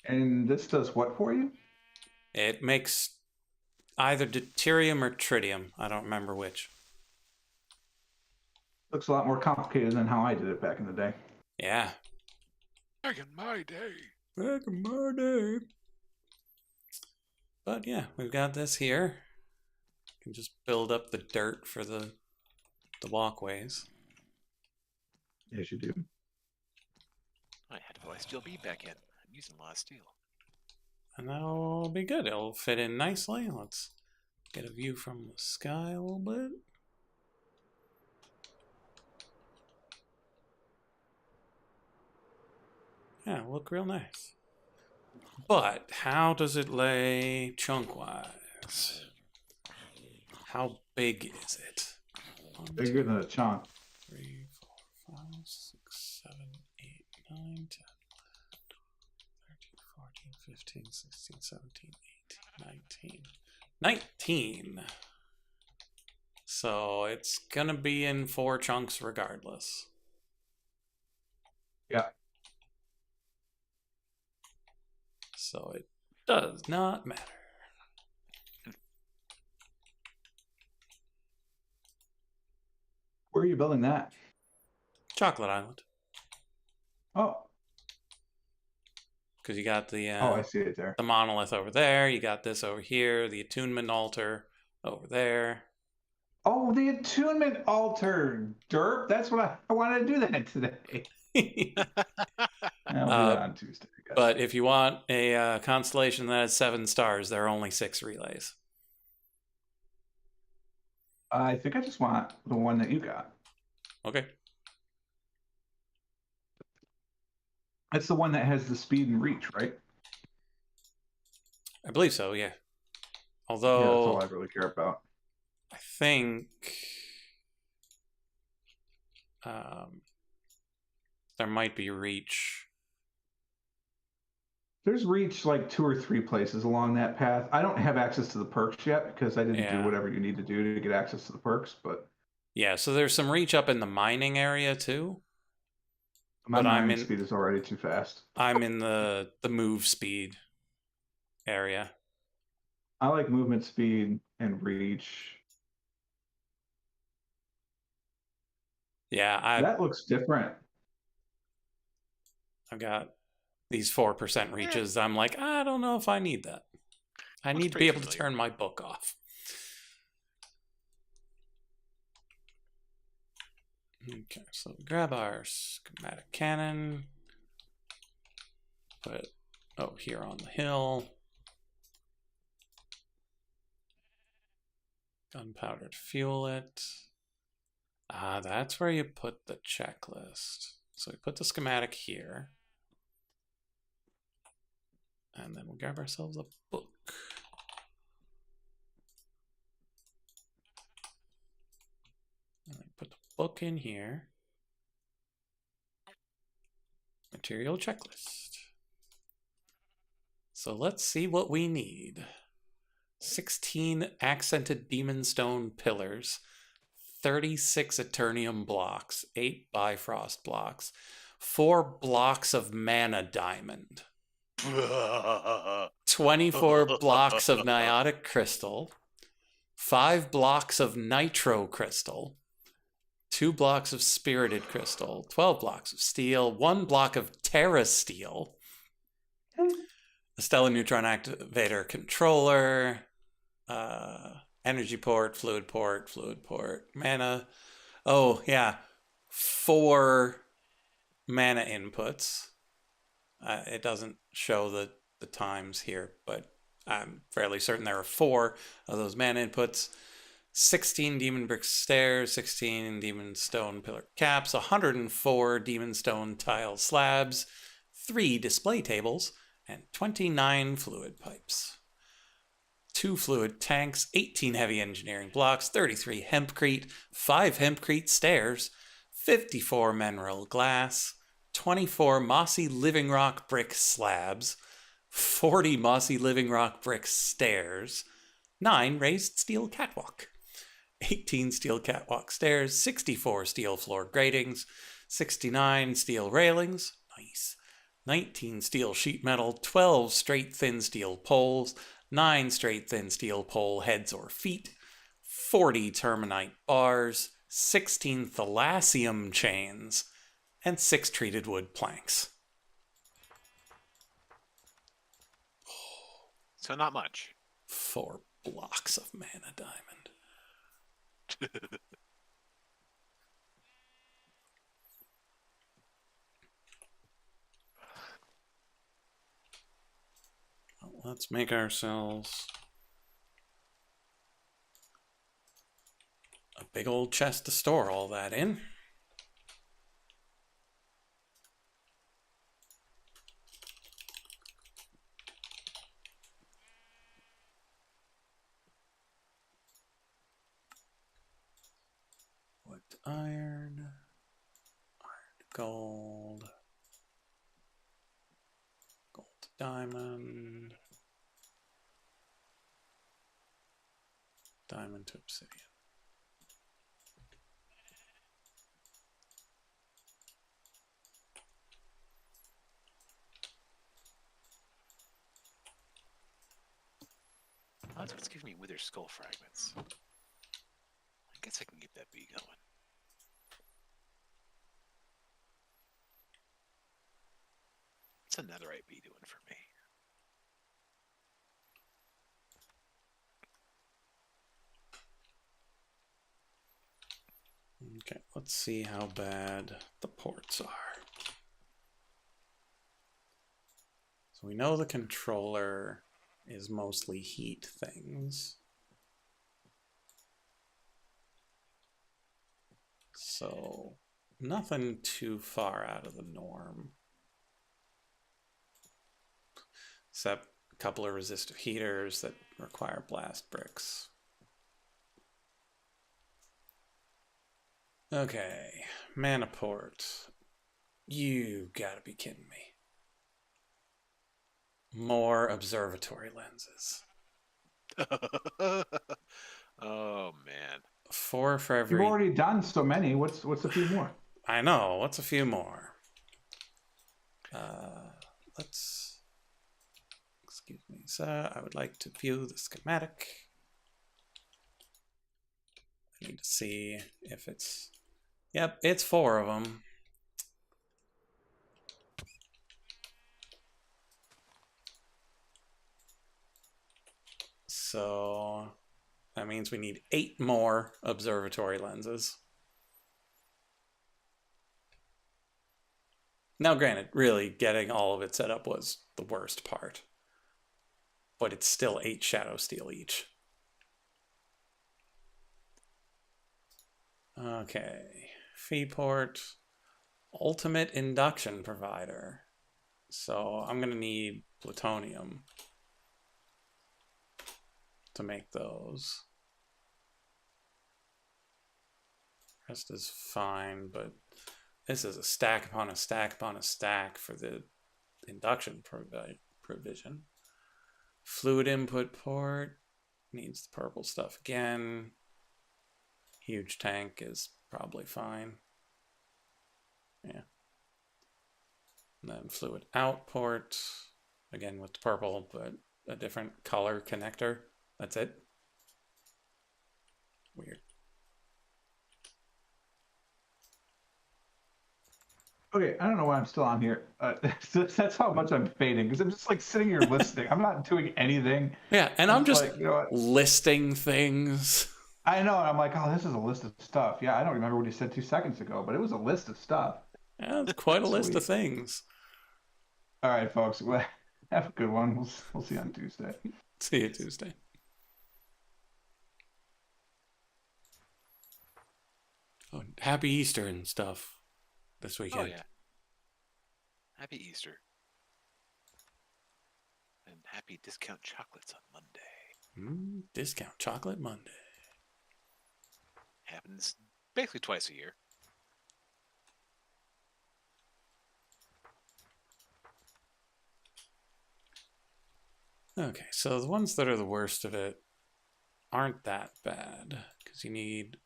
And this does what for you? It makes either deuterium or tritium. I don't remember which. Looks a lot more complicated than how I did it back in the day. Yeah. Back in my day. Back in my day. But yeah, we've got this here. You can just build up the dirt for the walkways. Yes, you do. I had to put my steel bead back in. I'm using a lot of steel. And that'll be good. It'll fit in nicely. Let's get a view from the sky a little bit. Yeah, look real nice. But how does it lay chunk-wise? How big is it? 1, Bigger than a chunk. 3, 4, 5, 6, 7, 8, 9, 10, 13, 14, 15, 16, 17, 18, 19. 19. So it's gonna be in 4 chunks regardless. Yeah. So it does not matter. Where are you building that? Chocolate Island. Oh. Because you got the Oh, I see it there. the monolith over there. You got this over here. The attunement altar over there. Oh, the attunement altar, derp. That's what I wanted to do that today. I'll do that on Tuesday. I guess. But if you want a constellation that has 7 stars, there are only 6 relays. I think I just want the one that you got. Okay. That's the one that has the speed and reach, right? I believe so, yeah. Yeah, that's Although all I really care about. I think there might be reach. There's reach like 2 or 3 places along that path. I don't have access to the perks yet because I didn't Yeah. do whatever you need to do to get access to the perks, but Yeah, so there's some reach up in the mining area too. My But mining speed is already too fast. I'm in the move speed area. I like movement speed and reach. Yeah, That looks different. I've got these 4% reaches. I'm like, I don't know if I need that. I Looks need to be pretty able to familiar. turn my book off. Okay, so grab our schematic cannon. Put it, here on the hill. Gunpowder to fuel it. Ah, that's where you put the checklist. So we put the schematic here. And then we'll grab ourselves a book. Put the book in here. Material checklist. So let's see what we need. 16 accented demon stone pillars, 36 eternium blocks, 8 bifrost blocks, 4 blocks of mana diamond, 24 blocks of niotic crystal, 5 blocks of nitro crystal, 2 blocks of spirited crystal, 12 blocks of steel, 1 block of terra steel, a stellar neutron activator controller, energy port, fluid port, mana. Oh, yeah. 4 mana inputs. It doesn't show the times here, but I'm fairly certain there are 4 of those mana inputs. 16 demon brick stairs, 16 demon stone pillar caps, 104 demon stone tile slabs, 3 display tables, and 29 fluid pipes. 2 fluid tanks, 18 heavy engineering blocks, 33 hempcrete, 5 hempcrete stairs, 54 mineral glass, 24 mossy living rock brick slabs, 40 mossy living rock brick stairs, 9 raised steel catwalk, 18 steel catwalk stairs, 64 steel floor gratings, 69 steel railings, nice, 19 steel sheet metal, 12 straight thin steel poles, 9 straight thin steel pole heads or feet, 40 terminite bars, 16 thalassium chains, and 6 treated wood planks. So not much. 4 blocks of mana diamond. Well, let's make ourselves a big old chest to store all that in. Wood to iron, iron to gold, gold to diamond, diamond to obsidian. Oh, that's what's giving me wither skull fragments. I guess I can get that bee going. What's a netherite bee doing for me? Okay, let's see how bad the ports are. So we know the controller is mostly heat things. So nothing too far out of the norm. Except a couple of resistive heaters that require blast bricks. Okay, mana port. You gotta be kidding me. More observatory lenses. Oh man. 4 for You've every. already done so many. What's a few more? I know. What's a few more? let's, excuse me, sir, I would like to view the schematic. I need to see if it's, yep, it's 4 of them. So that means we need 8 more observatory lenses. Now, granted, really getting all of it set up was the worst part, but it's still 8 shadow steel each. Okay, feed port, ultimate induction provider. So I'm gonna need plutonium to make those. Rest is fine, but this is a stack upon a stack upon a stack for the induction provision. Fluid input port needs the purple stuff again. Huge tank is probably fine. Yeah. And then fluid out port, again with the purple, but a different color connector. That's it. Weird. Okay, I don't know why I'm still on here. That's how much I'm fading, because I'm just like sitting here listening. I'm not doing anything. Yeah, and I'm just like, you know what? listing things. I know, and I'm like, oh, this is a list of stuff. Yeah, I don't remember what he said 2 seconds ago, but it was a list of stuff. Yeah, it's quite a list of things. All right, folks. Well, have a good one. We'll see you on Tuesday. See you Tuesday. Oh, happy Easter and stuff this weekend. Oh, yeah. Happy Easter. And happy discount chocolates on Monday. Discount Chocolate Monday. Happens basically twice a year. Okay, so the ones that are the worst of it aren't that bad, because you need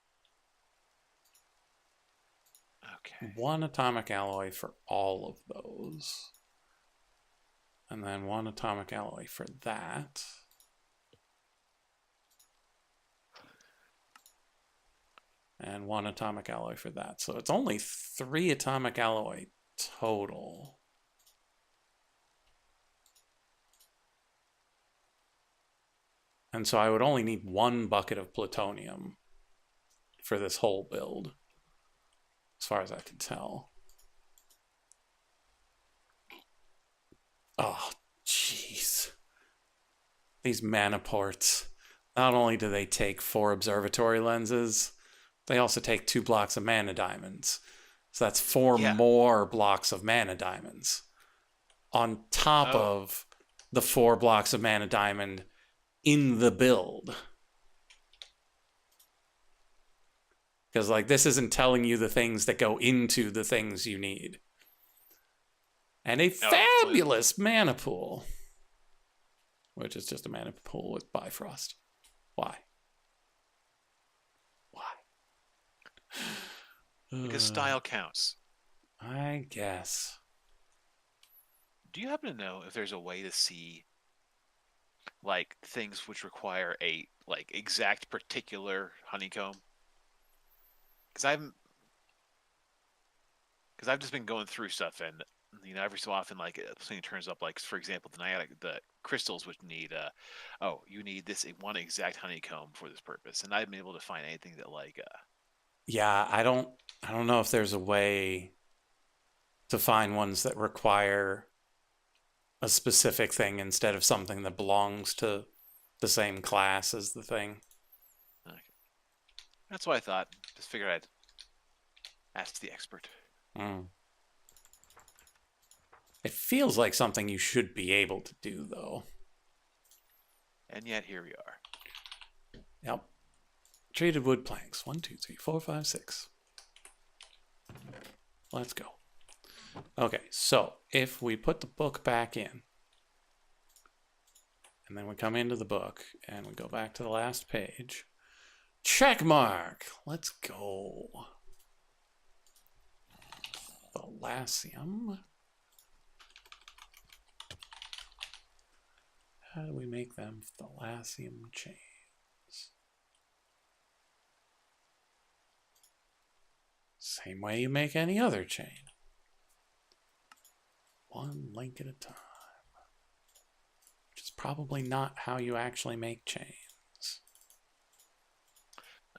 Okay. 1 atomic alloy for all of those. And then 1 atomic alloy for that. And 1 atomic alloy for that. So it's only 3 atomic alloy total. And so I would only need 1 bucket of plutonium for this whole build, as far as I can tell. Oh, jeez. These mana ports. Not only do they take 4 observatory lenses, they also take 2 blocks of mana diamonds. So that's 4 more blocks of mana diamonds. On top of the 4 blocks of mana diamond in the build. Because, like, this isn't telling you the things that go into the things you need. And a fabulous mana pool. Which is just a mana pool with Bifrost. Why? Because style counts. I guess. Do you happen to know if there's a way to see like things which require a like exact particular honeycomb? Because I've just been going through stuff, and you know, every so often, like something turns up, like for example, the crystals which need you need this one exact honeycomb for this purpose, and I haven't been able to find anything that like yeah, I don't know if there's a way to find ones that require a specific thing instead of something that belongs to the same class as the thing. Okay. That's what I thought. Just figured I'd ask the expert. It feels like something you should be able to do, though. And yet here we are. Yep. Treated wood planks. 1, 2, 3, 4, 5, 6. Let's go. Okay, so if we put the book back in, and then we come into the book, and we go back to the last page, check mark. Let's go. Thalassium. How do we make them thalassium chains? Same way you make any other chain. One link at a time. Which is probably not how you actually make chains.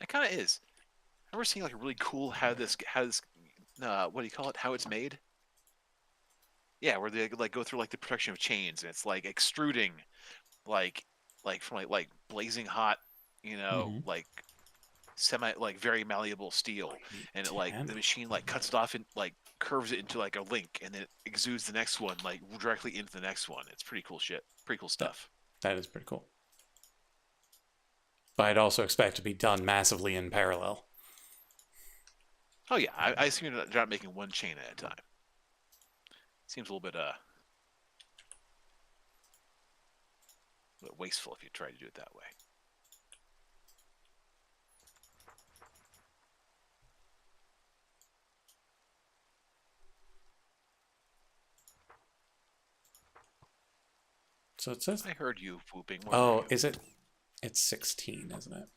It kind of is. I remember seeing like a really cool how this what do you call it? How it's made? Yeah, where they like go through like the production of chains, and it's like extruding, like from like blazing hot, like very malleable steel, and it like the machine like cuts it off and like curves it into like a link, and then it exudes the next one like directly into the next one. It's pretty cool shit. Pretty cool stuff. That is pretty cool. But I'd also expect to be done massively in parallel. Oh yeah, I assume they're not making one chain at a time. Seems a little bit wasteful if you try to do it that way. So it says. I heard you whooping. Oh, is it? It's 16, isn't it?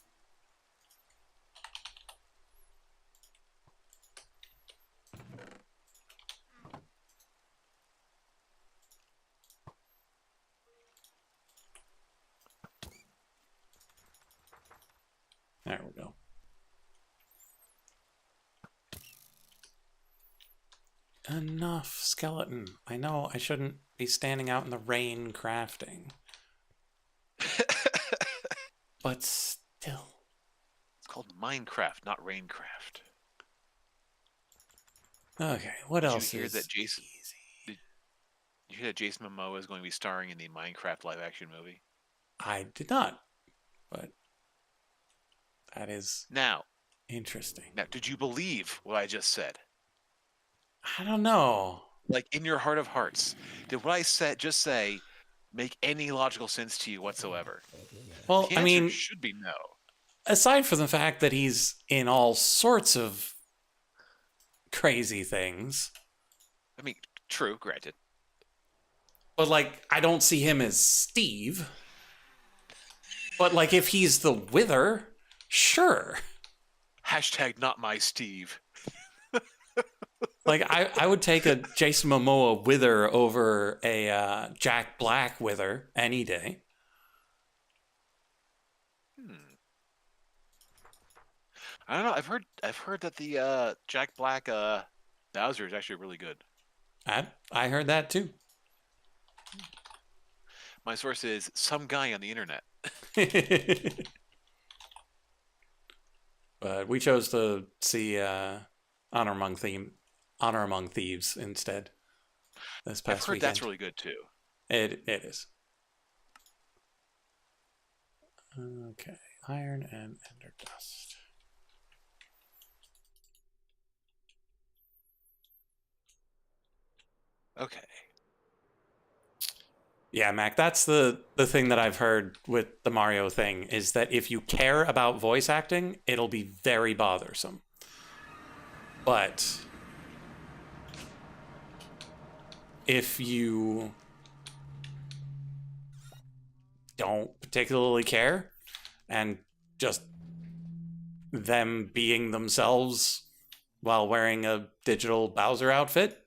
There we go. Enough, skeleton. I know I shouldn't be standing out in the rain crafting. But still. It's called Minecraft, not Raincraft. Okay, what else Did you hear is that Jason? easy? Did you hear that Jason Momoa is going to be starring in the Minecraft live-action movie? I did not, but that is Now, interesting. did you believe what I just said? I don't know. Like in your heart of hearts, did what I said just say make any logical sense to you whatsoever? Well, The I answer mean, should be no. aside from the fact that he's in all sorts of crazy things, I mean, true, granted. but like, I don't see him as Steve. But like, if he's the Wither, sure. Hashtag not my Steve. Like, I would take a Jason Momoa Wither over a Jack Black Wither any day. I don't know. I've heard that the Jack Black Bowser is actually really good. I heard that too. My source is some guy on the internet. But we chose to see Honor Among Thieves instead this past I've heard weekend. that's really good too. It is. Okay, iron and ender dust. Okay. Yeah, Mac, that's the thing that I've heard with the Mario thing is that if you care about voice acting, it'll be very bothersome. But if you don't particularly care and just them being themselves while wearing a digital Bowser outfit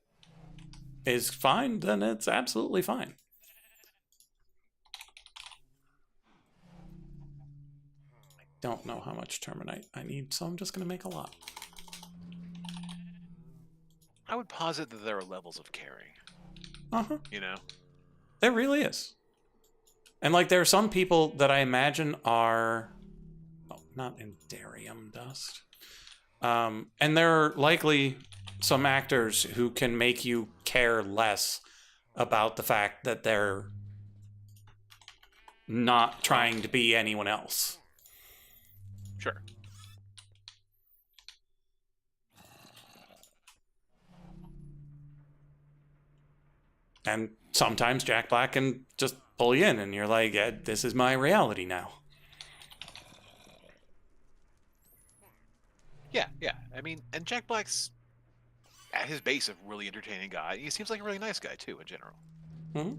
is fine, then it's absolutely fine. I don't know how much terminite I need, so I'm just going to make a lot. I would posit that there are levels of caring. Uh-huh. You know? There really is. And like there are some people that I imagine are not in Darium dust. And there are likely some actors who can make you care less about the fact that they're not trying to be anyone else. Sure. And sometimes Jack Black can just pull you in and you're like, yeah, this is my reality now. Yeah. I mean, and Jack Black's at his base a really entertaining guy. He seems like a really nice guy too, in general. Mm-hmm.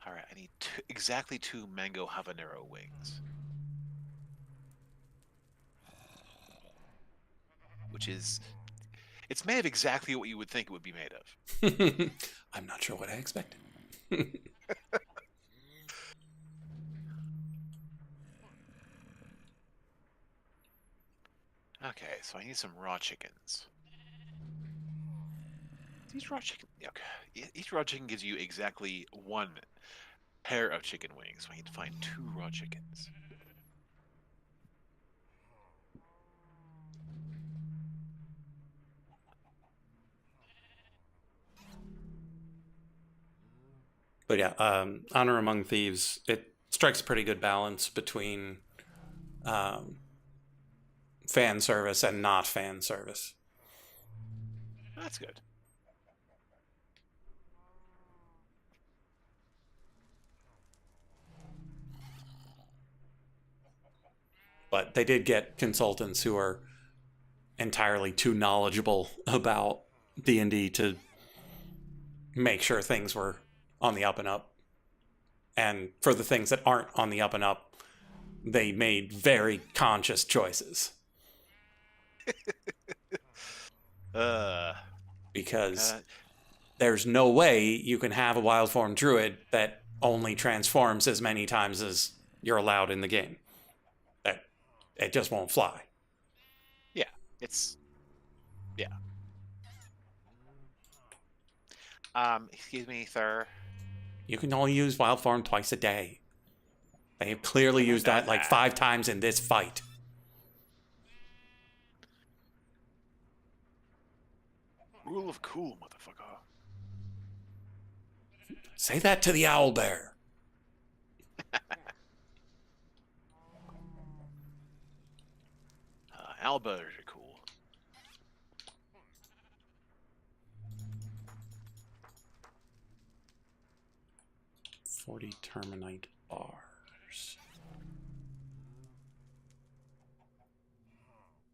All right, I need exactly 2 mango habanero wings. Which is, it's made of exactly what you would think it would be made of. I'm not sure what I expected. Okay, so I need some raw chickens. These raw chicken, okay. Each raw chicken gives you exactly 1 pair of chicken wings. So I need to find 2 raw chickens. But yeah, Honor Among Thieves, it strikes a pretty good balance between um, fan service and not fan service. That's good. But they did get consultants who are entirely too knowledgeable about D&D to make sure things were on the up and up. And for the things that aren't on the up and up, they made very conscious choices. Because there's no way you can have a wild form druid that only transforms as many times as you're allowed in the game. That it just won't fly. Yeah, it's yeah. Excuse me, sir. You can only use wild form twice a day. They have clearly used that like 5 times in this fight. Rule of cool, motherfucker. Say that to the owlbear. Owlbears are cool. $40 terminite bars.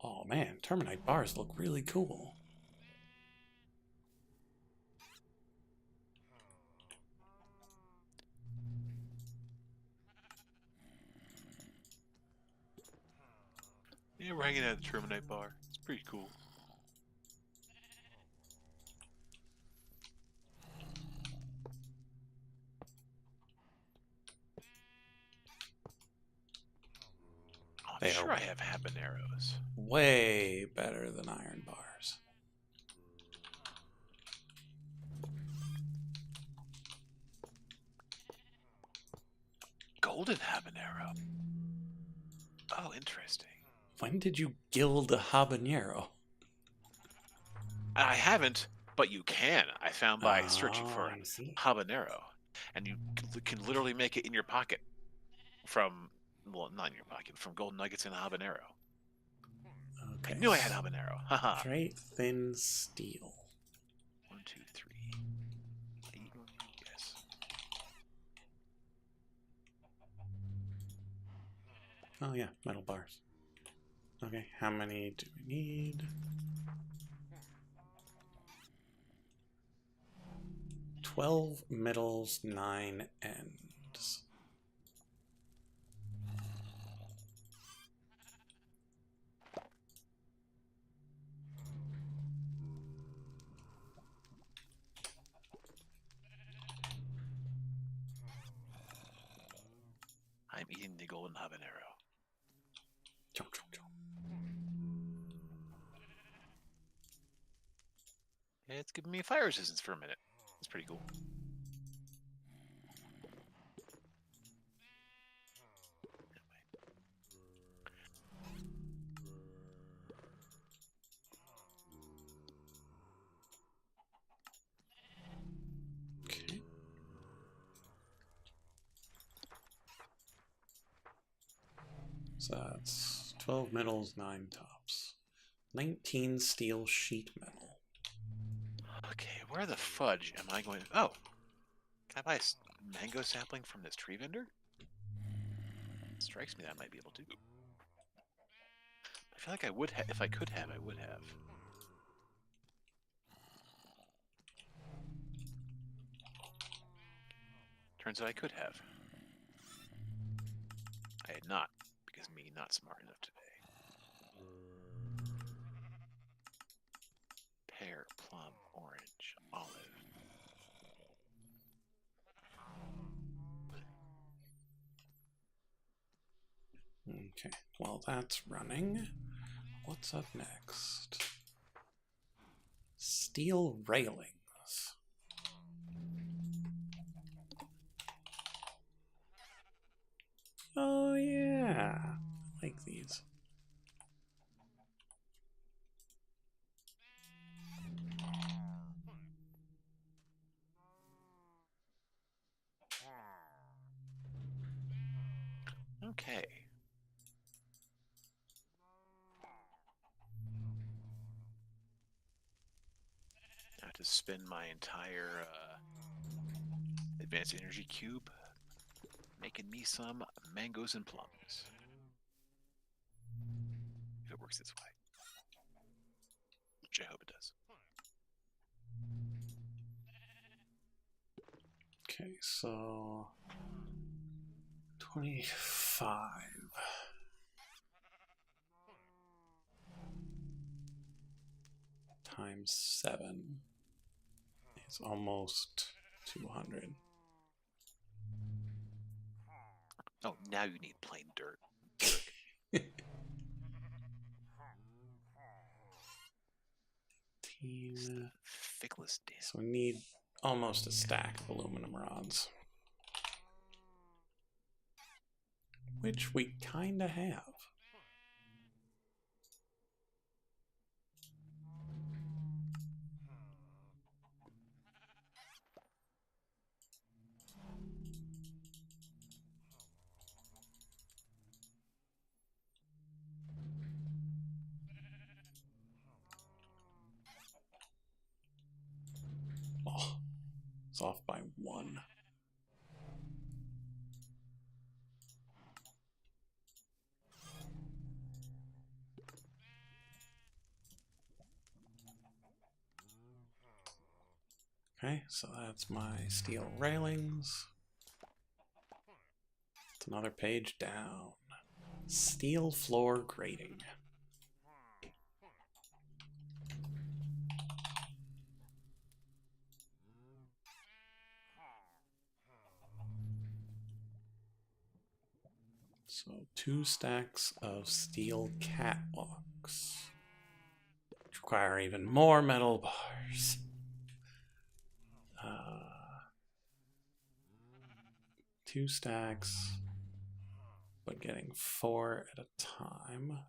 Oh man, terminite bars look really cool. Yeah, we're hanging out at the Terminite bar. It's pretty cool. I'm They sure are I have habaneros. way better than iron bars. Golden habanero. Oh, interesting. When did you gild a habanero? I haven't, but you can. I found by searching for I see. habanero, and you can literally make it in your pocket from, well, not in your pocket, from gold nuggets and habanero. Okay. I knew I had habanero. Haha. Straight thin steel. 1, 2, 3. 8. Yes. Oh yeah, metal bars. Okay, how many do we need? 12 middles, 9 ends. I'm eating the golden habanero. Chomp, chomp, chomp. It's giving me fire resistance for a minute. That's pretty cool. Okay. So that's 12 middles, 9 tops. 19 steel sheet metal. Okay, where the fudge am I going to... Oh! Can I buy a mango sapling from this tree vendor? Strikes me that I might be able to. I feel like I would have... If I could have, I would have. Turns out I could have. I had not, because me not smart enough today. Pear, plum, orange, olive. Okay, well that's running. What's up next? Steel railings. Oh yeah, I like these. Okay. I have to spend my entire advanced energy cube making me some mangoes and plums. If it works this way. Which I hope it does. Okay, so 25 times 7 is almost 200. Oh, now you need plain dirt. Fickless damn. So we need almost a stack of aluminum rods. Which we kinda have. Oh, it's off by 1. Okay, so that's my steel railings. It's another page down. Steel floor grating. So 2 stacks of steel catwalks, which require even more metal bars. 2 stacks, but getting 4 at a time.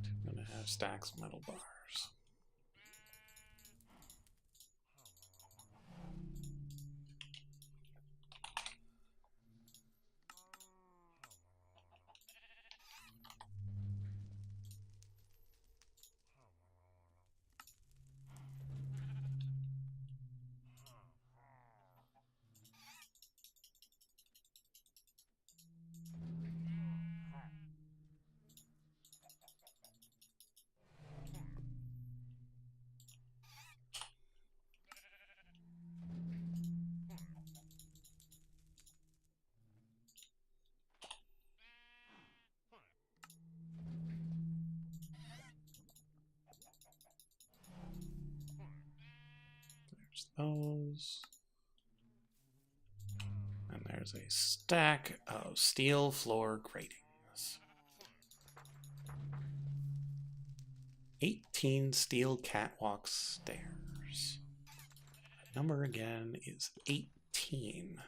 I'm gonna have stacks of metal bars. There's those. And there's a stack of steel floor gratings. 18 steel catwalk stairs. The number again is 18.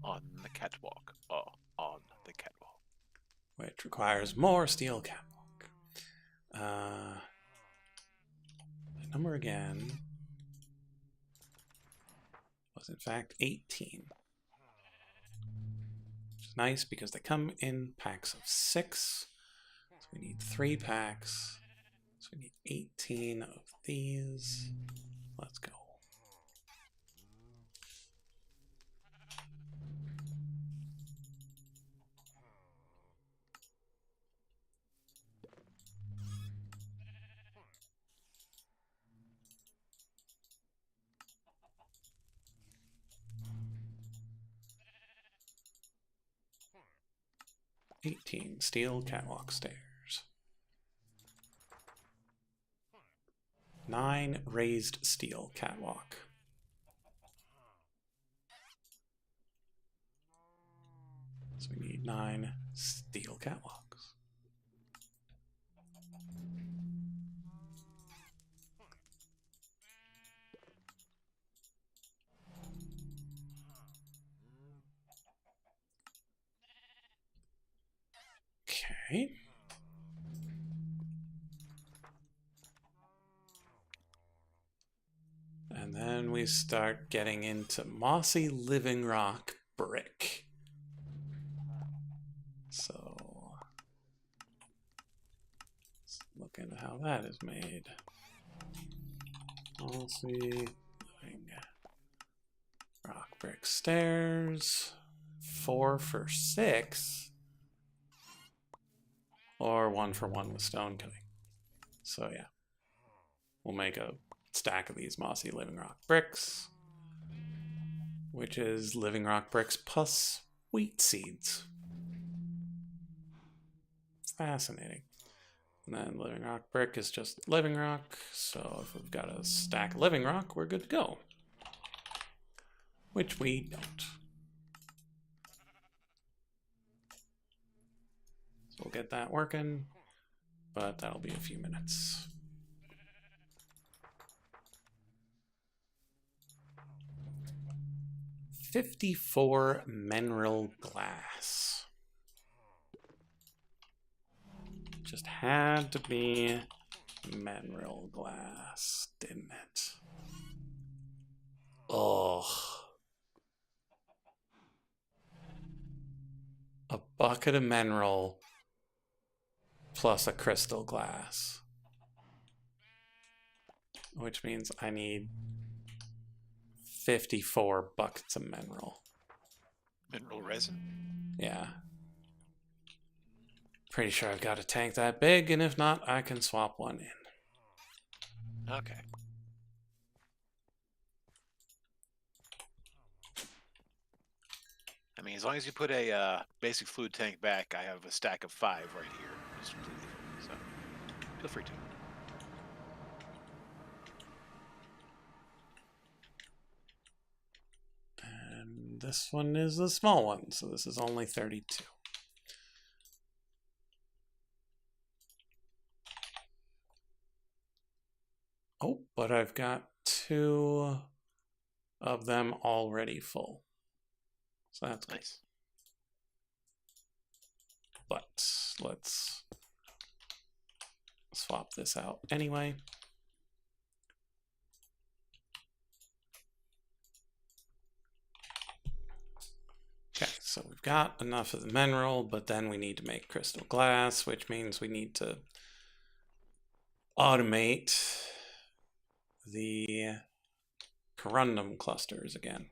On the catwalk. Oh, on the catwalk. Which requires more steel catwalk. The number again was in fact 18. Which is nice because they come in packs of 6. So we need 3 packs. So we need 18 of these. Let's go. 18 steel catwalk stairs. 9 raised steel catwalk. So we need 9 steel catwalks. Okay. And then we start getting into mossy living rock brick. So let's look into how that is made. Mossy living rock brick stairs. 4 for 6. Or 1 for 1 with stone cutting. So yeah. We'll make a stack of these mossy living rock bricks, which is living rock bricks plus wheat seeds. Fascinating. And then living rock brick is just living rock, so if we've got a stack of living rock, we're good to go. Which we don't. So we'll get that working, but that'll be a few minutes. $54 mineral glass. Just had to be mineral glass, didn't it? Oh. A bucket of mineral plus a crystal glass. Which means I need 54 buckets of mineral. Mineral resin? Yeah. Pretty sure I've got a tank that big, and if not, I can swap one in. Okay. I mean, as long as you put a basic fluid tank back, I have a stack of 5 right here. It's completely full, so feel free to. And this one is a small one, so this is only 32. Oh, but I've got 2 of them already full. So that's good. Nice. But let's swap this out anyway. Okay, so we've got enough of the mineral, but then we need to make crystal glass, which means we need to automate the corundum clusters again.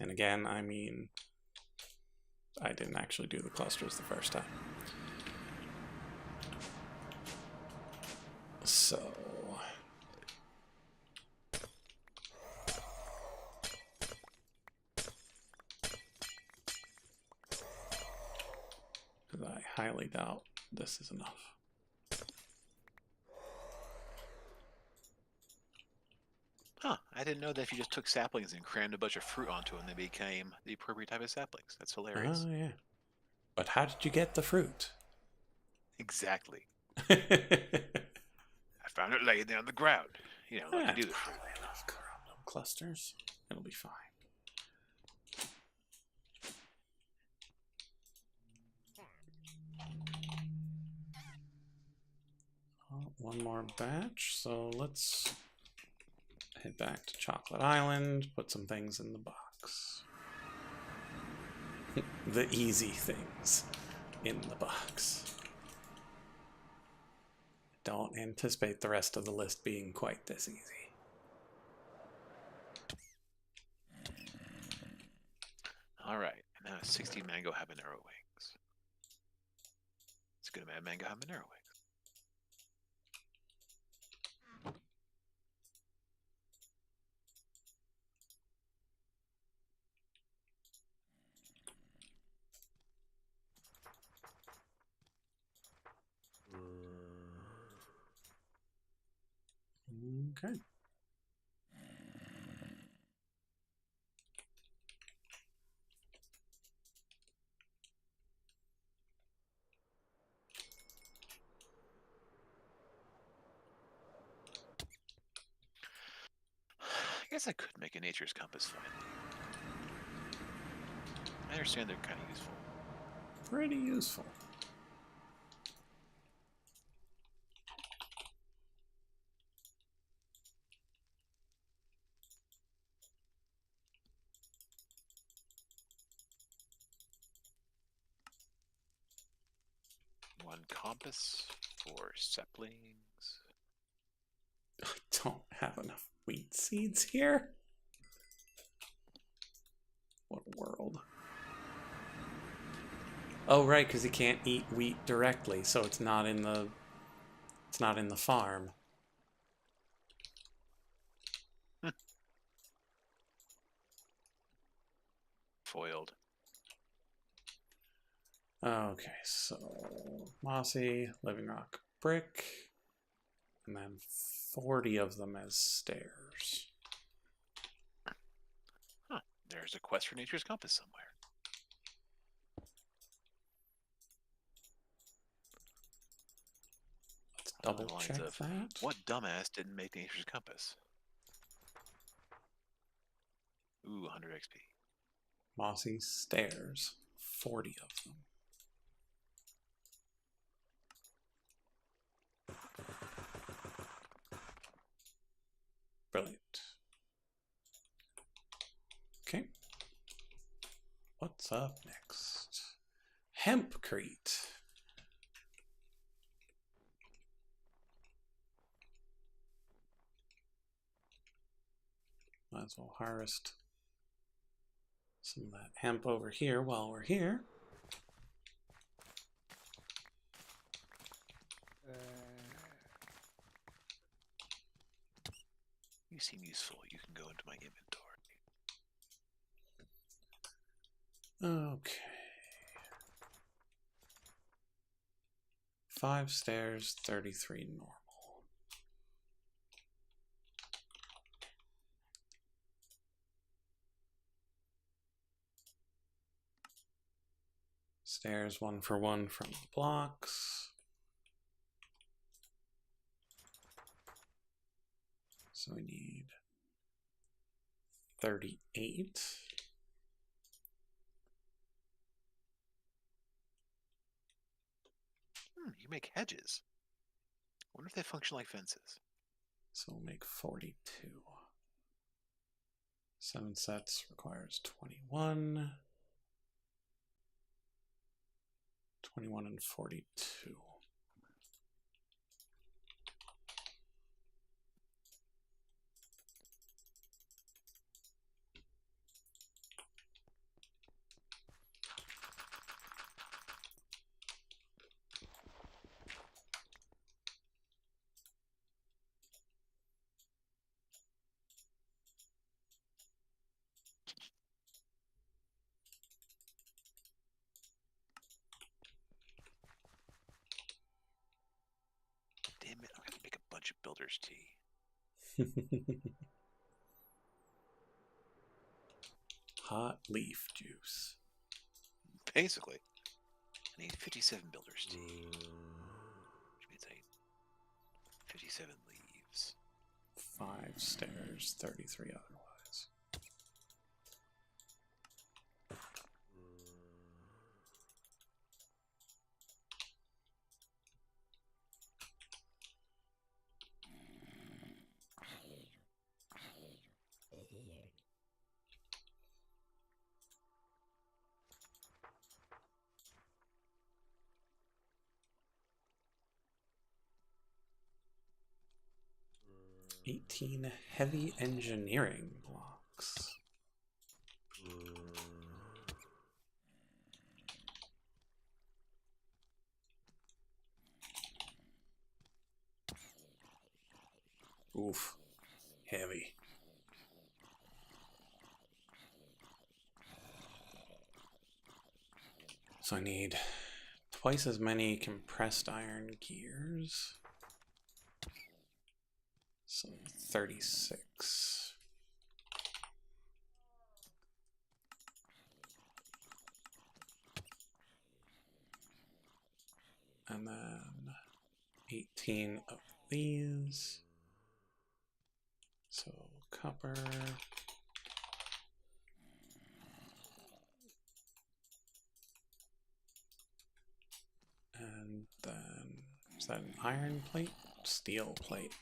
And again, I mean, I didn't actually do the clusters the first time. So I highly doubt this is enough. Huh, I didn't know that if you just took saplings and crammed a bunch of fruit onto them, they became the appropriate type of saplings. That's hilarious. Oh, yeah. But how did you get the fruit? Exactly. I found it laying there on the ground. You know, like you do. Probably enough corundum clusters. It'll be fine. Oh, one more batch, so let's head back to Chocolate Island, put some things in the box. The easy things in the box. Don't anticipate the rest of the list being quite this easy. All right, now 60 mango habanero wings. It's good to have mango habanero wings. Okay. I guess I could make a nature's compass finally. I understand they're kind of useful. Pretty useful. One compass for saplings. I don't have enough wheat seeds here. What a world. Oh, right, because you can't eat wheat directly, so it's not in the farm. Foiled. Okay, so mossy, living rock, brick, and then 40 of them as stairs. Huh. There's a quest for nature's compass somewhere. Let's Along the double lines check of, that. what dumbass didn't make nature's compass? Ooh, 100 XP. Mossy stairs, 40 of them. Brilliant. Okay. What's up next? Hempcrete. Might as well harvest some of that hemp over here while we're here. You seem useful. You can go into my inventory. Okay. 5 stairs, 33 normal. Stairs 1 for 1 from the blocks. So we need 38. You make hedges. Wonder if they function like fences. So we'll make 42. 7 sets requires 21. 21 and 42. Damn it, I'm gonna make a bunch of builder's tea. Hot leaf juice. Basically. I need 57 builder's tea. Which means I need 57 leaves. 5 stairs, 33 otherwise. $18 heavy engineering blocks. Oof, heavy. So I need twice as many compressed iron gears. So 36. And then 18 of these. So copper. And then, is that an iron plate? Steel plate.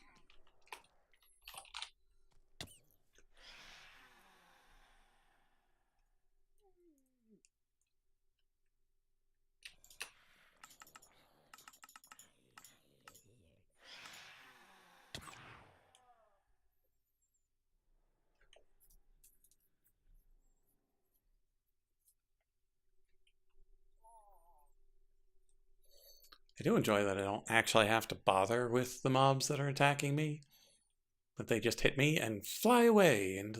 I do enjoy that I don't actually have to bother with the mobs that are attacking me. That they just hit me and fly away into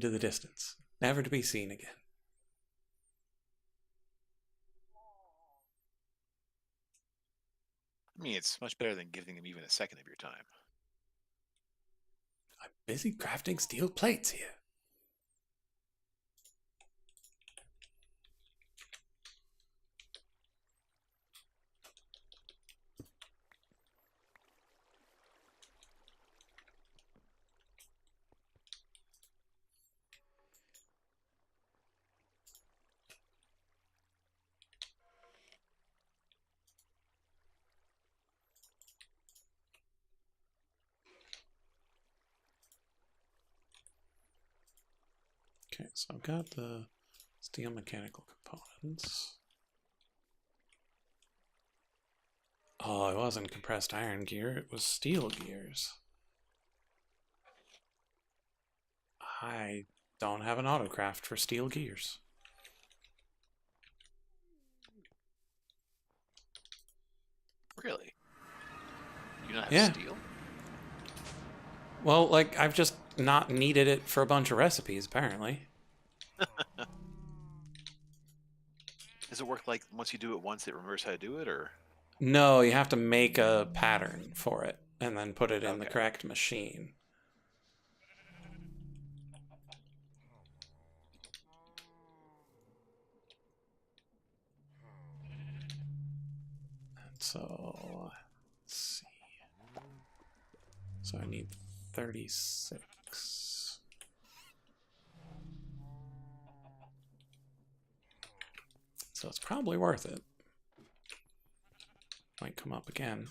the distance, never to be seen again. I mean, it's much better than giving them even a second of your time. I'm busy crafting steel plates here. Okay, so I've got the steel mechanical components. Oh, it wasn't compressed iron gear, it was steel gears. I don't have an autocraft for steel gears. Really? You not have Yeah. steel? Well, like, I've just not needed it for a bunch of recipes, apparently. Does it work like once you do it once, it remembers how to do it, or? No, you have to make a pattern for it and then put it in the Okay. correct machine. And so, let's see. So I need 36. So it's probably worth it. Might come up again.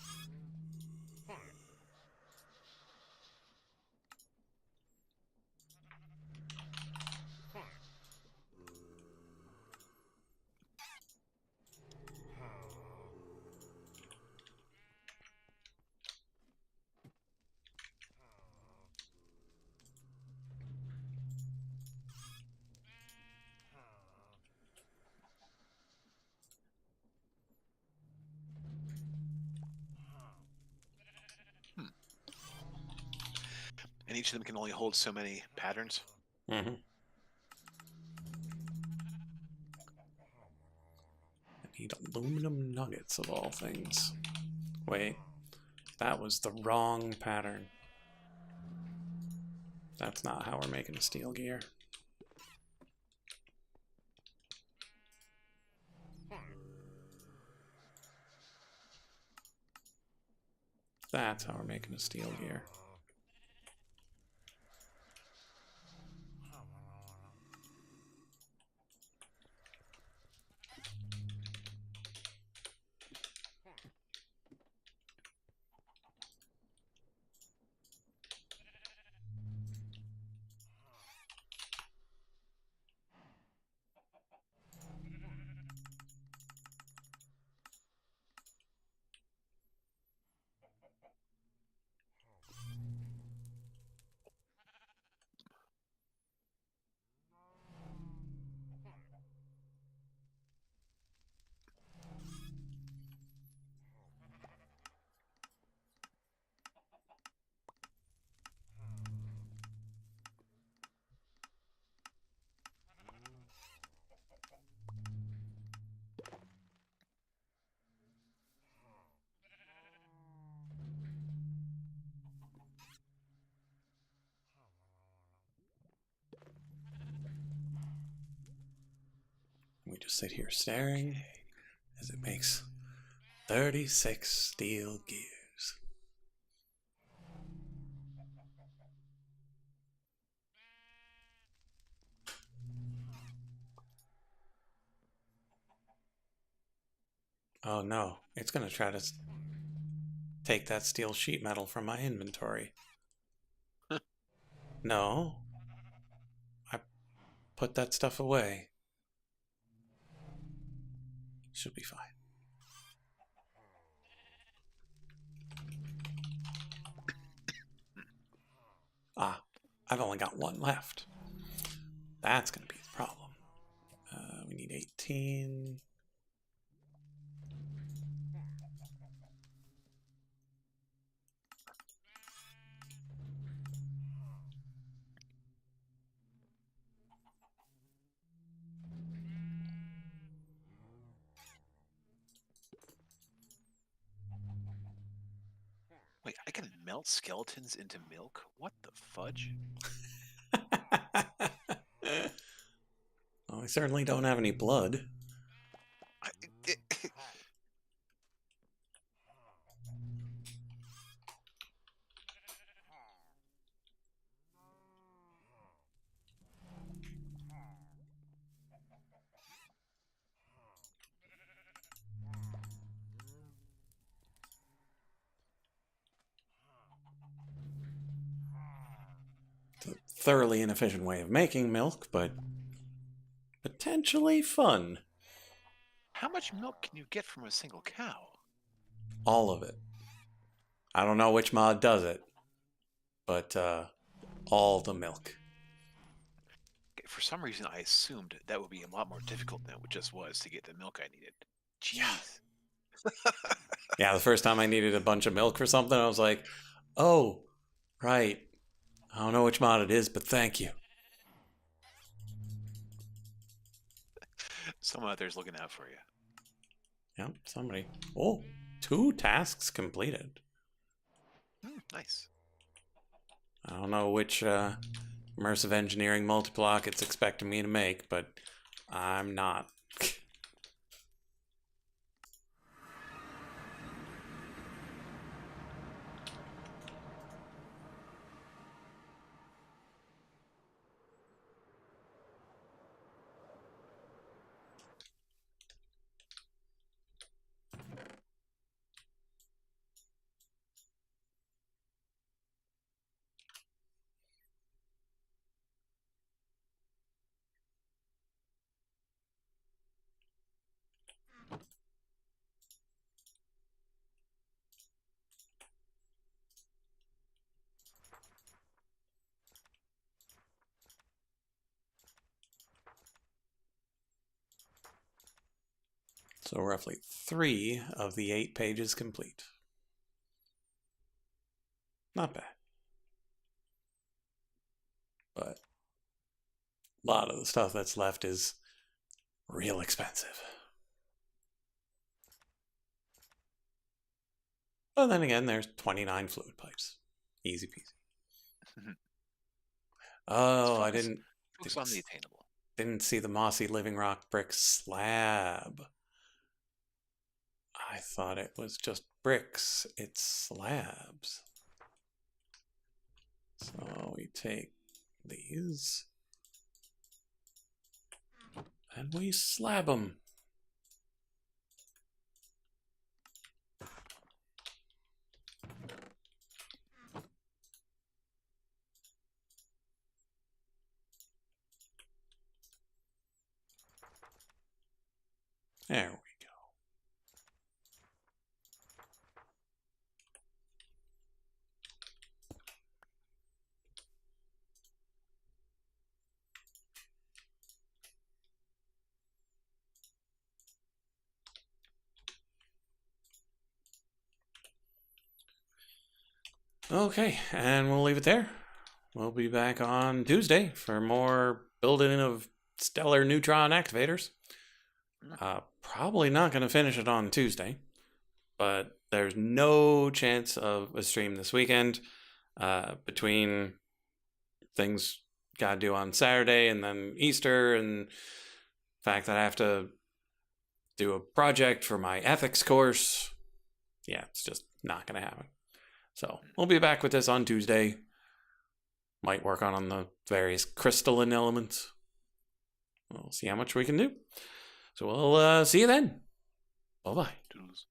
And each of them can only hold so many patterns. Mm-hmm. I need aluminum nuggets of all things. Wait, that was the wrong pattern. That's not how we're making a steel gear. That's how we're making a steel gear. just sit here staring as it makes 36 steel gears. Oh no, it's going to try to take that steel sheet metal from my inventory. No, I put that stuff away. Should be fine. Ah, I've only got one left. That's going to be the problem. We need 18. Wait, I can melt skeletons into milk? What the fudge? Well, I certainly don't have any blood. It's a thoroughly inefficient way of making milk, but potentially fun. How much milk can you get from a single cow? All of it. I don't know which mod does it, but all the milk. For some reason, I assumed that would be a lot more difficult than it just was to get the milk I needed. Jeez. Yeah, the first time I needed a bunch of milk for something, I was like, oh, right. I don't know which mod it is, but thank you. Someone out there's looking out for you. Yep, somebody. Oh, 2 tasks completed. Nice. I don't know which immersive engineering multiblock it's expecting me to make, but I'm not. So roughly 3 of the 8 pages complete. Not bad. But a lot of the stuff that's left is real expensive. But then again, there's 29 fluid pipes. Easy peasy. Oh, I didn't Focus on the attainable. didn't see the mossy living rock brick slab. I thought it was just bricks. It's slabs. So we take these and we slab them. There we go. Okay, and we'll leave it there. We'll be back on Tuesday for more building of stellar neutron activators. Probably not going to finish it on Tuesday, but there's no chance of a stream this weekend between things got to do on Saturday and then Easter, and the fact that I have to do a project for my ethics course. Yeah, it's just not going to happen. So we'll be back with this on Tuesday. Might work on the various crystalline elements. We'll see how much we can do. So we'll see you then. Bye-bye. Toodles.